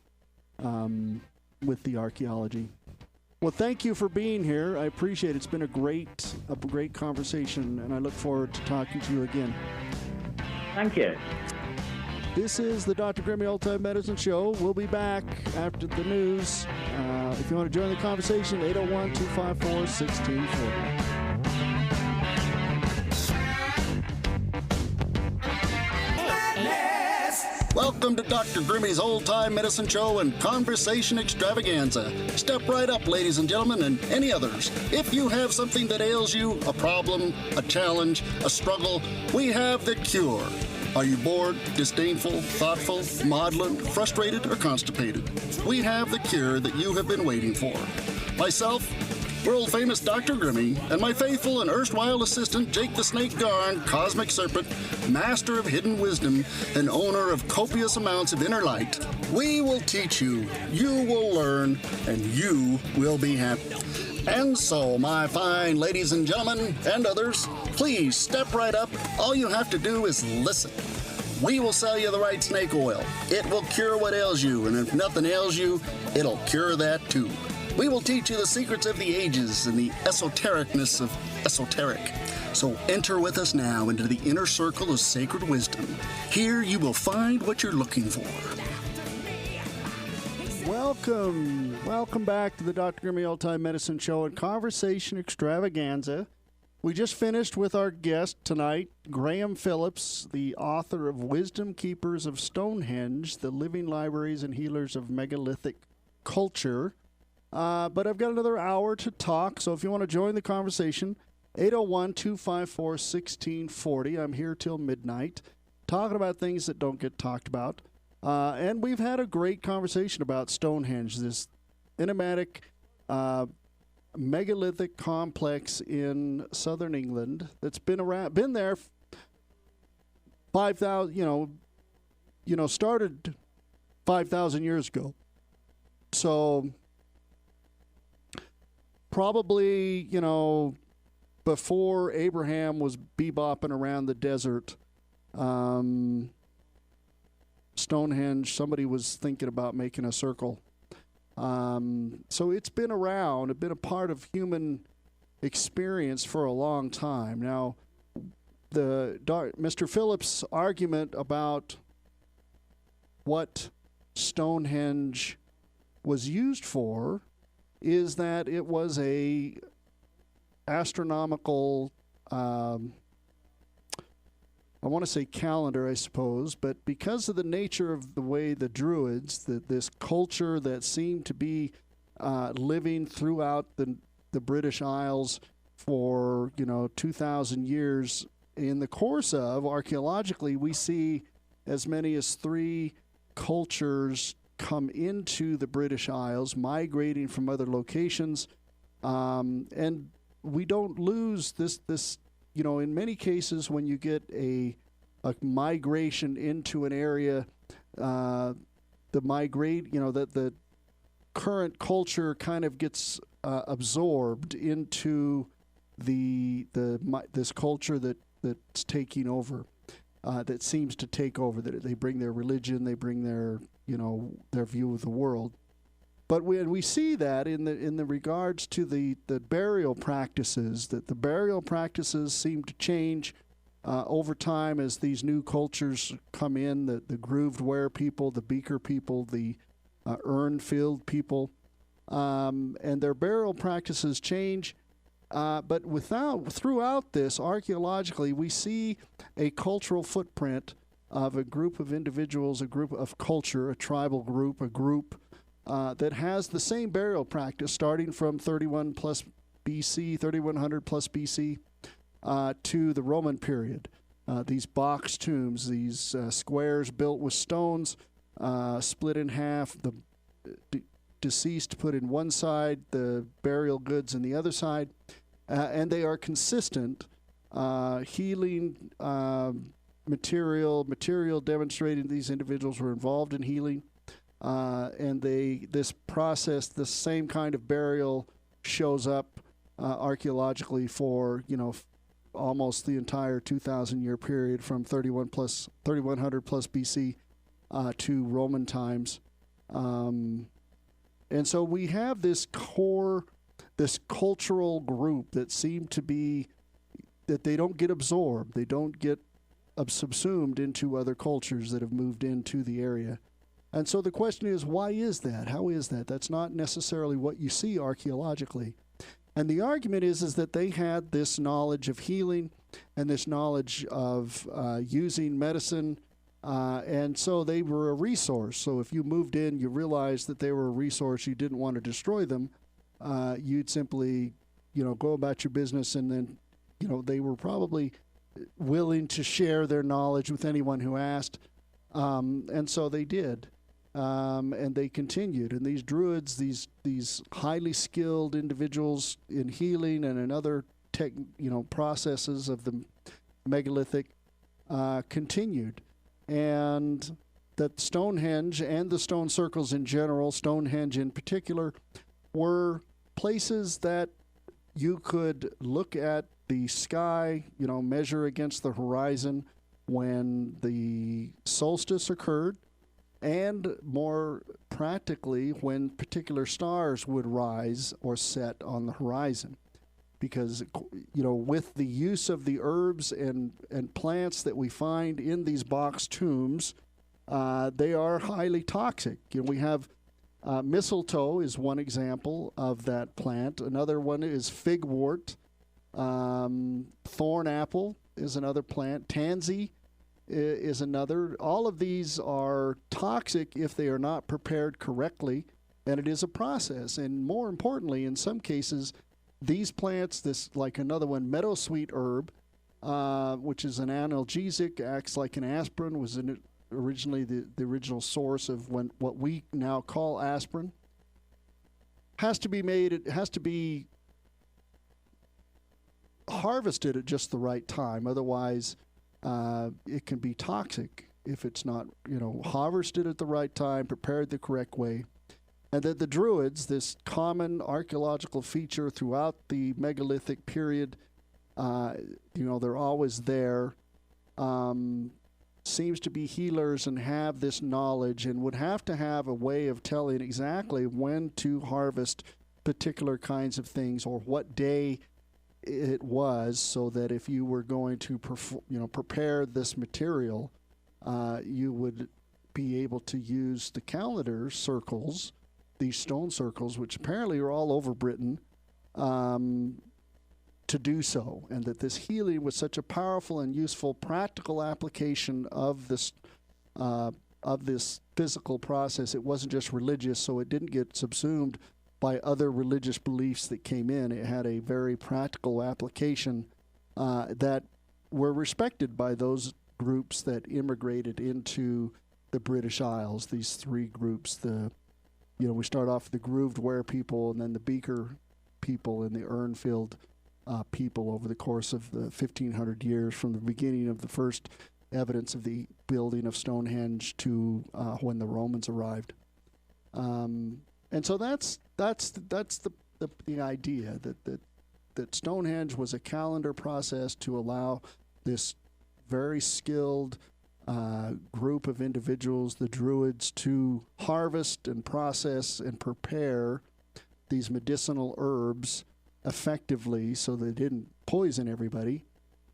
with the archaeology. Well, thank you for being here. I appreciate it. It's been a great conversation, and I look forward to talking to you again. Thank you. This is the Dr. Grimmy Old-Time Medicine Show. We'll be back after the news. If you want to join the conversation, 801-254-1640. Welcome to Dr. Grimmy's Old Time Medicine Show and Conversation Extravaganza. Step right up, ladies and gentlemen, and any others. If you have something that ails you, a problem, a challenge, a struggle, we have the cure. Are you bored, disdainful, thoughtful, maudlin, frustrated, or constipated? We have the cure that you have been waiting for. Myself, world-famous Dr. Grimmy, and my faithful and erstwhile assistant, Jake the Snake Garn, Cosmic Serpent, master of hidden wisdom, and owner of copious amounts of inner light, we will teach you, you will learn, and you will be happy. And so, my fine ladies and gentlemen, and others, please step right up. All you have to do is listen. We will sell you the right snake oil. It will cure what ails you, and if nothing ails you, it'll cure that too. We will teach you the secrets of the ages and the esotericness of esoteric. So enter with us now into the inner circle of sacred wisdom. Here you will find what you're looking for. Welcome back to the Dr. Grimmy Old-Time Medicine Show and Conversation Extravaganza. We just finished with our guest tonight, Graham Phillips, the author of Wisdom Keepers of Stonehenge, the Living Libraries and Healers of Megalithic Culture. But I've got another hour to talk, so if you want to join the conversation, 801-254-1640. I'm here till midnight, talking about things that don't get talked about. And we've had a great conversation about Stonehenge, this enigmatic megalithic complex in southern England that's been there 5,000, started 5,000 years ago. So probably, before Abraham was bebopping around the desert, Stonehenge, somebody was thinking about making a circle. So it's been around, it's been a part of human experience for a long time. Now, Mr. Phillips' argument about what Stonehenge was used for is that it was a astronomical, I want to say calendar, I suppose, but because of the nature of the way the Druids, this culture that seemed to be living throughout the British Isles for 2,000 years, in the course of archaeologically, we see as many as 3 cultures come into the British Isles, migrating from other locations, and we don't lose this. In many cases, when you get a migration into an area, the current culture kind of gets absorbed into this culture that's taking over, that seems to take over. That they bring their religion, they bring their view of the world. But when we see that in the regards to the burial practices, that the burial practices seem to change over time as these new cultures come in, the grooved ware people, the beaker people, the urn-filled people, and their burial practices change. But throughout this, archaeologically, we see a cultural footprint of a group of individuals, a group of culture, a tribal group, a group that has the same burial practice starting from 3100 plus BC, to the Roman period. These box tombs, these squares built with stones, split in half, the deceased put in one side, the burial goods in the other side, and they are consistent, healing material demonstrating these individuals were involved in healing. And this process, the same kind of burial shows up archaeologically for almost the entire 2,000-year period from 3100 plus BC to Roman times. And so we have this cultural group that seem to be, that they don't get absorbed. They don't get subsumed into other cultures that have moved into the area. And so the question is, why is that? How is that? That's not necessarily what you see archaeologically. And the argument is that they had this knowledge of healing and this knowledge of using medicine, and so they were a resource. So if you moved in, you realized that they were a resource, you didn't want to destroy them, you'd simply, go about your business, and then, they were probably willing to share their knowledge with anyone who asked, and so they did. And they continued. And these druids, these highly skilled individuals in healing and in other processes of the megalithic, continued. And that Stonehenge and the stone circles in general, Stonehenge in particular, were places that you could look at the sky, measure against the horizon when the solstice occurred, and more practically when particular stars would rise or set on the horizon. Because, with the use of the herbs and plants that we find in these box tombs, they are highly toxic. We have mistletoe is one example of that plant. Another one is figwort. Thorn apple is another plant. Tansy is another. All of these are toxic if they are not prepared correctly, and it is a process. And more importantly, in some cases, these plants, like another one, meadowsweet herb, which is an analgesic, acts like an aspirin, was originally the original source of what we now call aspirin. It has to be harvested at just the right time. Otherwise, it can be toxic if it's not, harvested at the right time, prepared the correct way. And that the Druids, this common archaeological feature throughout the megalithic period, they're always there, seems to be healers and have this knowledge, and would have to have a way of telling exactly when to harvest particular kinds of things or what day it was, so that if you were going to prepare this material, you would be able to use the calendar circles, these stone circles, which apparently are all over Britain, to do so. And that this healing was such a powerful and useful practical application of this physical process. It wasn't just religious, so it didn't get subsumed by other religious beliefs that came in. It had a very practical application that were respected by those groups that immigrated into the British Isles. These three groups, we start off with the grooved ware people, and then the beaker people, and the urn-filled people over the course of the 1,500 years, from the beginning of the first evidence of the building of Stonehenge to when the Romans arrived. And so that's the idea that Stonehenge was a calendar process to allow this very skilled group of individuals, the Druids, to harvest and process and prepare these medicinal herbs effectively, so they didn't poison everybody.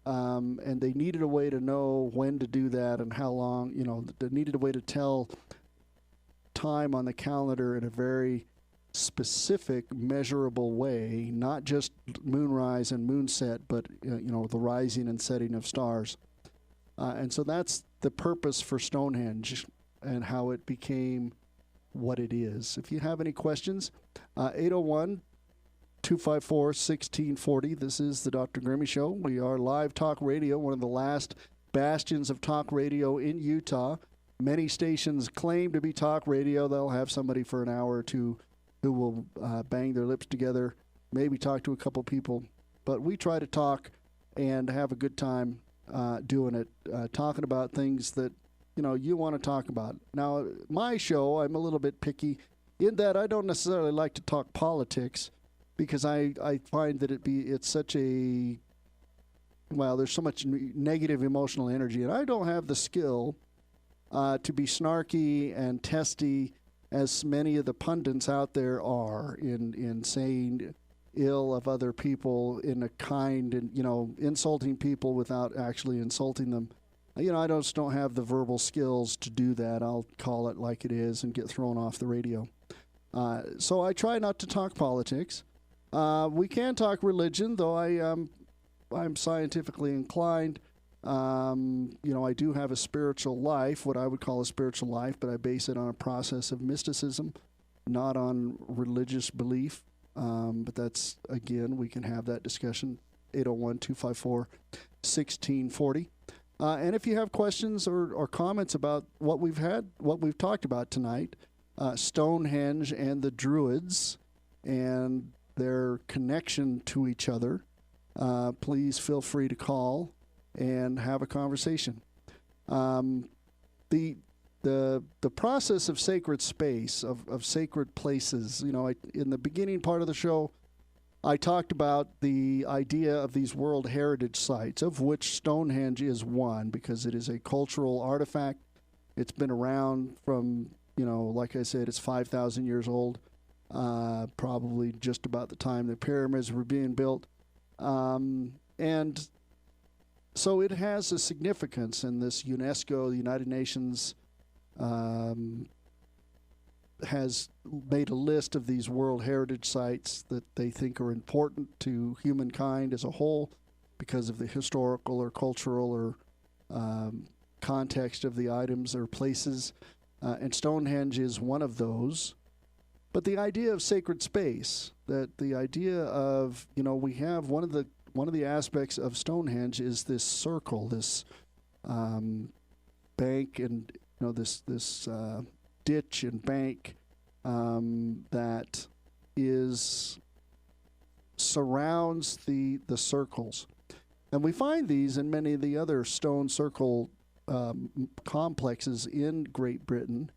And they needed a way to know when to do that and how long. They needed a way to tell time on the calendar in a very specific, measurable way, not just moonrise and moonset, but the rising and setting of stars. And so that's the purpose for Stonehenge and how it became what it is. If you have any questions, 801-254-1640. This is the Dr. Grimmy Show. We are live talk radio, one of the last bastions of talk radio in Utah. Many stations claim to be talk radio. They'll have somebody for an hour or two who will bang their lips together, maybe talk to a couple people. But we try to talk and have a good time doing it, talking about things that, you want to talk about. Now, my show, I'm a little bit picky in that I don't necessarily like to talk politics, because I find that it's such a, there's so much negative emotional energy, and I don't have the skill to be snarky and testy as many of the pundits out there are in saying ill of other people in a kind and, insulting people without actually insulting them. I just don't have the verbal skills to do that. I'll call it like it is and get thrown off the radio. So I try not to talk politics. We can talk religion, though I'm scientifically inclined. I do have a spiritual life, what I would call a spiritual life, but I base it on a process of mysticism, not on religious belief. But that's, again, we can have that discussion, 801-254-1640. And if you have questions or comments about what we've talked about tonight, Stonehenge and the Druids and their connection to each other, please feel free to call and have a conversation. The process of sacred space, of sacred places, in the beginning part of the show, I talked about the idea of these World Heritage Sites, of which Stonehenge is one, because it is a cultural artifact. It's been around from, like I said, it's 5,000 years old, probably just about the time the pyramids were being built. And so it has a significance in this UNESCO, the United Nations, has made a list of these World Heritage Sites that they think are important to humankind as a whole because of the historical or cultural or context of the items or places. And Stonehenge is one of those. But the idea of sacred space, that the idea of, we have one of the aspects of Stonehenge is this circle, this bank and this ditch and bank that surrounds the circles, and we find these in many of the other stone circle complexes in Great Britain.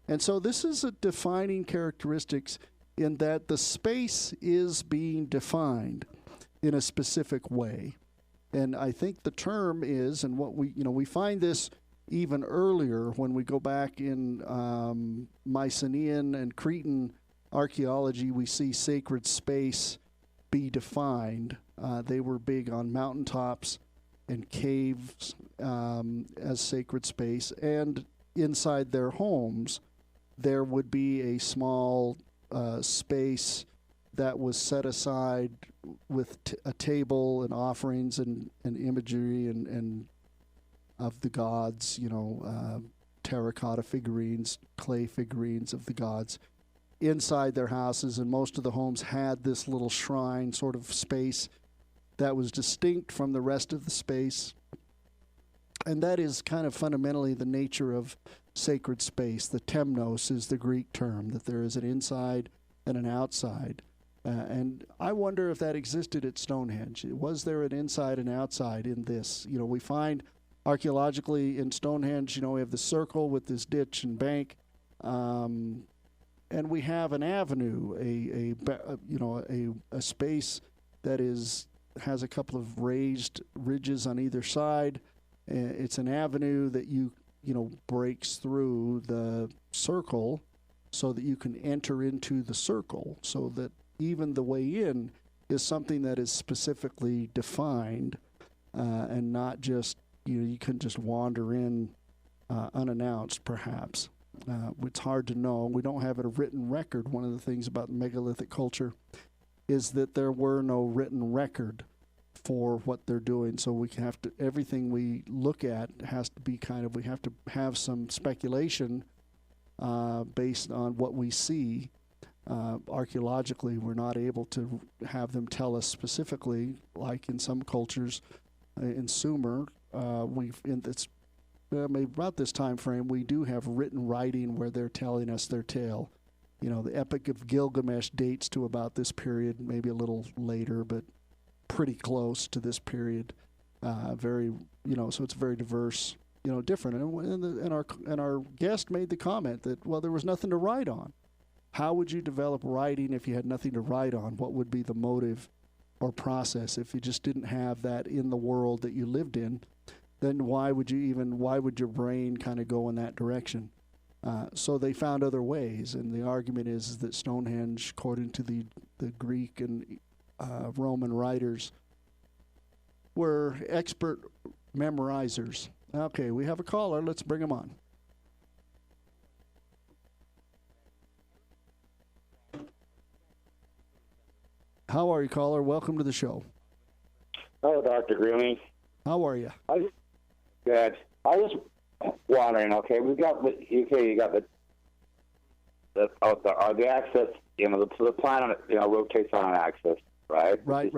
And so this is a defining characteristics in that the space is being defined in a specific way. And I think the term is, and what we find this even earlier when we go back in Mycenaean and Cretan archaeology, we see sacred space be defined. They were big on mountaintops and caves as sacred space, and inside their homes there would be a small space that was set aside with a table and offerings and imagery and of the gods, terracotta figurines, clay figurines of the gods inside their houses. And most of the homes had this little shrine sort of space that was distinct from the rest of the space. And that is kind of fundamentally the nature of sacred space. The temnos is the Greek term, that there is an inside and an outside. And I wonder if that existed at Stonehenge. Was there an inside and outside in this? We find archaeologically in Stonehenge, we have the circle with this ditch and bank, and we have an avenue, a space that has a couple of raised ridges on either side. It's an avenue that breaks through the circle so that you can enter into the circle, so that even the way in is something that is specifically defined, and not just, you couldn't just wander in unannounced, perhaps. It's hard to know. We don't have a written record. One of the things about megalithic culture is that there were no written record for what they're doing. So we have to, everything we look at has to be we have to have some speculation based on what we see. Archaeologically, we're not able to have them tell us specifically, like in some cultures, in Sumer, maybe about this time frame, we do have written writing where they're telling us their tale. The Epic of Gilgamesh dates to about this period, maybe a little later, but pretty close to this period. So it's very diverse, different. And our guest made the comment that, well, there was nothing to write on. How would you develop writing if you had nothing to write on? What would be the motive or process if you just didn't have that in the world that you lived in? Then why would your brain kind of go in that direction? So they found other ways, and the argument is that Stonehenge, according to the Greek and Roman writers, were expert memorizers. Okay, we have a caller. Let's bring him on. How are you, caller? Welcome to the show. Hello, Dr. Greeley. How are you? Good. I was wondering. Okay, you got the axis. You know, the planet rotates on an axis, right? Right.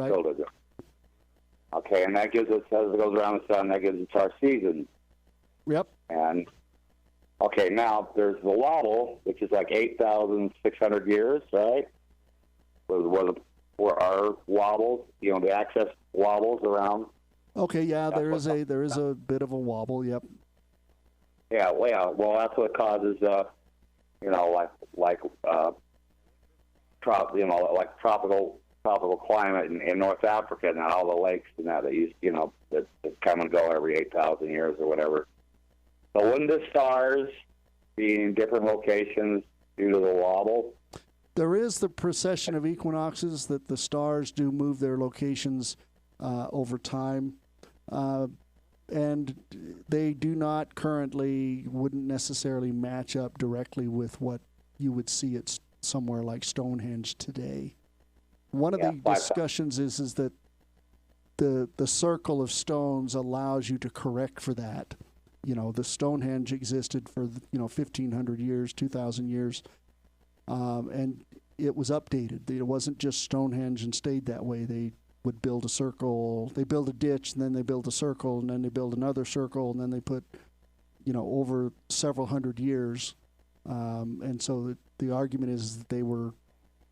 Okay, and that gives us, as it goes around the sun, that gives us our seasons. Yep. And okay, now there's the wobble, which is like 8,600 years, right? Where our wobbles, the axis wobbles around. Okay, yeah, there is a bit of a wobble. Yep. Yeah, well, that's what causes, tropical climate in North Africa, and all the lakes and that that come and go every 8,000 years or whatever. So wouldn't the stars be in different locations due to the wobble? There is the precession of equinoxes that the stars do move their locations over time. And they do not currently, wouldn't necessarily match up directly with what you would see at somewhere like Stonehenge today. One of the discussions is that the circle of stones allows you to correct for that. The Stonehenge existed for 1,500 years, 2,000 years, and it was updated. It wasn't just Stonehenge and stayed that way. They would build a circle, they build a ditch, and then they build a circle, and then they build another circle, and then they put, over several hundred years. And so the argument is that they were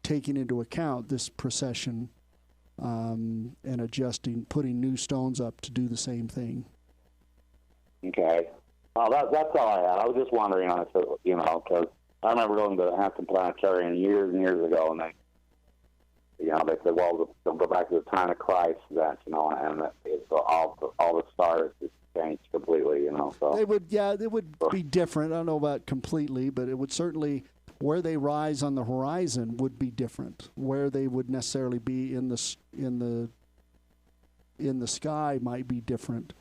taking into account this precession and adjusting, putting new stones up to do the same thing. Okay. Well, that's all I had. I was just wondering on it, because I remember going to the Hampton Planetarium years and years ago, and they said, well, they'll go back to the time of Christ, and so all the stars just changed completely, So it would be different. I don't know about completely, but it would certainly, where they rise on the horizon would be different. Where they would necessarily be in the sky might be different.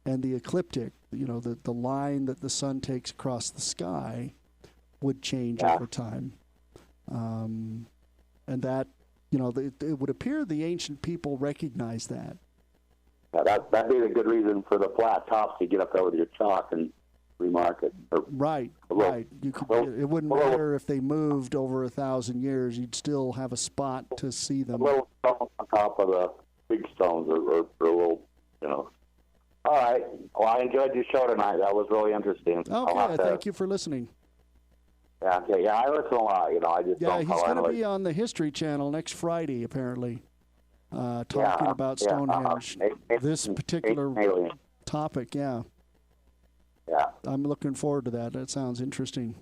And the ecliptic, the line that the sun takes across the sky would change over time. And that, it would appear the ancient people recognized that. That'd be a good reason for the flat tops to get up there with your chalk and remark it. Right. It wouldn't matter if they moved over 1,000 years. You'd still have a spot to see them. A little stone on top of the big stones or a little, All right. Well, I enjoyed your show tonight. That was really interesting. Okay, thank you for listening. Yeah, okay. Yeah, I listen a lot. I just don't. He's going to be on the History Channel next Friday, apparently, talking about Stonehenge. This particular topic, yeah. Yeah. I'm looking forward to that. That sounds interesting.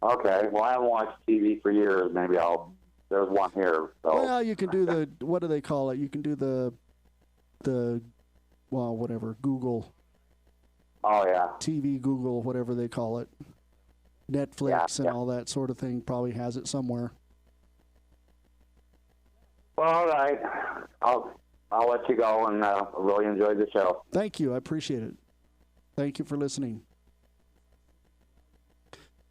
Okay. Well, I haven't watched TV for years. Maybe there's one here. So. Well, you can do what do they call it? You can do whatever, Google. Oh, yeah. TV, Google, whatever they call it. Netflix and all that sort of thing probably has it somewhere. Well, all right. I'll let you go, and really enjoyed the show. Thank you. I appreciate it. Thank you for listening.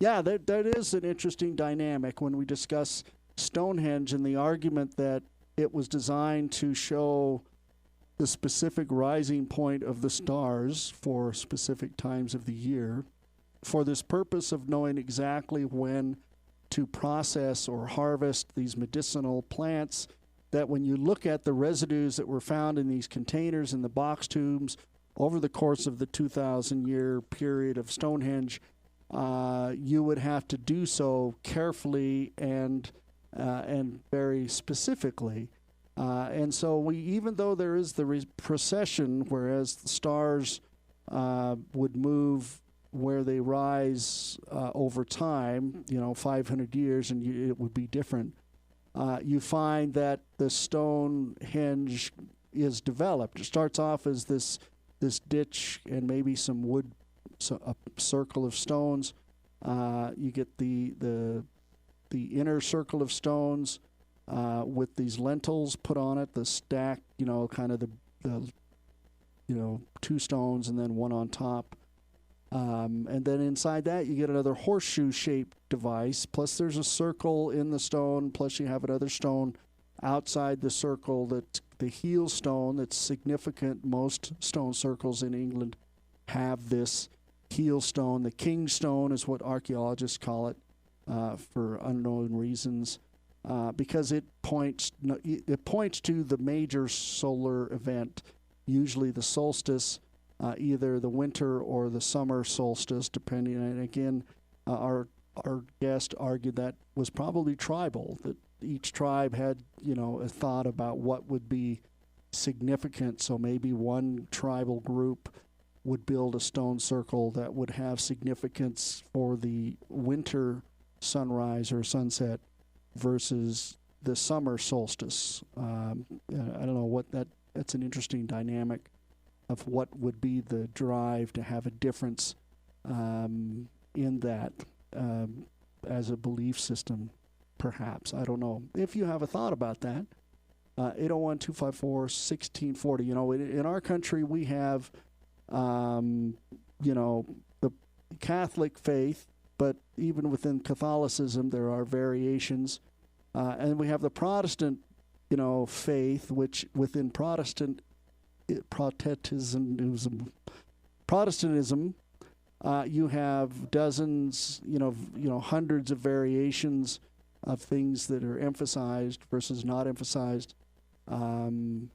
Yeah, that is an interesting dynamic when we discuss Stonehenge and the argument that it was designed to show the specific rising point of the stars for specific times of the year, for this purpose of knowing exactly when to process or harvest these medicinal plants, that when you look at the residues that were found in these containers in the box tombs over the course of the 2,000-year period of Stonehenge, you would have to do so carefully and very specifically. And so even though there is the precession, whereas the stars would move where they rise over time, 500 years, and it would be different. You find that the Stonehenge is developed. It starts off as this ditch and maybe some wood, a circle of stones, You get the inner circle of stones with these lentils put on it, the stack, kind of the 2 stones and then one on top. And then inside that, you get another horseshoe-shaped device, plus there's a circle in the stone, plus you have another stone outside the circle, that's the heel stone that's significant. Most stone circles in England have this heel stone. The king stone is what archaeologists call it for unknown reasons, because it points to the major solar event, usually the solstice, either the winter or the summer solstice, depending. And again, our guest argued that was probably tribal, that each tribe had, a thought about what would be significant. So maybe one tribal group would build a stone circle that would have significance for the winter sunrise or sunset versus the summer solstice. I don't know what that's an interesting dynamic of what would be the drive to have a difference in that as a belief system, perhaps. I don't know. If you have a thought about that, 801-254-1640. In our country, we have, the Catholic faith, but even within Catholicism, there are variations. And we have the Protestant, faith, which within Protestantism, you have dozens, hundreds of variations of things that are emphasized versus not emphasized. Even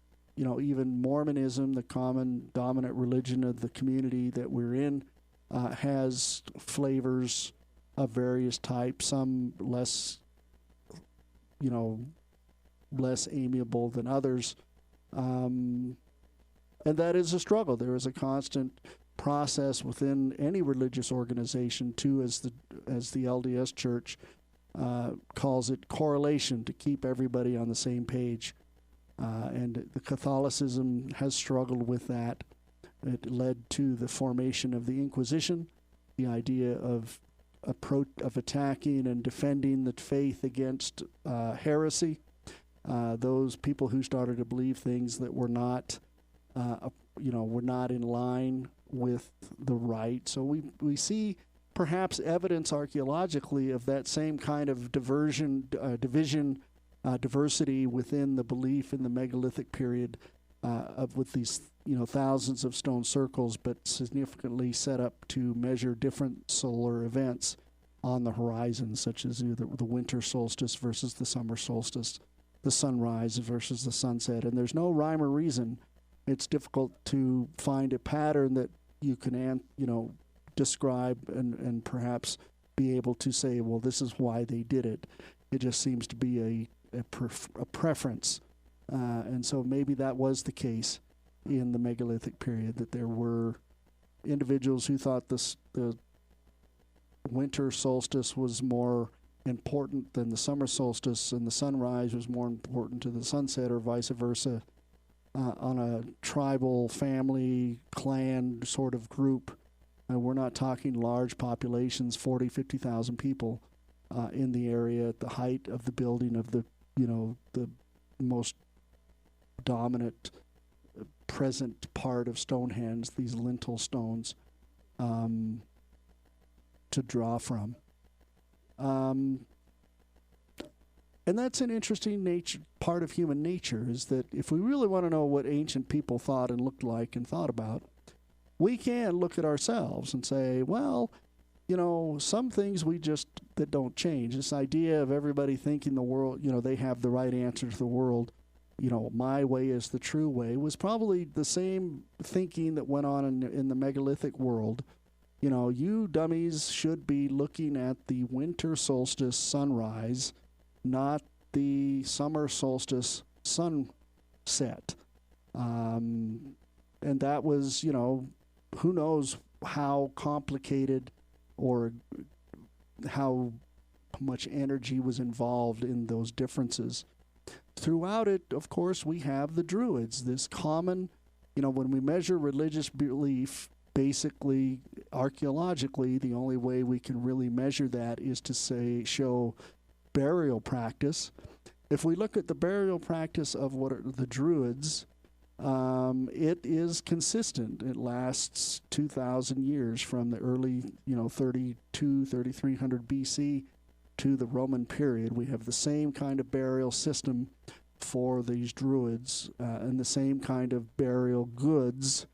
Mormonism, the common dominant religion of the community that we're in, has flavors of various types, some less amiable than others. And that is a struggle. There is a constant process within any religious organization, too, as the LDS Church calls it, correlation, to keep everybody on the same page. And the Catholicism has struggled with that. It led to the formation of the Inquisition, the idea of attacking and defending the faith against heresy. Those people who started to believe things that were not, were not in line with the right. So we see perhaps evidence archaeologically of that same kind of division, diversity within the belief in the megalithic period, with these thousands of stone circles, but significantly set up to measure different solar events on the horizon, such as either the winter solstice versus the summer solstice, the sunrise versus the sunset. And there's no rhyme or reason. It's difficult to find a pattern that you can, describe and perhaps be able to say, well, this is why they did it. It just seems to be a preference. And so maybe that was the case in the megalithic period, that there were individuals who thought the winter solstice was more important than the summer solstice, and the sunrise was more important to the sunset, or vice versa, on a tribal, family, clan sort of group. And we're not talking large populations, 40, 50,000 people in the area at the height of the building of the most dominant present part of Stonehenge, these lintel stones, to draw from. And that's an interesting part of human nature, is that if we really want to know what ancient people thought and looked like and thought about, we can look at ourselves and say, well, some things that don't change. This idea of everybody thinking the world, they have the right answer to the world, my way is the true way, was probably the same thinking that went on in the megalithic world. You dummies should be looking at the winter solstice sunrise, not the summer solstice sunset. And that was, who knows how complicated or how much energy was involved in those differences. Throughout it, of course, we have the Druids, this common, when we measure religious belief basically, archaeologically, the only way we can really measure that is to show burial practice. If we look at the burial practice of what are the Druids, it is consistent. It lasts 2,000 years from the early, 3300 BC to the Roman period. We have the same kind of burial system for these Druids and the same kind of burial goods,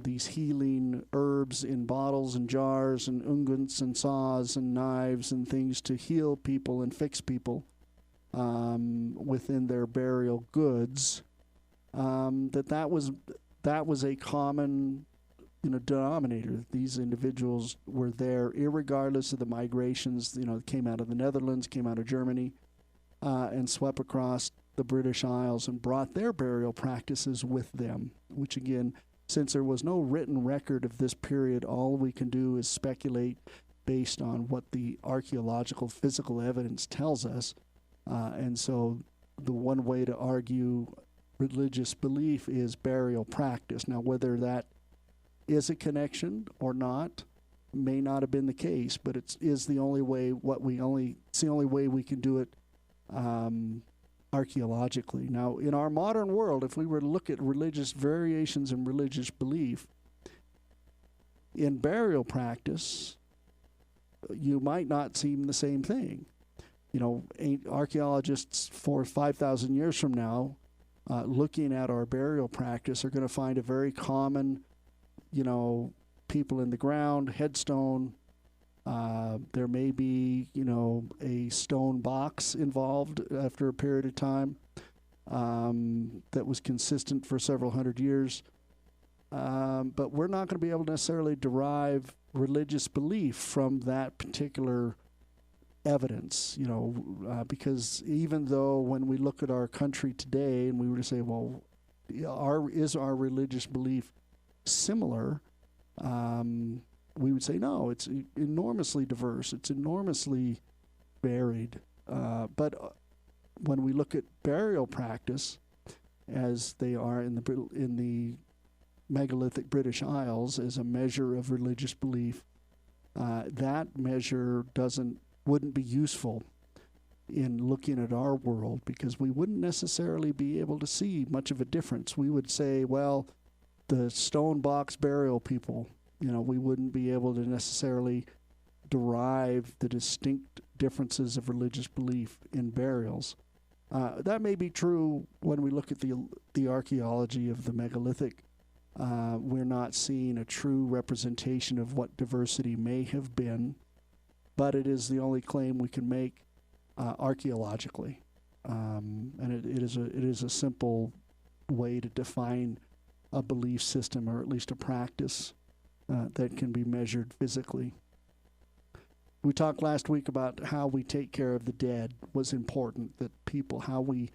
these healing herbs in bottles and jars and unguents and saws and knives and things to heal people and fix people within their burial goods. That was a common denominator. These individuals were there irregardless of the migrations, came out of the Netherlands, came out of Germany, and swept across the British Isles and brought their burial practices with them, which again, since there was no written record of this period, all we can do is speculate based on what the archaeological physical evidence tells us. And so the one way to argue religious belief is burial practice. Now, whether that is a connection or not may not have been the case, but it is the only way. It's the only way we can do it archaeologically. Now, in our modern world, if we were to look at religious variations in religious belief in burial practice, you might not see the same thing. Archaeologists for 5,000 years from now, looking at our burial practice, are going to find a very common, people in the ground, headstone. There may be, a stone box involved after a period of time that was consistent for several hundred years. But we're not going to be able to necessarily derive religious belief from that particular evidence, because even though when we look at our country today and we were to say, well, is our religious belief similar? We would say no, it's enormously diverse, it's enormously varied. But when we look at burial practice, as they are in the megalithic British Isles as a measure of religious belief, that measure wouldn't be useful in looking at our world, because we wouldn't necessarily be able to see much of a difference. We would say, well, the stone box burial people, we wouldn't be able to necessarily derive the distinct differences of religious belief in burials. That may be true when we look at the archaeology of the megalithic. We're not seeing a true representation of what diversity may have been, but it is the only claim we can make archaeologically. And it is a simple way to define a belief system, or at least a practice that can be measured physically. We talked last week about how we take care of the dead was important, that how we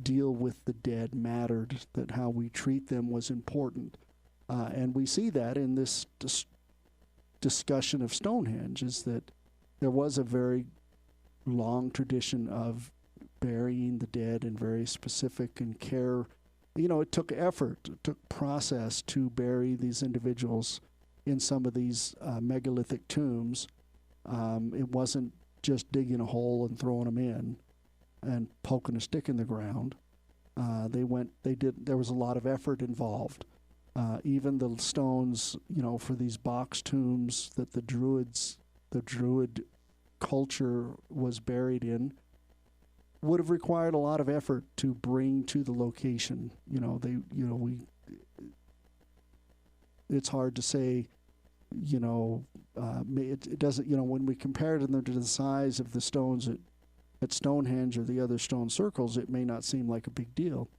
deal with the dead mattered, that how we treat them was important. And we see that in this discussion of Stonehenge, is that there was a very long tradition of burying the dead in very specific and care. It took effort, it took process to bury these individuals in some of these megalithic tombs. It wasn't just digging a hole and throwing them in and poking a stick in the ground. There was a lot of effort involved. Even the stones, for these box tombs that the Druid culture was buried in, would have required a lot of effort to bring to the location. It's hard to say, it doesn't, when we compare them to the size of the stones at Stonehenge or the other stone circles, it may not seem like a big deal,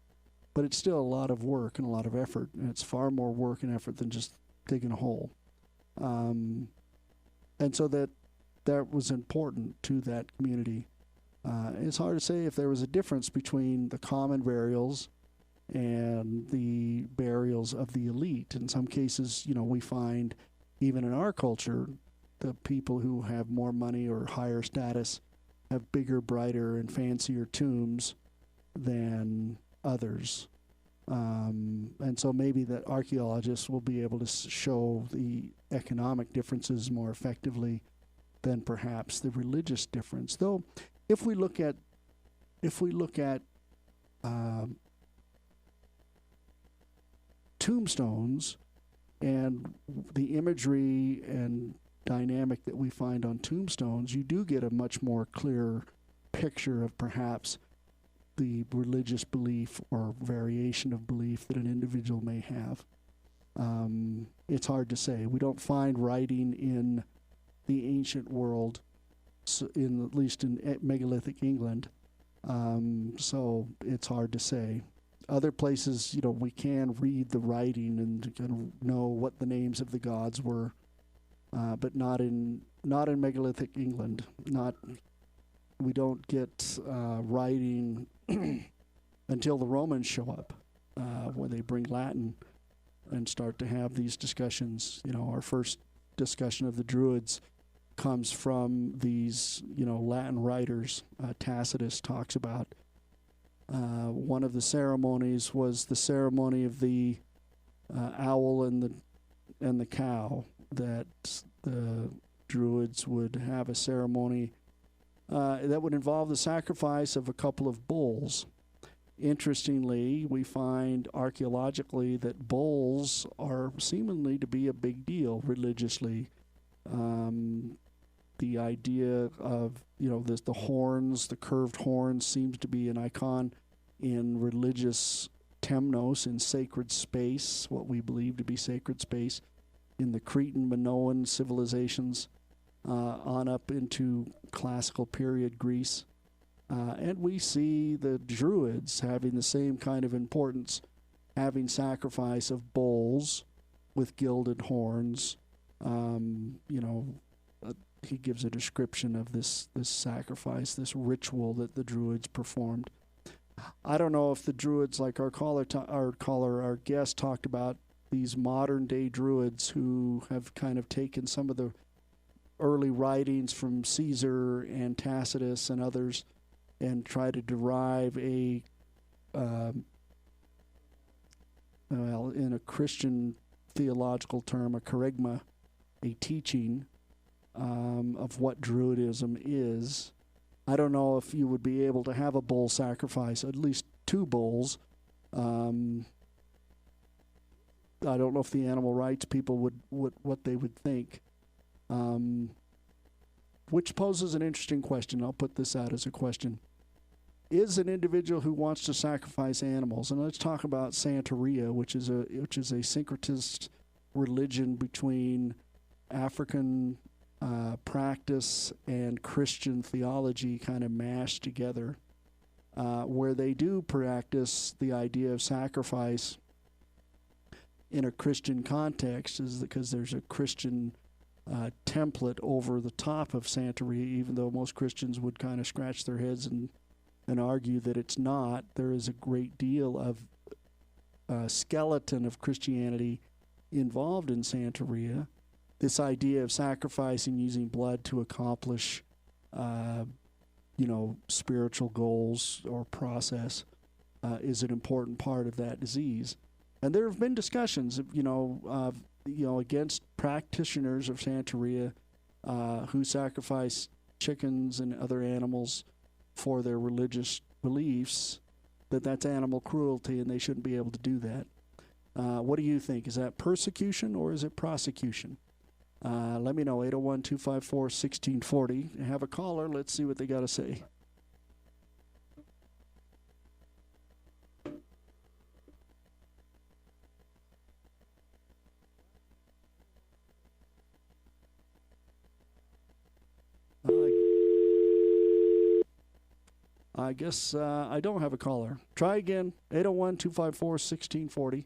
but it's still a lot of work and a lot of effort, and it's far more work and effort than just digging a hole. And so that was important to that community. It's hard to say if there was a difference between the common burials and the burials of the elite. In some cases, we find, even in our culture, the people who have more money or higher status have bigger, brighter, and fancier tombs than others. And so maybe that archaeologists will be able to show the economic differences more effectively than perhaps the religious difference. Though, if we look at tombstones and the imagery and dynamic that we find on tombstones, you do get a much more clear picture of perhaps the religious belief or variation of belief that an individual may have. It's hard to say. We don't find writing in the ancient world, at least in megalithic England, so it's hard to say. Other places, we can read the writing and kind of know what the names of the gods were, but not in megalithic England. We don't get writing until the Romans show up, when they bring Latin and start to have these discussions. Our first discussion of the Druids comes from these, Latin writers. Tacitus talks about one of the ceremonies was the ceremony of the owl and the cow, that the Druids would have a ceremony that would involve the sacrifice of a couple of bulls. Interestingly, we find archaeologically that bulls are seemingly to be a big deal religiously. The idea of, the horns, the curved horns, seems to be an icon in religious temnos, in sacred space, what we believe to be sacred space, in the Cretan Minoan civilizations, on up into classical period Greece. And we see the Druids having the same kind of importance, having sacrifice of bulls with gilded horns. He gives a description of this sacrifice, this ritual that the Druids performed. I don't know if the Druids, like our guest talked about, these modern day Druids who have kind of taken some of the early writings from Caesar and Tacitus and others and try to derive in a Christian theological term, a kerygma, a teaching of what Druidism is. I don't know if you would be able to have a bull sacrifice, at least 2 bulls. I don't know if the animal rights people would what they would think. Which poses an interesting question. I'll put this out as a question. Is an individual who wants to sacrifice animals, and let's talk about Santeria, which is a syncretist religion between African practice and Christian theology kind of mashed together, where they do practice the idea of sacrifice in a Christian context, is because there's a Christian template over the top of Santeria, even though most Christians would kind of scratch their heads and argue that it's not. There is a great deal of skeleton of Christianity involved in Santeria. This idea of sacrificing using blood to accomplish, spiritual goals or process is an important part of that disease. And there have been discussions, against practitioners of Santeria who sacrifice chickens and other animals for their religious beliefs, that's animal cruelty and they shouldn't be able to do that. What do you think? Is that persecution or is it prosecution? Let me know, 801-254-1640. Have a caller. Let's see what they got to say. I guess I don't have a caller. Try again, 801-254-1640.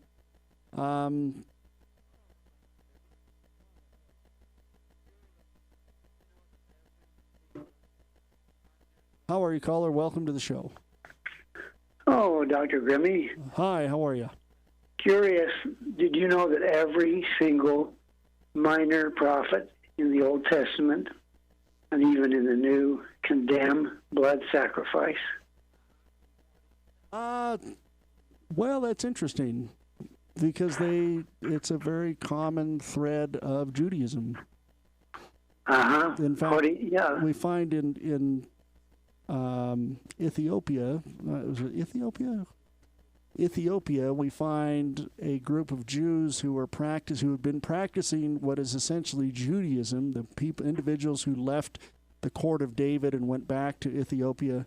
How are you, caller? Welcome to the show. Oh, Dr. Grimmy. Hi, how are you? Curious, did you know that every single minor prophet in the Old Testament and even in the New condemn blood sacrifice? Well, that's interesting because it's a very common thread of Judaism. In fact, we find in Ethiopia, was it Ethiopia? Ethiopia, we find a group of Jews who have been practicing what is essentially Judaism. The individuals who left the court of David and went back to Ethiopia,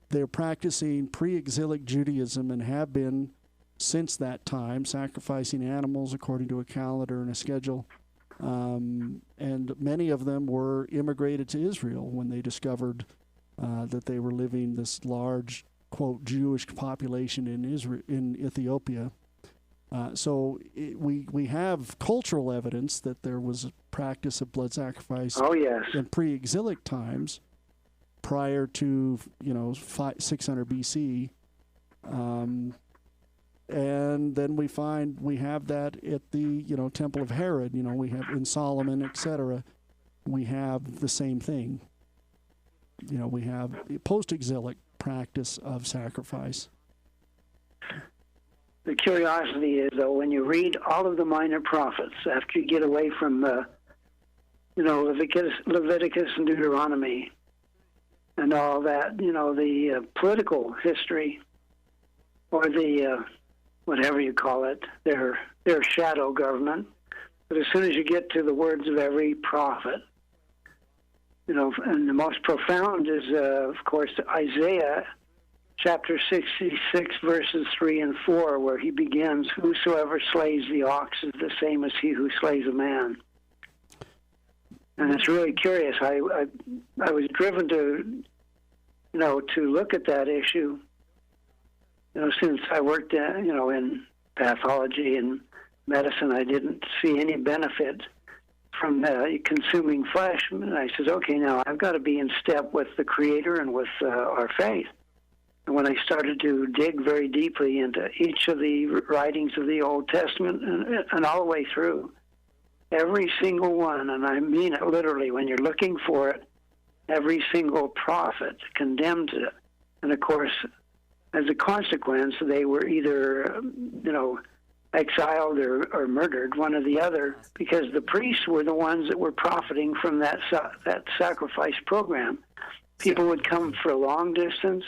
they're practicing pre-exilic Judaism and have been since that time, sacrificing animals according to a calendar and a schedule. And many of them were immigrated to Israel when they discovered that they were living this large, quote, Jewish population in Ethiopia. So we have cultural evidence that there was a practice of blood sacrifice in pre-exilic times prior to 600 BC. And then we have that at the Temple of Herod. We have in Solomon, etc. We have the same thing. We have post-exilic practice of sacrifice. The curiosity is, though, when you read all of the minor prophets, after you get away from Leviticus and Deuteronomy and all that, the political history or the whatever you call it, their shadow government. But as soon as you get to the words of every prophet, and the most profound is, of course, Isaiah chapter 66, verses 3 and 4, where he begins, "Whosoever slays the ox is the same as he who slays a man." And it's really curious. I was driven to look at that issue. Since I worked, in pathology and medicine, I didn't see any benefit from consuming flesh. And I said, okay, now I've got to be in step with the Creator and with our faith. And when I started to dig very deeply into each of the writings of the Old Testament and all the way through, every single one, and I mean it literally, when you're looking for it, every single prophet condemned it. And of course, as a consequence, they were either, exiled or murdered, one or the other, because the priests were the ones that were profiting from that sacrifice program. People would come for a long distance,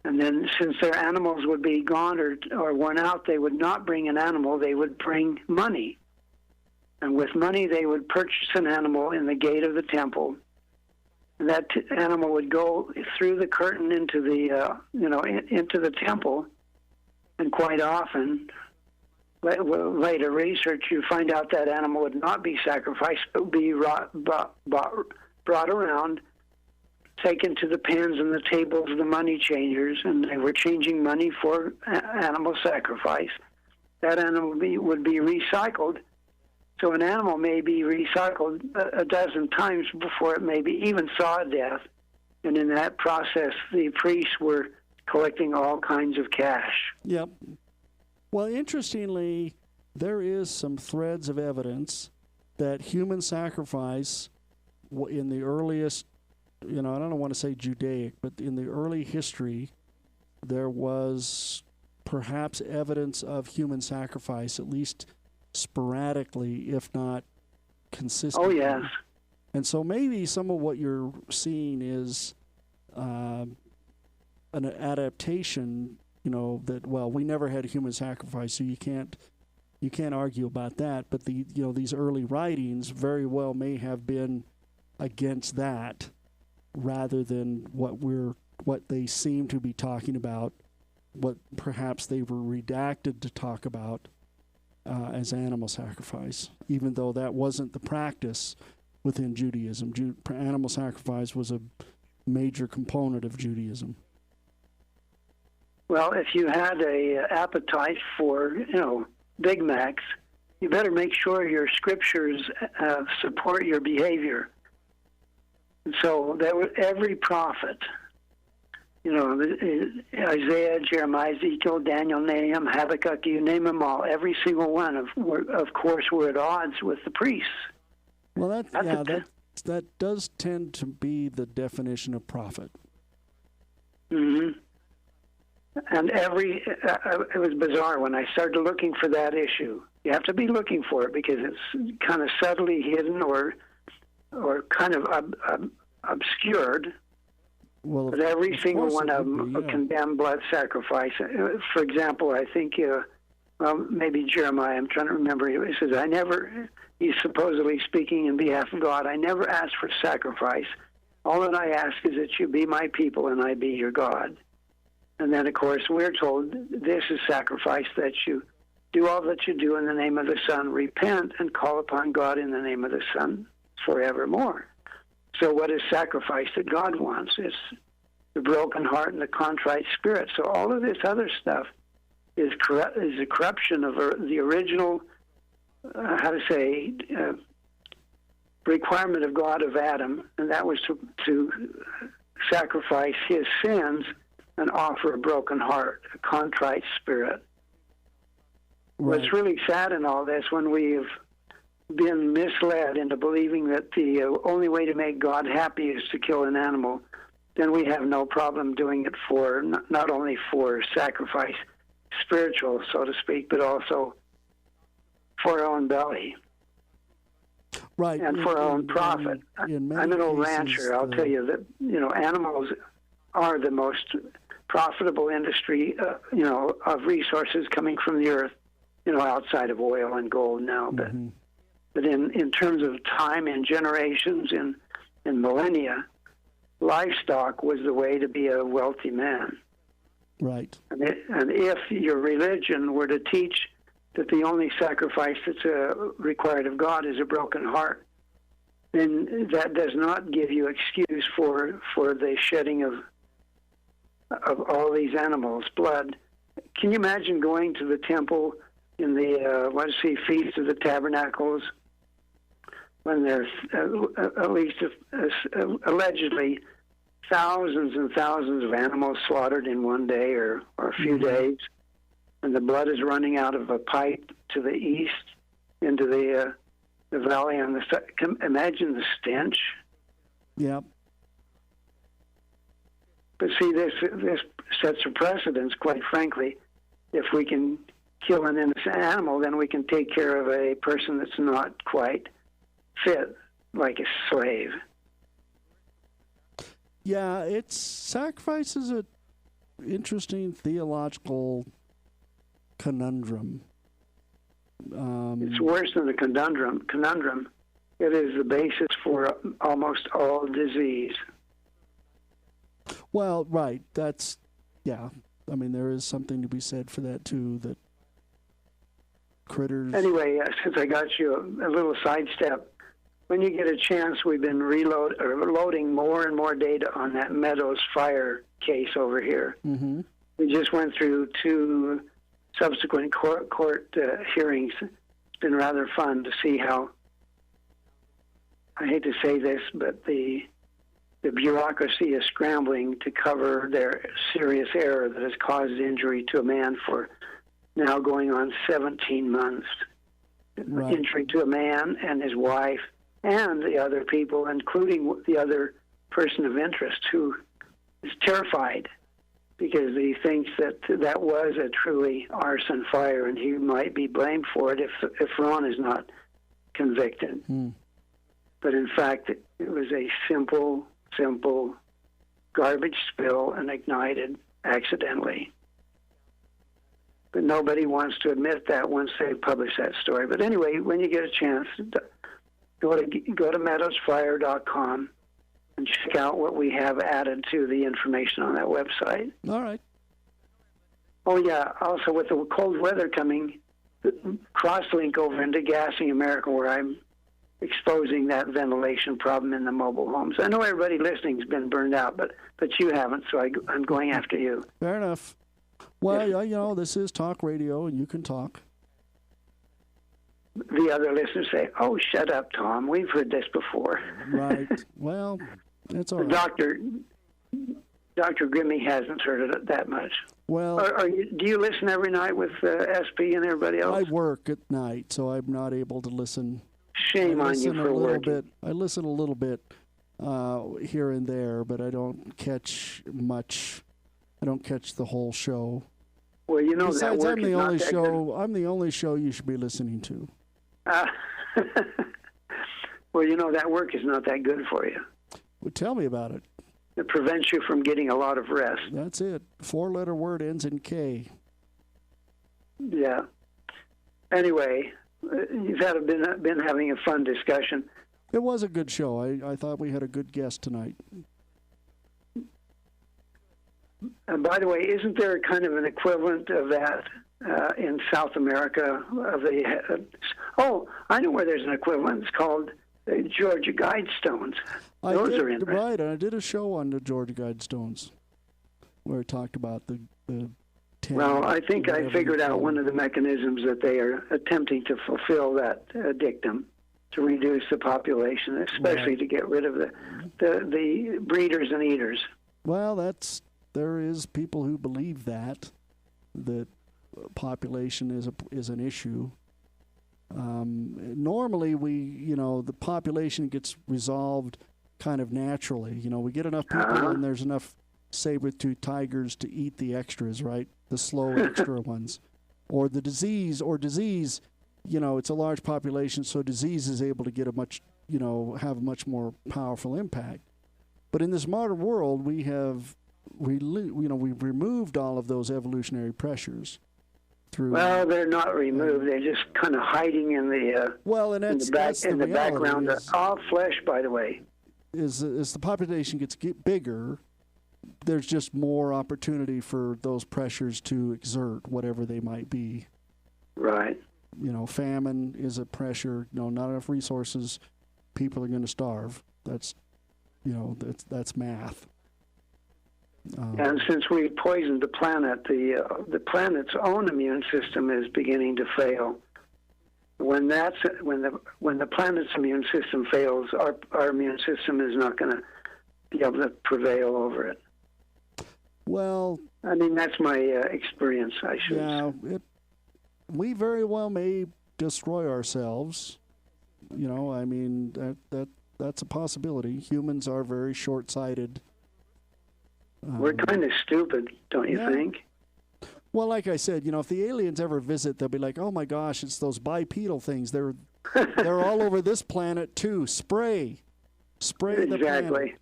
and then since their animals would be gone or worn out, they would not bring an animal, they would bring money. And with money, they would purchase an animal in the gate of the temple. And that animal would go through the curtain into the temple, and quite often, later research, you find out that animal would not be sacrificed, but be brought around, taken to the pens and the tables of the money changers, and they were changing money for animal sacrifice. That animal would be recycled. So an animal may be recycled a dozen times before it maybe even saw death. And in that process, the priests were collecting all kinds of cash. Yep. Well, interestingly, there is some threads of evidence that human sacrifice in the earliest, I don't want to say Judaic, but in the early history, there was perhaps evidence of human sacrifice, at least sporadically, if not consistently. Oh, yes. And so maybe some of what you're seeing is an adaptation, that, well, we never had a human sacrifice, so you can't argue about that. But these early writings very well may have been against that, rather than what they seem to be talking about, what perhaps they were redacted to talk about as animal sacrifice, even though that wasn't the practice within Judaism. Animal sacrifice was a major component of Judaism. Well, if you had a appetite for, Big Macs, you better make sure your scriptures support your behavior. And so every prophet, Isaiah, Jeremiah, Ezekiel, Daniel, Nahum, Habakkuk, you name them all, every single one, of course, were at odds with the priests. Well, that does tend to be the definition of prophet. Mm-hmm. And it was bizarre when I started looking for that issue. You have to be looking for it because it's kind of subtly hidden or kind of obscured. Well, but every single one of them yeah. condemn blood sacrifice. For example, I think, maybe Jeremiah, I'm trying to remember, he says, he's supposedly speaking in behalf of God, I never asked for sacrifice. All that I ask is that you be my people and I be your God. And then, of course, we're told this is sacrifice, that you do all that you do in the name of the Son, repent and call upon God in the name of the Son forevermore. So what is sacrifice that God wants? It's the broken heart and the contrite spirit. So all of this other stuff is a corruption of the original, requirement of God of Adam, and that was to sacrifice his sins and offer a broken heart, a contrite spirit. Right. What's really sad in all this, when we've been misled into believing that the only way to make God happy is to kill an animal, then we have no problem doing it for not only for sacrifice, spiritual, so to speak, but also for our own belly. Right. And for our own profit. I'm an old rancher. I'll tell you that, animals are the most profitable industry, of resources coming from the earth, outside of oil and gold now. But in terms of time and generations and millennia, livestock was the way to be a wealthy man. Right. And if your religion were to teach that the only sacrifice that's required of God is a broken heart, then that does not give you excuse for the shedding of all these animals' blood. Can you imagine going to the temple in the Feast of the Tabernacles, when there's at least allegedly thousands and thousands of animals slaughtered in one day or a few days, and the blood is running out of a pipe to the east into the valley on the side? Imagine the stench. Yep. But see, this sets a precedence, quite frankly. If we can kill an innocent animal, then we can take care of a person that's not quite fit, like a slave. Yeah, sacrifice is an interesting theological conundrum. It's worse than a conundrum. It is the basis for almost all disease. Well, right. Yeah. I mean, there is something to be said for that, too, that critters... Anyway, since I got you a little sidestep, when you get a chance, we've been loading more and more data on that Meadows fire case over here. Mm-hmm. We just went through 2 subsequent court hearings. It's been rather fun to see how, I hate to say this, but the bureaucracy is scrambling to cover their serious error that has caused injury to a man for now going on 17 months. Right. Injury to a man and his wife and the other people, including the other person of interest, who is terrified because he thinks that was a truly arson fire and he might be blamed for it if Ron is not convicted. But in fact, it was a simple garbage spill and ignited accidentally. But nobody wants to admit that once they publish that story. But anyway, when you get a chance, go to meadowsfire.com and check out what we have added to the information on that website. All right. Oh, yeah. Also, with the cold weather coming, cross-link over into Gassing America, where I'm exposing that ventilation problem in the mobile homes. I know everybody listening's been burned out, but you haven't, so I'm going after you. Fair enough. Well, this is talk radio, and you can talk. The other listeners say, "Oh, shut up, Tom. We've heard this before." Right. Well, it's all right. Dr. Grimmy hasn't heard it that much. Well, do you listen every night with SP and everybody else? I work at night, so I'm not able to listen. Shame on you for working. I listen a little bit here and there, but I don't catch much I don't catch the whole show. Well, you know, Besides, that work I'm the is not only that show. I'm the only show you should be listening to. Well, you know, that work is not that good for you. Well, tell me about it. It prevents you from getting a lot of rest. That's it. 4-letter word ends in K. Yeah. Anyway, you've been having a fun discussion. It was a good show. I thought we had a good guest tonight. And by the way, isn't there kind of an equivalent of that in South America? I know where there's an equivalent. It's called Georgia Guidestones. Those are in there. Right, and I did a show on the Georgia Guidestones where I talked about the 10. Well, I think I figured out one of the mechanisms that they are attempting to fulfill that dictum, to reduce the population, especially to get rid of the breeders and eaters. Well, there is people who believe that population is an issue. Normally, the population gets resolved kind of naturally. We get enough people and there's enough saber-toothed tigers to eat the extras, right? The slow extra ones. Or the disease, it's a large population, so disease is able to get have a much more powerful impact. But in this modern world, we've removed all of those evolutionary pressures. Well, they're not removed. They're just kind of hiding in the background. All flesh, by the way. As the population gets bigger, there's just more opportunity for those pressures to exert, whatever they might be. Right. Famine is a pressure. Not enough resources, people are going to starve. That's math. And since we poisoned the planet, the planet's own immune system is beginning to fail. When the planet's immune system fails, our immune system is not going to be able to prevail over it. Well, I mean, that's my experience. I should. Yeah, we very well may destroy ourselves. I mean that's a possibility. Humans are very short-sighted. We're kind of stupid, don't you think? Well, like I said, if the aliens ever visit, they'll be like, "Oh my gosh, it's those bipedal things. They're all over this planet too. Spray the planet." Exactly.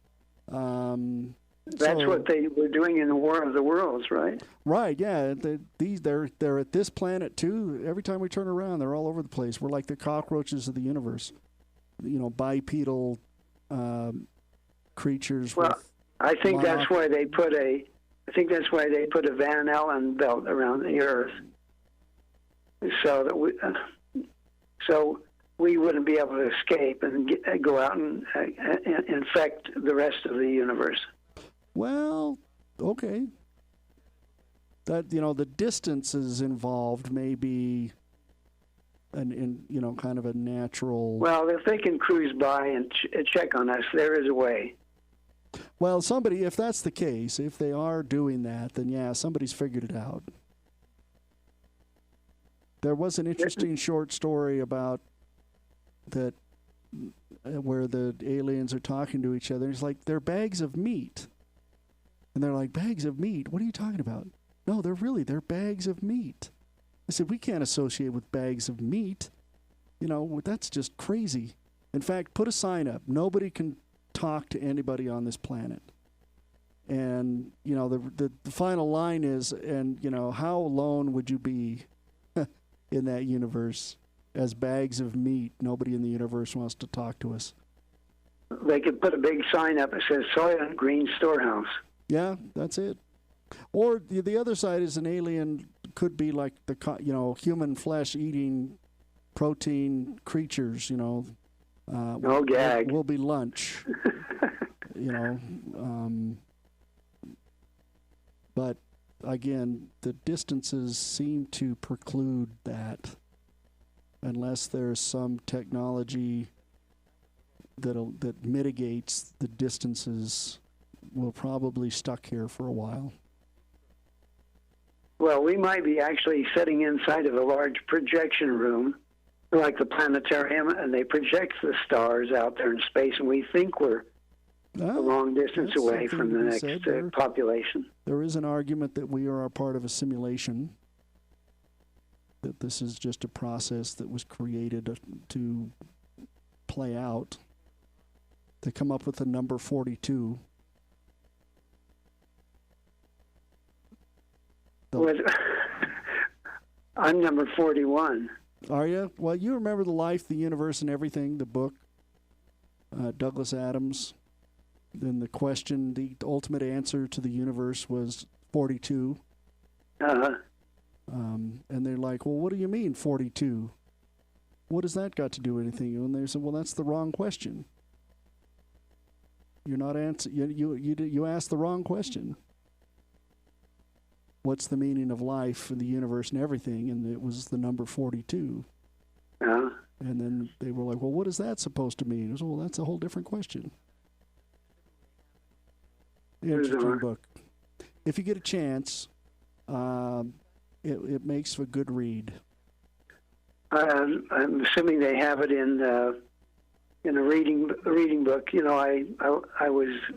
That's what they were doing in the War of the Worlds, right? Right. Yeah. They're at this planet too. Every time we turn around, they're all over the place. We're like the cockroaches of the universe. Bipedal creatures. Well, I think that's why they put a Van Allen belt around the Earth, so that we wouldn't be able to escape and go out and infect the rest of the universe. Well, okay. That the distances involved may be kind of a natural. Well, if they can cruise by and check on us, there is a way. Well, if that's the case, if they are doing that, then yeah, somebody's figured it out. There was an interesting short story about that where the aliens are talking to each other. It's like, they're bags of meat. And they're like, bags of meat? What are you talking about? No, they're bags of meat. I said, we can't associate with bags of meat. That's just crazy. In fact, put a sign up. Nobody can talk to anybody on this planet. And, the final line is, and, how alone would you be in that universe as bags of meat? Nobody in the universe wants to talk to us. They could put a big sign up that says Soylent Green Storehouse. Yeah, that's it. Or the other side is an alien could be like the human flesh eating protein creatures. No gag. Will be lunch. But again, the distances seem to preclude that, unless there's some technology that mitigates the distances. We're probably stuck here for a while. Well, we might be actually sitting inside of a large projection room, like the planetarium, and they project the stars out there in space, and we think we're a long distance away from the next population. There is an argument that we are a part of a simulation, that this is just a process that was created to play out, to come up with the number 42. I'm number 41. Are you? Well, you remember The Life, the Universe, and Everything, the book, Douglas Adams. Then the question, the ultimate answer to the universe was 42. Uh-huh. And they're like, well, what do you mean 42? What does that got to do with anything? And they said, well, that's the wrong question. You're not you asked the wrong question. What's the meaning of life and the universe and everything? And it was the number 42. Uh-huh. And then they were like, well, what is that supposed to mean? I was, well, that's a whole different question. Interesting book. If you get a chance, it makes for a good read. I'm assuming they have it in a reading book. You know,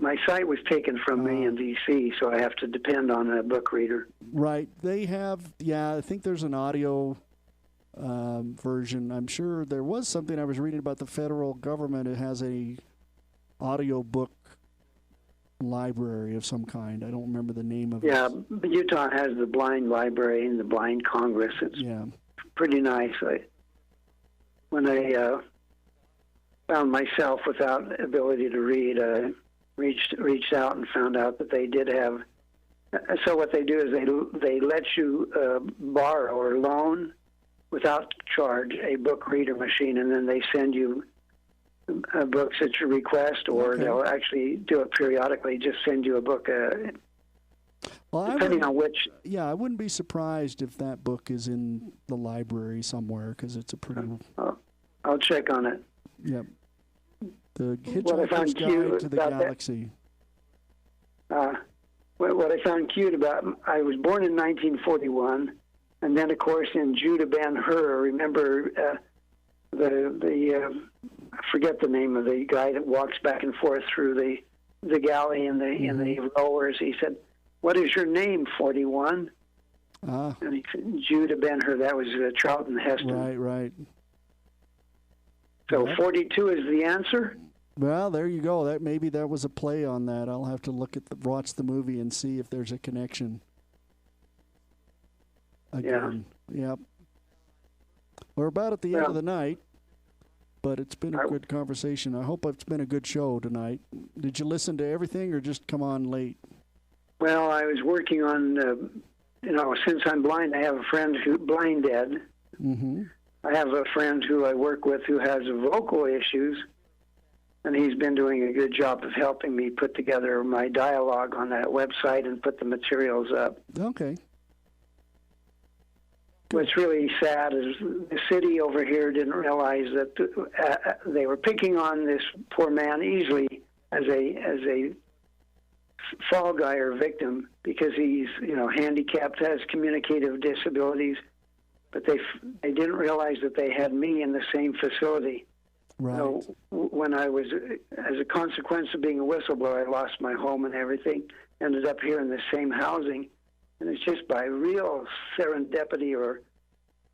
my site was taken from me in D.C., so I have to depend on a book reader. Right. They have. Yeah, I think there's an audio version. I'm sure there was something I was reading about the federal government. It has a audio book library of some kind. I don't remember the name of it. Yeah, Utah has the Blind Library and the Blind Congress. It's pretty nice. When I found myself without ability to read, I reached out and found out that they did have. So what they do is they let you borrow or loan without charge a book reader machine, and then they send you books at your request, or they'll actually do it periodically, just send you a book, depending on which. Yeah, I wouldn't be surprised if that book is in the library somewhere, because it's a pretty... I'll check on it. Yep. The Hitchhiker's Guide to the Galaxy. What I found cute about, I was born in 1941, and then, of course, in Judah Ben-Hur, remember I forget the name of the guy that walks back and forth through the galley in the rowers. He said, "What is your name, 41?" And he said, "Judah Ben-Hur." That was Charlton Heston. Right. So 42 is the answer? Well, there you go. Maybe that was a play on that. I'll have to watch the movie and see if there's a connection. Again. Yeah. Yep. We're about at the end of the night, but it's been a good conversation. I hope it's been a good show tonight. Did you listen to everything or just come on late? Well, I was working on, since I'm blind, I have a friend who's blind dead. Mm-hmm. I have a friend who I work with who has vocal issues, and he's been doing a good job of helping me put together my dialogue on that website and put the materials up. Okay. What's really sad is the city over here didn't realize that they were picking on this poor man easily as a fall guy or victim because he's handicapped, has communicative disabilities, but they didn't realize that they had me in the same facility. Right. So when I was, as a consequence of being a whistleblower, I lost my home and everything, ended up here in the same housing. And it's just by real serendipity, or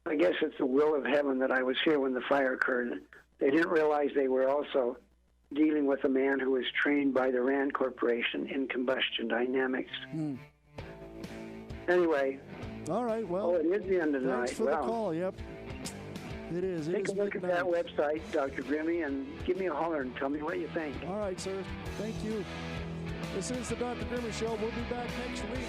I guess it's the will of heaven, that I was here when the fire occurred. They didn't realize they were also dealing with a man who was trained by the RAND Corporation in combustion dynamics. Anyway. All right, well. It is the end of the night. Thanks for the call, yep. It is. Take a look at that website, Dr. Grimmy, and give me a holler and tell me what you think. All right, sir. Thank you. This is the Dr. Grimmy Show. We'll be back next week.